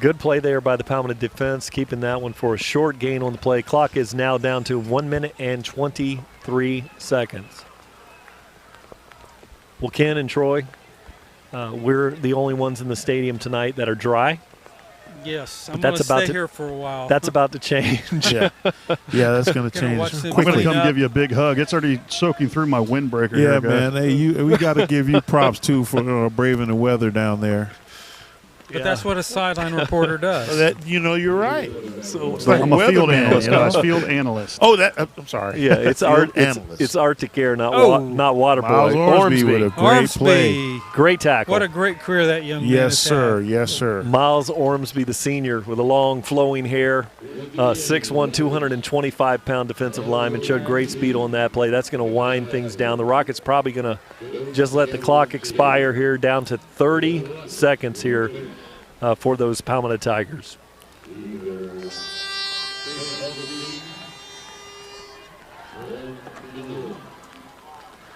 Good play there by the Palmetto defense, keeping that one for a short gain on the play. Clock is now down to 1 minute and 23 seconds. Well, Ken and Troy, we're the only ones in the stadium tonight that are dry. Yes, I'm going to stay here for a while. That's about to change. Yeah, that's going to change I'm going quickly. to come give you a big hug. It's already soaking through my windbreaker. Yeah, here, guys. man. Hey, we got to give you props, too, for braving the weather down there. But that's what a sideline reporter does. You're right. So I'm a field analyst, guys. Field analyst. Oh, I'm sorry. Yeah, it's it's Arctic Air, not water boy. Ormsby with a great play. Great tackle. What a great career that young man Yes, has sir. had. Yes, sir. Miles Ormsby, the senior, with a long flowing hair, 6'1", 225-pound defensive lineman, showed great speed on that play. That's going to wind things down. The Rockets probably going to just let the clock expire here, down to 30 seconds here for those Palmetto Tigers.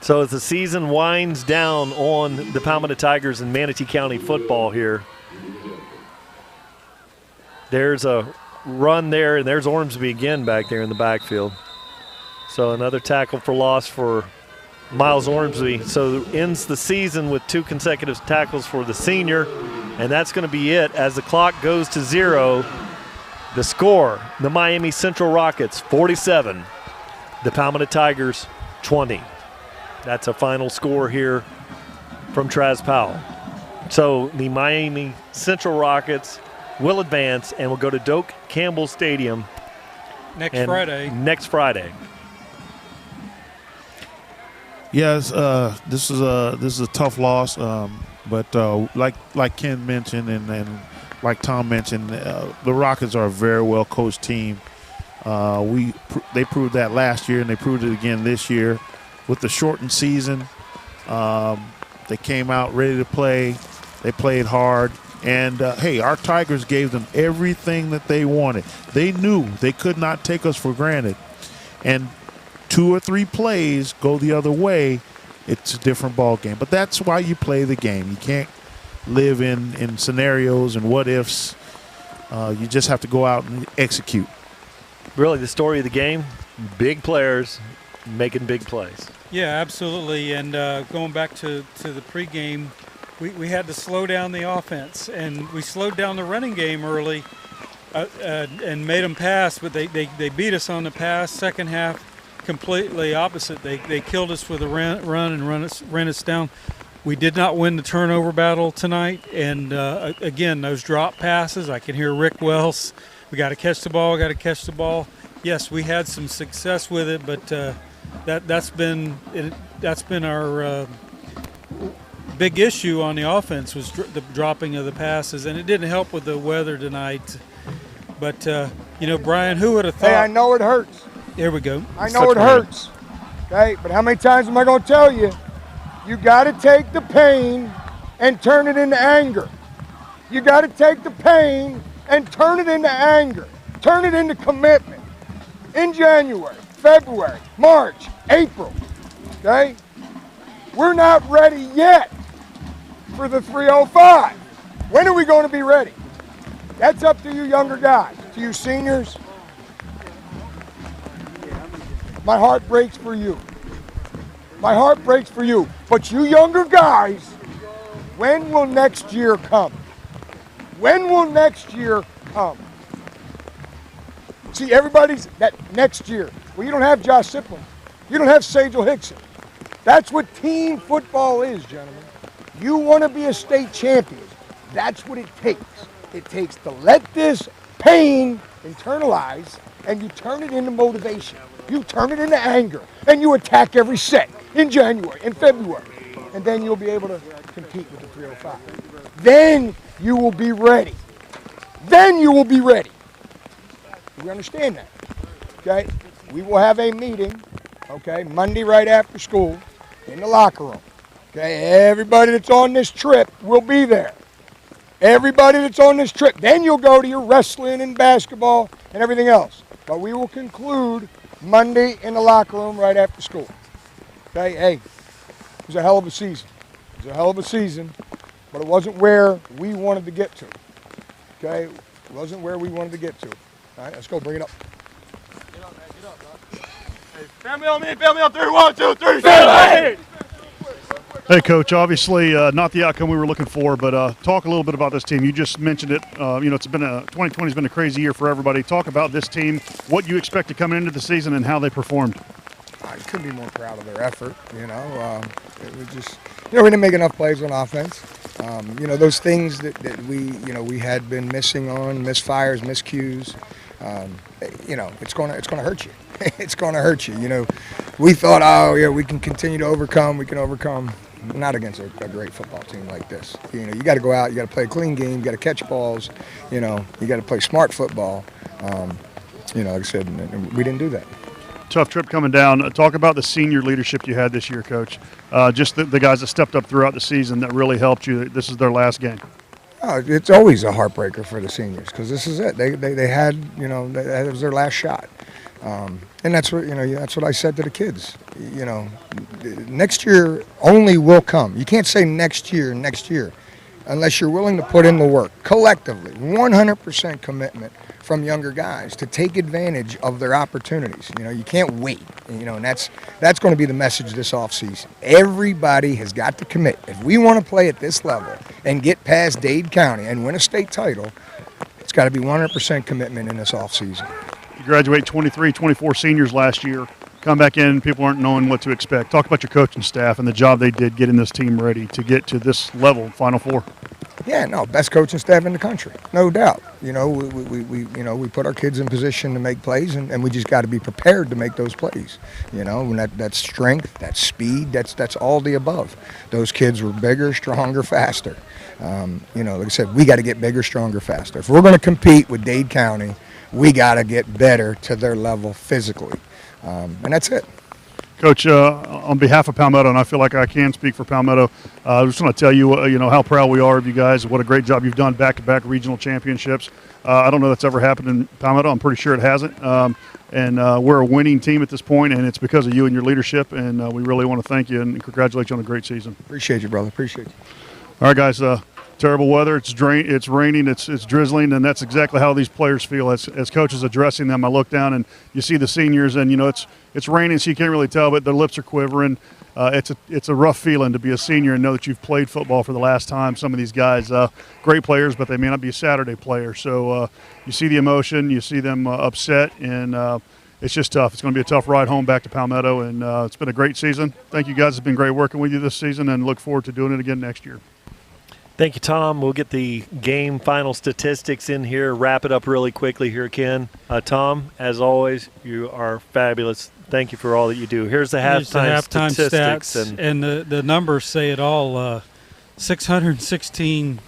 So as the season winds down on the Palmetto Tigers and Manatee County football here, there's a run there, and there's Ormsby again back there in the backfield. So another tackle for loss for Miles Ormsby. So ends the season with 2 consecutive tackles for the senior, and that's going to be it as the clock goes to 0. The score, the Miami Central Rockets 47, the Palmetto Tigers 20. That's a final score here from Traz Powell. So the Miami Central Rockets will advance and will go to Doak Campbell Stadium next Friday. Yes, this is a tough loss, but like Ken mentioned and like Tom mentioned, the Rockets are a very well coached team. They proved that last year, and they proved it again this year. With the shortened season, they came out ready to play. They played hard. And, hey, our Tigers gave them everything that they wanted. They knew they could not take us for granted. And 2 or 3 plays go the other way, it's a different ball game. But that's why you play the game. You live in scenarios and what ifs. You just have to go out and execute. Really, the story of the game, big players making big plays. Yeah, absolutely. And going back to the pregame, we had to slow down the offense, and we slowed down the running game early and made them pass, but they beat us on the pass. Second half, completely opposite. They killed us with a run and ran us down. We did not win the turnover battle tonight, and again, those drop passes, I can hear Rick Wells, we got to catch the ball. Yes, we had some success with it, but that's been our big issue on the offense, was the dropping of the passes, and it didn't help with the weather tonight. But Brian, who would have thought? Hey, I know it hurts. There we go. I know it hurts. Okay, but how many times am I going to tell you? You got to take the pain and turn it into anger. You got to take the pain and turn it into anger. Turn it into commitment. In January, February, March, April, okay? We're not ready yet for the 305. When are we going to be ready? That's up to you younger guys, to you seniors. My heart breaks for you. My heart breaks for you. But you younger guys, when will next year come? When will next year come? See, everybody's that next year. Well, you don't have Josh Siplin. You don't have Sajel Hickson. That's what team football is, gentlemen. You want to be a state champion. That's what it takes. It takes to let this pain internalize, and you turn it into motivation. You turn it into anger, and you attack every set in January and February. And then you'll be able to compete with the 305. Then you will be ready. Then you will be ready. We understand that, okay? We will have a meeting, okay, Monday right after school in the locker room. Okay, everybody that's on this trip will be there. Everybody that's on this trip. Then you'll go to your wrestling and basketball and everything else. But we will conclude Monday in the locker room right after school. Okay, hey, it was a hell of a season. It was a hell of a season, but it wasn't where we wanted to get to. Okay, it wasn't where we wanted to get to. All right, let's go, bring it up. Get up, man, get up, bro. Hey, family on me, family on 3, 1, 2, 3, family! Hey, Coach, obviously not the outcome we were looking for, but talk a little bit about this team. You just mentioned it. 2020 has been a crazy year for everybody. Talk about this team, what you expect to come into the season, and how they performed. I couldn't be more proud of their effort. It was just, we didn't make enough plays on offense. Those things that we had been missing on, misfires, miscues. It's gonna hurt you. It's gonna hurt you. We thought, oh yeah, we can continue to overcome. We can overcome. Not against a great football team like this. You got to go out. You got to play a clean game. You got to catch balls. You got to play smart football. Like I said, and we didn't do that. Tough trip coming down. Talk about the senior leadership you had this year, Coach. Just the guys that stepped up throughout the season that really helped you. This is their last game. Oh, it's always a heartbreaker for the seniors because this is it. They had, that was their last shot. And that's what I said to the kids. Next year only will come. You can't say next year, unless you're willing to put in the work collectively. 100% commitment from younger guys to take advantage of their opportunities. You can't wait. And that's going to be the message this offseason. Everybody has got to commit. If we want to play at this level and get past Dade County and win a state title, it's got to be 100% commitment in this offseason. You graduate 23, 24 seniors last year. Come back in, people aren't knowing what to expect. Talk about your coaching staff and the job they did getting this team ready to get to this level, Final Four. Yeah, no, best coaching staff in the country, no doubt. We put our kids in position to make plays, and we just got to be prepared to make those plays. And that's strength, that's speed, that's all the above. Those kids were bigger, stronger, faster. Like I said, we got to get bigger, stronger, faster. If we're going to compete with Dade County, we got to get better to their level physically, and that's it. Coach, on behalf of Palmetto, and I feel like I can speak for Palmetto, I just want to tell you, how proud we are of you guys. What a great job you've done, back-to-back regional championships. I don't know that's ever happened in Palmetto. I'm pretty sure it hasn't. And we're a winning team at this point, and it's because of you and your leadership. And we really want to thank you and congratulate you on a great season. Appreciate you, brother. Appreciate you. All right, guys. terrible weather. It's raining, it's drizzling, and that's exactly how these players feel as coaches addressing them. I look down and you see the seniors, and it's raining, so you can't really tell, but their lips are quivering. It's a rough feeling to be a senior and know that you've played football for the last time. Some of these guys, great players, but they may not be Saturday players. So you see the emotion, you see them upset, and it's just tough. It's going to be a tough ride home back to Palmetto, and it's been a great season. Thank you guys. It's been great working with you this season, and look forward to doing it again next year. Thank you, Tom. We'll get the game final statistics in here, wrap it up really quickly here, Ken. Tom, as always, you are fabulous. Thank you for all that you do. Here's the halftime statistics. Stats, and the numbers say it all. 616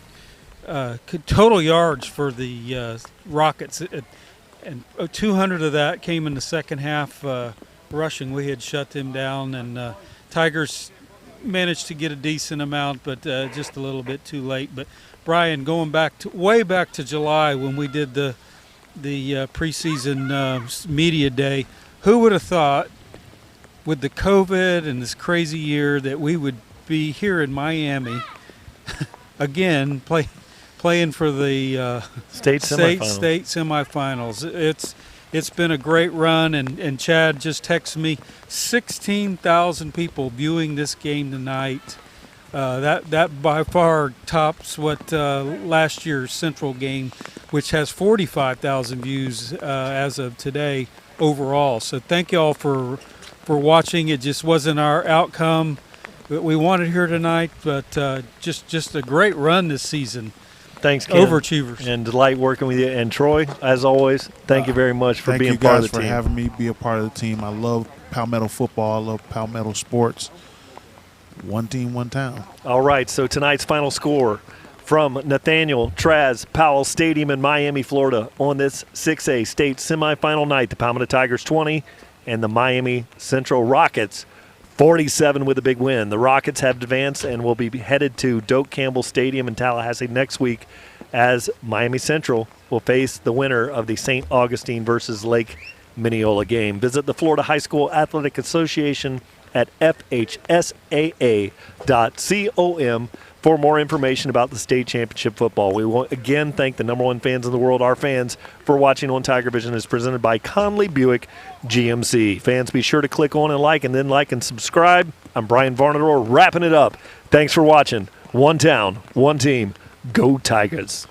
total yards for the Rockets, and 200 of that came in the second half rushing. We had shut them down, and Tigers managed to get a decent amount, but just a little bit too late. But Brian, going way back to July when we did the preseason media day, who would have thought with the COVID and this crazy year that we would be here in Miami again playing for the state semifinals. It's been a great run, and Chad just texted me 16,000 people viewing this game tonight. That by far tops what last year's Central game, which has 45,000 views as of today overall. So thank you all for watching. It just wasn't our outcome that we wanted here tonight, but just a great run this season. Thanks, Ken. Overachievers. And delight working with you. And Troy, as always, thank you very much for being part of the team. Thank you guys for having me be a part of the team. I love Palmetto football. I love Palmetto sports. One team, one town. All right, so tonight's final score from Nathaniel Traz Powell Stadium in Miami, Florida on this 6A state semifinal night. The Palmetto Tigers 20 and the Miami Central Rockets 47 with a big win. The Rockets have advanced and will be headed to Doak Campbell Stadium in Tallahassee next week as Miami Central will face the winner of the St. Augustine versus Lake Minneola game. Visit the Florida High School Athletic Association at FHSAA.com for more information about the state championship football. We want again thank the number one fans in the world, our fans, for watching on TigerVision. Is presented by Conley Buick GMC. Fans, be sure to click on and like and subscribe. I'm Brian Varnador wrapping it up. Thanks for watching. One town, one team. Go Tigers.